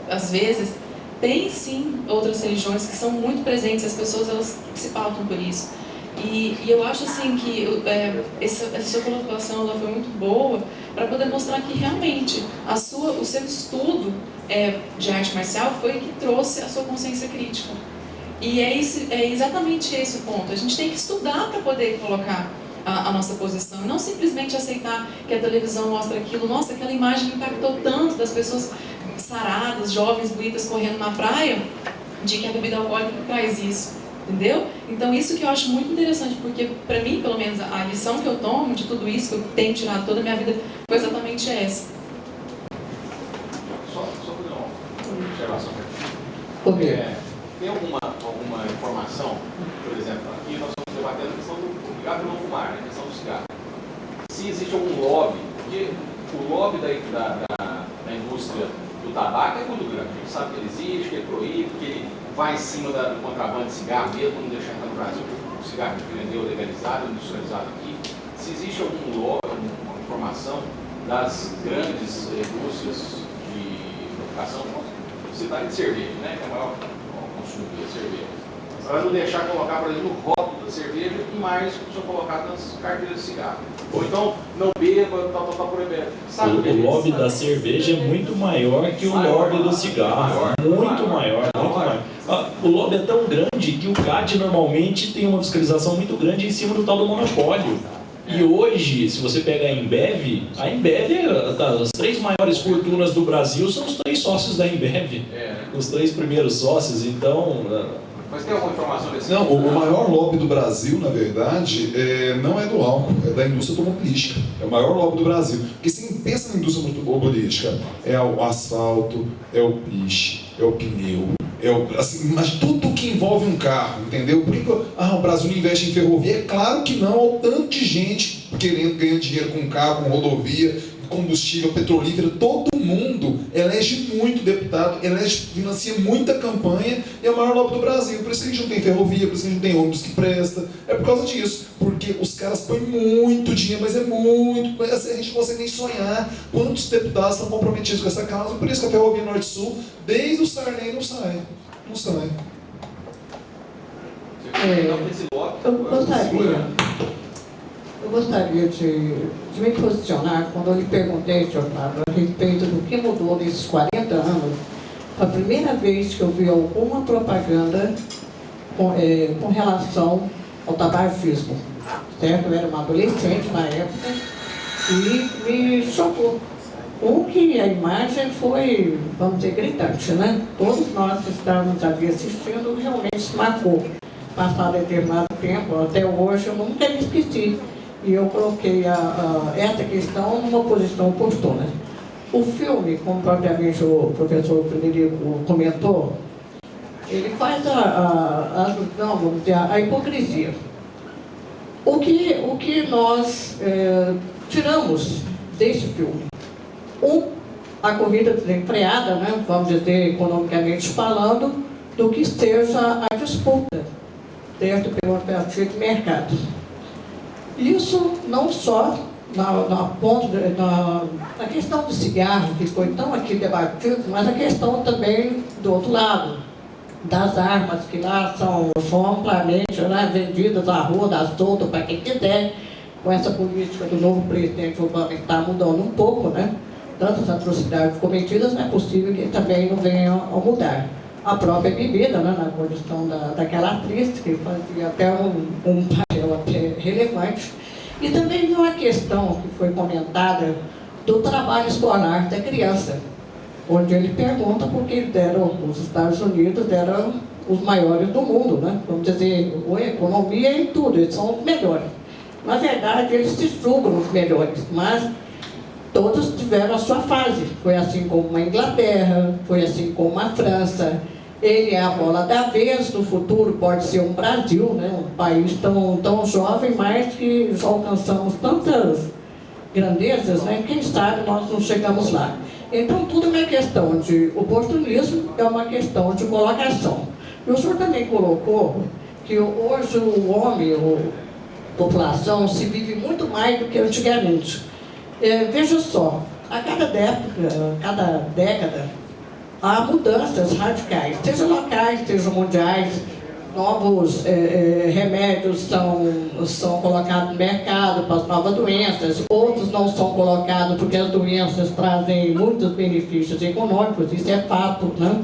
às vezes, tem sim outras religiões que são muito presentes, as pessoas elas se pautam por isso. E eu acho assim que essa sua colocação ela foi muito boa para poder mostrar que realmente o seu estudo de arte marcial foi que trouxe a sua consciência crítica. E é exatamente esse o ponto. A gente tem que estudar para poder colocar a nossa posição, não simplesmente aceitar que a televisão mostra aquilo. Nossa, aquela imagem impactou tanto das pessoas saradas, jovens, bonitas, correndo na praia, de que a bebida alcoólica traz isso. Entendeu? Então isso que eu acho muito interessante, porque para mim, pelo menos, a lição que eu tomo de tudo isso que eu tenho tirado toda a minha vida foi exatamente essa. Só fazer uma observação. Tem alguma informação, por exemplo, aqui nós estamos debatendo a questão do cigarro e não fumar, a questão do cigarro. Se existe algum lobby, porque o lobby da indústria do tabaco é muito grande. A gente sabe que ele existe, que ele proíbe, que ele vai em cima do contrabando de cigarro mesmo, não deixar entrar no Brasil, o cigarro que vendeu legalizado, industrializado aqui. Se existe algum lobby, alguma informação das grandes indústrias de educação, cidade de cerveja, né? Que é o maior consumo de cerveja. Para não deixar colocar, por exemplo, no rótulo da cerveja e mais que são colocadas nas carteiras de cigarro. Ou então, não beba, tal, por exemplo. O lobby da cerveja é muito maior que o lobby do cigarro. Muito maior. O lobby é tão grande que o CAD normalmente tem uma fiscalização muito grande em cima do tal do monopólio. E hoje, se você pega a Embev, as 3 maiores fortunas do Brasil são os 3 sócios da Embev. Os 3 primeiros sócios, então... Mas tem alguma informação desse? Não, o maior lobby do Brasil, na verdade, não é do álcool, é da indústria automobilística. É o maior lobby do Brasil. Porque se pensa na indústria automobilística, é o asfalto, é o piche, é o pneu, assim, mas tudo que envolve um carro, entendeu? Por que o Brasil não investe em ferrovia? É claro que não, há tanto de gente querendo ganhar dinheiro com carro, com rodovia, combustível, petrolífero, todo mundo elege muito deputado, financia muita campanha e é o maior lobby do Brasil. Por isso que a gente não tem ferrovia, por isso que a gente não tem ônibus que presta. É por causa disso, porque os caras põem muito dinheiro, mas é muito, a gente não consegue nem sonhar quantos deputados estão comprometidos com essa causa. Por isso que a Ferrovia Norte-Sul, desde o Sarney, não sai. Eu gostaria de me posicionar quando eu lhe perguntei, senhor Fábio, a respeito do que mudou nesses 40 anos. A primeira vez que eu vi alguma propaganda com relação ao tabagismo, certo? Eu era uma adolescente na época e me chocou. Que a imagem foi, vamos dizer, gritante, né? Todos nós que estávamos ali assistindo realmente se marcou. Passado determinado tempo, até hoje, eu nunca me esqueci. E eu coloquei essa questão numa posição oportuna. O filme, como propriamente o professor Frederico comentou, ele faz a hipocrisia. O que nós tiramos desse filme? A corrida desenfreada, né, vamos dizer, economicamente falando, do que seja a disputa dentro pelo fatia de mercado. Isso não só na questão do cigarro, que foi tão aqui debatido, mas a questão também do outro lado, das armas que lá são amplamente vendidas à rua, das soltas para quem quiser. Com essa política do novo presidente Obama está mudando um pouco, né? Tantas atrocidades cometidas, não é possível que também não venham a mudar. A própria bebida, né, na condição daquela atriz, que fazia até um papel até relevante. E também viu a questão que foi comentada do trabalho escolar da criança, onde ele pergunta por que os Estados Unidos eram os maiores do mundo, né? Vamos dizer, a economia e tudo, eles são os melhores. Na verdade, eles se julgam os melhores, mas todos tiveram a sua fase. Foi assim como a Inglaterra, foi assim como a França. Ele é a bola da vez, no futuro pode ser um Brasil, né? Um país tão jovem, mas que já alcançamos tantas grandezas, né? Quem sabe nós não chegamos lá. Então, tudo é uma questão de oportunismo, é uma questão de colocação. E o senhor também colocou que hoje o homem, a população, se vive muito mais do que antigamente. Veja só, a cada década, há mudanças radicais, seja locais, seja mundiais. Novos remédios são colocados no mercado para as novas doenças, outros não são colocados porque as doenças trazem muitos benefícios econômicos, isso é fato, né?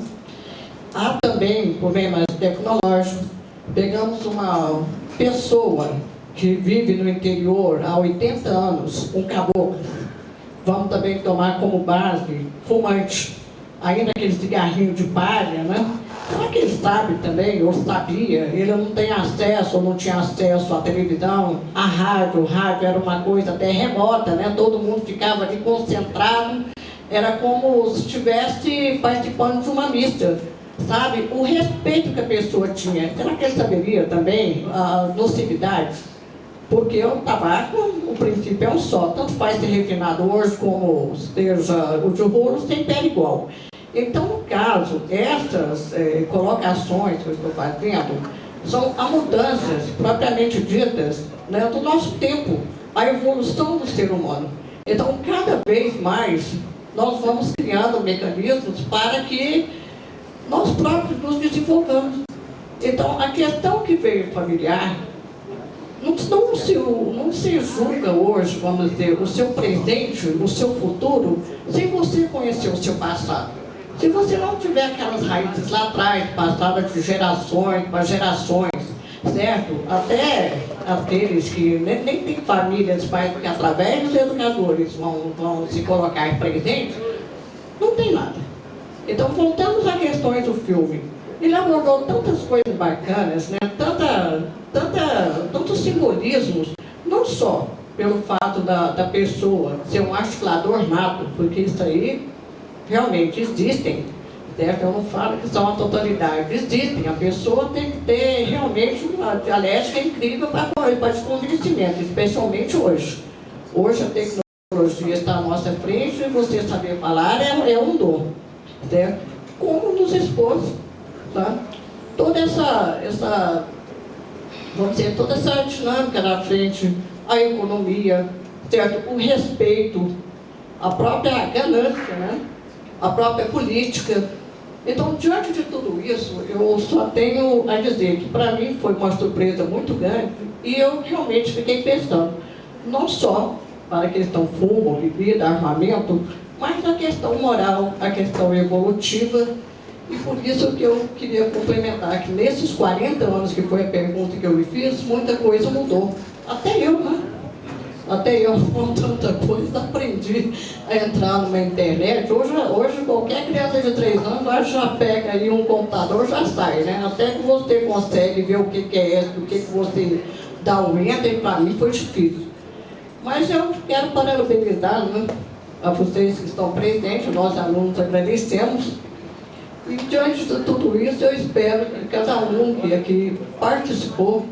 Há também problemas tecnológicos. Pegamos uma pessoa que vive no interior há 80 anos, um caboclo, vamos também tomar como base fumante, ainda aquele cigarrinho de palha, né? Será que ele sabe também, ou sabia, ele não tem acesso, ou não tinha acesso à televisão, à rádio? O rádio era uma coisa até remota, né? Todo mundo ficava ali concentrado, era como se estivesse participando de uma missa, sabe? O respeito que a pessoa tinha, será que ele saberia também as nocividades? Porque o tabaco, o princípio é um só, tanto faz ser refinado hoje como seja o de rolo, sempre é igual. Então, no caso, essas colocações que eu estou fazendo são as mudanças propriamente ditas, né, do nosso tempo, a evolução do ser humano. Então, cada vez mais, nós vamos criando mecanismos para que nós próprios nos desenvolvamos. Então, a questão que veio familiar, não se julga hoje, vamos dizer, o seu presente, o seu futuro, sem você conhecer o seu passado. Se você não tiver aquelas raízes lá atrás, passadas de gerações para gerações, certo? Até aqueles que nem têm famílias, mas que através dos educadores vão se colocar presentes, não tem nada. Então, voltamos às questões do filme. Ele abordou tantas coisas bacanas, né? Tantos simbolismos, não só pelo fato da pessoa ser um articulador nato, porque isso aí realmente existem, certo? Eu não falo que são a totalidade, existem. A pessoa tem que ter realmente uma dialética incrível para esse convencimento, especialmente hoje. Hoje a tecnologia está à nossa frente e você saber falar é um dom, certo? Como nos expôs, tá? Toda essa vamos dizer, toda essa dinâmica na frente, a economia, certo? O respeito, a própria ganância, né? A própria política. Então, diante de tudo isso, eu só tenho a dizer que para mim foi uma surpresa muito grande e eu realmente fiquei pensando, não só para a questão fumo, bebida, armamento, mas na questão moral, a questão evolutiva. E por isso que eu queria complementar que nesses 40 anos que foi a pergunta que eu me fiz, muita coisa mudou. Até eu, né? Até eu, com tanta coisa, aprendi a entrar numa internet. Hoje qualquer criança de 3 anos já pega aí um computador, já sai, né? Até que você consegue ver o que é isso, o que você dá um enter, para mim foi difícil. Mas eu quero parabenizar, né, a vocês que estão presentes, nós alunos agradecemos. E diante de tudo isso, eu espero que cada um que aqui participou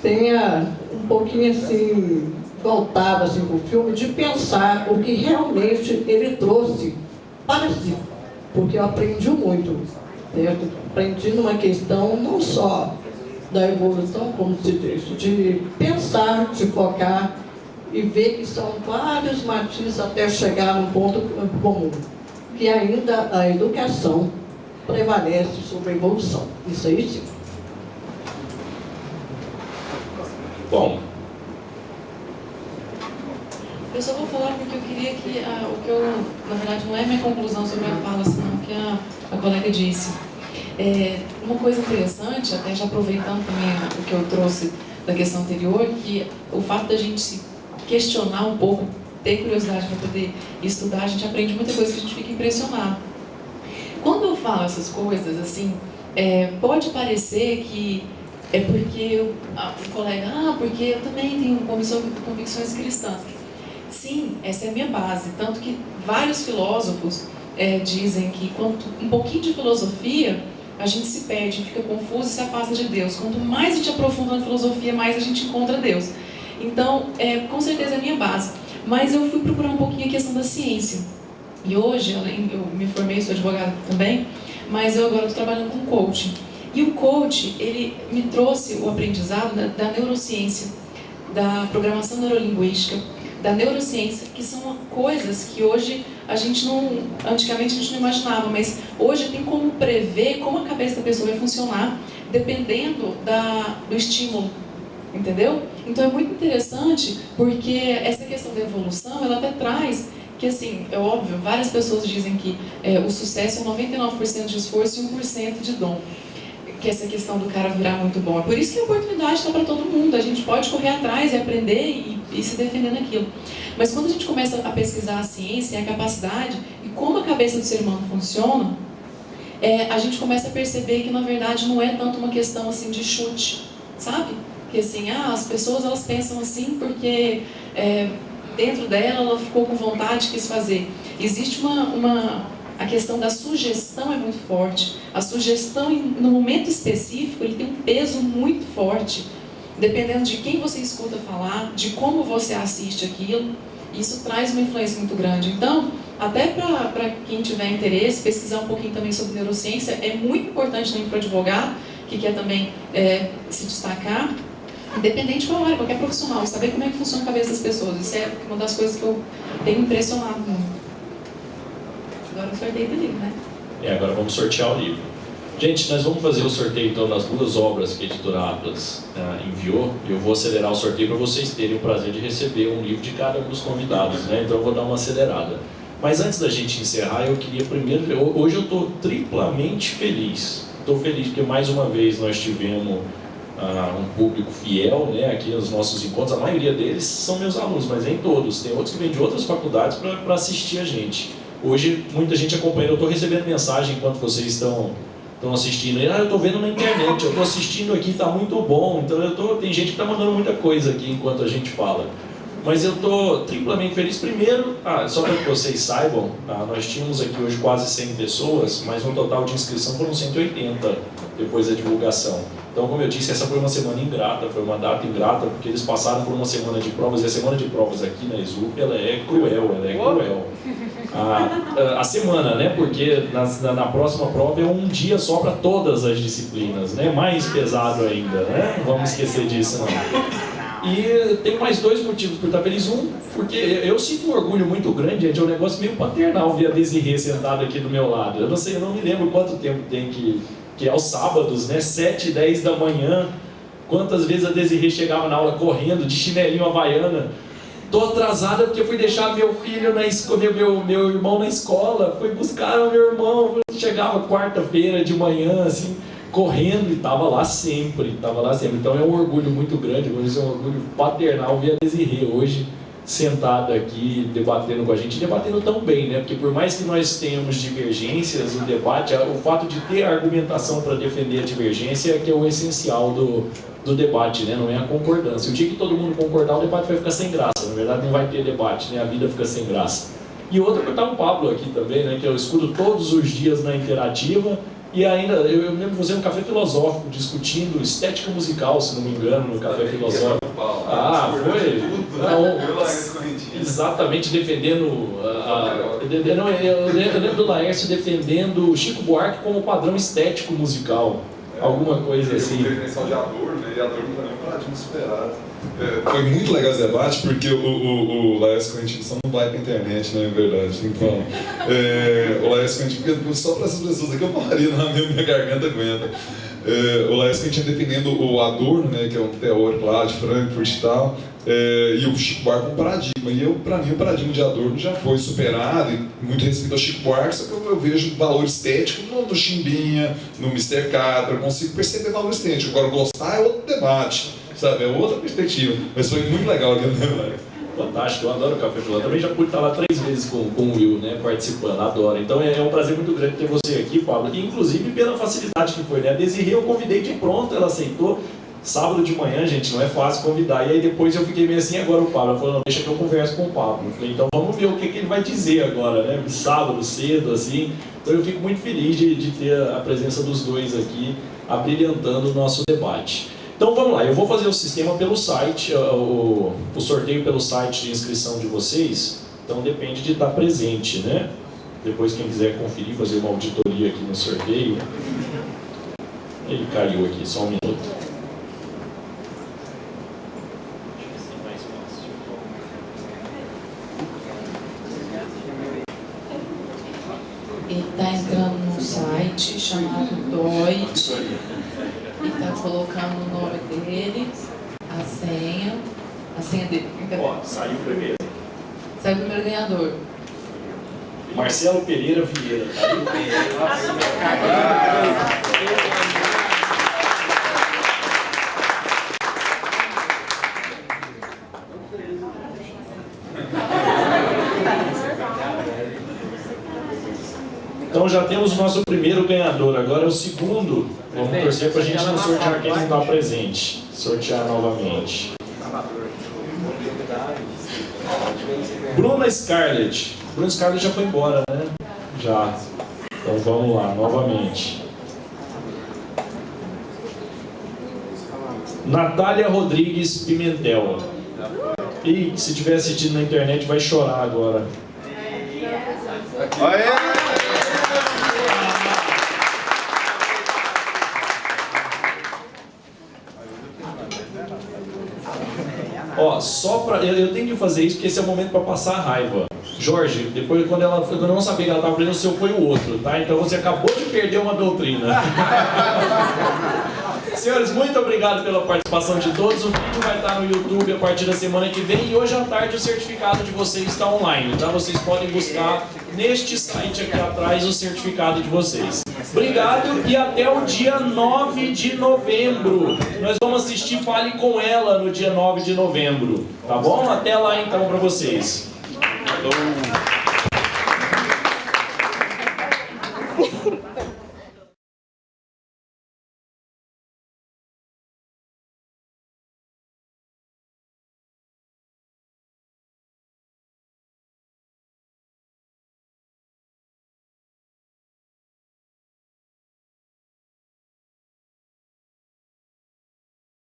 tenha um pouquinho assim, voltado assim, para o filme, de pensar o que realmente ele trouxe para si. Porque eu aprendi muito, certo? Aprendi numa questão não só da evolução, como se diz, de pensar, de focar e ver que são vários matizes até chegar num ponto comum, que ainda a educação prevalece sobre a evolução. Isso aí sim. Bom. Eu só vou falar porque eu queria que, na verdade, não é minha conclusão sobre a fala, senão o que a colega disse. Uma coisa interessante, até já aproveitando também o que eu trouxe da questão anterior, que o fato da gente se questionar um pouco, ter curiosidade para poder estudar, a gente aprende muita coisa que a gente fica impressionado. Quando eu falo essas coisas, assim, pode parecer que é porque o colega, porque eu também tenho convicções cristãs. Sim, essa é a minha base. Tanto que vários filósofos dizem que quanto um pouquinho de filosofia, a gente se perde, fica confuso e se afasta de Deus. Quanto mais a gente aprofunda na filosofia, mais a gente encontra Deus. Então, com certeza é a minha base. Mas eu fui procurar um pouquinho a questão da ciência. E hoje, eu me formei, sou advogada também, mas eu agora estou trabalhando com coaching. E o coach, ele me trouxe o aprendizado da neurociência, da programação neurolinguística, da neurociência, que são coisas que hoje antigamente a gente não imaginava, mas hoje tem como prever como a cabeça da pessoa vai funcionar, dependendo do estímulo, entendeu? Então é muito interessante, porque essa questão da evolução, ela até traz que, assim, é óbvio, várias pessoas dizem que o sucesso é 99% de esforço e 1% de dom. Que essa questão do cara virar muito bom. É por isso que a oportunidade está para todo mundo. A gente pode correr atrás e aprender e se defender naquilo. Mas quando a gente começa a pesquisar a ciência, a capacidade e como a cabeça do ser humano funciona, a gente começa a perceber que, na verdade, não é tanto uma questão assim de chute, sabe? Que assim, as pessoas elas pensam assim porque dentro dela ela ficou com vontade, quis fazer. Existe a questão da sugestão é muito forte. A sugestão, no momento específico, ele tem um peso muito forte. Dependendo de quem você escuta falar, de como você assiste aquilo, isso traz uma influência muito grande. Então, até para quem tiver interesse, pesquisar um pouquinho também sobre neurociência, é muito importante também para o advogado, que quer também se destacar, independente de qual área, qualquer profissional, saber como é que funciona a cabeça das pessoas. Isso é uma das coisas que eu tenho impressionado muito. Agora eu sorteio do livro, né? Agora vamos sortear o livro. Gente, nós vamos fazer o sorteio então das 2 obras que a editora Atlas enviou. Eu vou acelerar o sorteio para vocês terem o prazer de receber um livro de cada um dos convidados, né? Então eu vou dar uma acelerada. Mas antes da gente encerrar, eu queria primeiro... Hoje eu estou triplamente feliz. Estou feliz porque mais uma vez nós tivemos um público fiel, né, aqui nos nossos encontros. A maioria deles são meus alunos, mas nem todos. Tem outros que vêm de outras faculdades para assistir a gente. Hoje muita gente acompanha. Eu estou recebendo mensagem enquanto vocês estão assistindo. Eu estou vendo na internet, eu estou assistindo aqui, está muito bom. Então tem gente que está mandando muita coisa aqui enquanto a gente fala. Mas eu estou triplamente feliz. Primeiro, só para que vocês saibam, nós tínhamos aqui hoje quase 100 pessoas, mas no total de inscrição foram 180 depois da divulgação. Então, como eu disse, essa foi uma semana ingrata, foi uma data ingrata, porque eles passaram por uma semana de provas, e a semana de provas aqui na ESUP, ela é cruel. A semana, né? Porque na próxima prova é um dia só para todas as disciplinas, né? Mais pesado ainda, né? Não vamos esquecer disso, não. E tem mais 2 motivos por estar feliz. Um, porque eu sinto um orgulho muito grande, é um negócio meio paternal ver a Desirê sentada aqui do meu lado. Eu não me lembro quanto tempo tem que é aos sábados, né? 7, 10 da manhã. Quantas vezes a Desirê chegava na aula correndo, de chinelinho havaiana. Tô atrasada porque eu fui deixar meu filho na escola, meu irmão na escola. Fui buscar o meu irmão. Chegava quarta-feira de manhã, assim, correndo, e estava lá sempre. Então é um orgulho muito grande, é um orgulho paternal ver a Desirê hoje sentada aqui, debatendo com a gente, debatendo tão bem, né? Porque por mais que nós tenhamos divergências, o debate, o fato de ter argumentação para defender a divergência é que é o essencial do debate, né? Não é a concordância. O dia que todo mundo concordar, o debate vai ficar sem graça. Na verdade, não vai ter debate, né? A vida fica sem graça. E outra, porque está o Pablo aqui também, né? Que eu escuto todos os dias na Interativa. E ainda, eu lembro de você no Café Filosófico, discutindo estética musical, se não me engano, no Café Filosófico. Foi? Não, exatamente, defendendo... Eu lembro do Laércio defendendo o Chico Buarque como padrão estético musical. Alguma coisa assim. Definição de Adorno, né? E Adorno também é um paradigma superado. Foi muito legal esse debate, porque o Laércio Correntino só não vai pra internet, né? É verdade, tem que falar. O Laércio Correntino, só para essas pessoas aqui eu falaria, na minha garganta aguenta. O Laércio Correntino defendendo o Adorno, né? Que é um teórico lá de Frankfurt e tal. E o Chico Buarque um paradigma. E para mim o paradigma de Adorno já foi superado, e muito respeito ao Chico Buarque, só que eu vejo valor estético no Chimbinha, no Mr. Catra, eu consigo perceber valor estético. Agora gostar é outro debate, sabe? É outra perspectiva. Mas foi muito legal aqui, né? Fantástico, eu adoro o Café Filosófico. Também já pude estar lá 3 vezes com o Will, né, participando, adoro. Então é um prazer muito grande ter você aqui, Pablo, e inclusive pela facilidade que foi, né? A Desirê eu convidei de pronto, ela aceitou. Sábado de manhã, gente, não é fácil convidar. E aí depois eu fiquei meio assim, agora o Pablo. Ela falou, não, deixa que eu converso com o Pablo. Eu falei, então vamos ver o que ele vai dizer agora, né? Sábado, cedo, assim. Então eu fico muito feliz de ter a presença dos dois aqui, abrilhantando o nosso debate. Então vamos lá, eu vou fazer o sistema pelo site, o sorteio pelo site de inscrição de vocês. Então depende de estar presente, né? Depois quem quiser conferir, fazer uma auditoria aqui no sorteio. Ele caiu aqui, só um minuto. Ele está entrando num site chamado Doit e está colocando o nome dele, a senha dele. Saiu primeiro. Saiu o primeiro ganhador. Marcelo Pereira Vieira. Então já temos o nosso primeiro ganhador, agora é o segundo. Vamos torcer para a gente não sortear quem não está presente. Sortear novamente. Bruna Scarlett. Bruna Scarlett já foi embora, né? Já. Então vamos lá, novamente. Natália Rodrigues Pimentel. E se estiver assistindo na internet vai chorar agora. Ó, só pra... Eu tenho que fazer isso porque esse é o momento para passar a raiva. Jorge, depois quando eu não sabia que ela estava aprendendo, o seu foi o outro, tá? Então você acabou de perder uma doutrina. Senhores, muito obrigado pela participação de todos. O vídeo vai estar no YouTube a partir da semana que vem. E hoje à tarde o certificado de vocês está online, tá? Vocês podem buscar neste site aqui atrás o certificado de vocês. Obrigado e até o dia 9 de novembro. Nós vamos assistir Fale com Ela no dia 9 de novembro. Tá bom? Até lá então para vocês. Falou.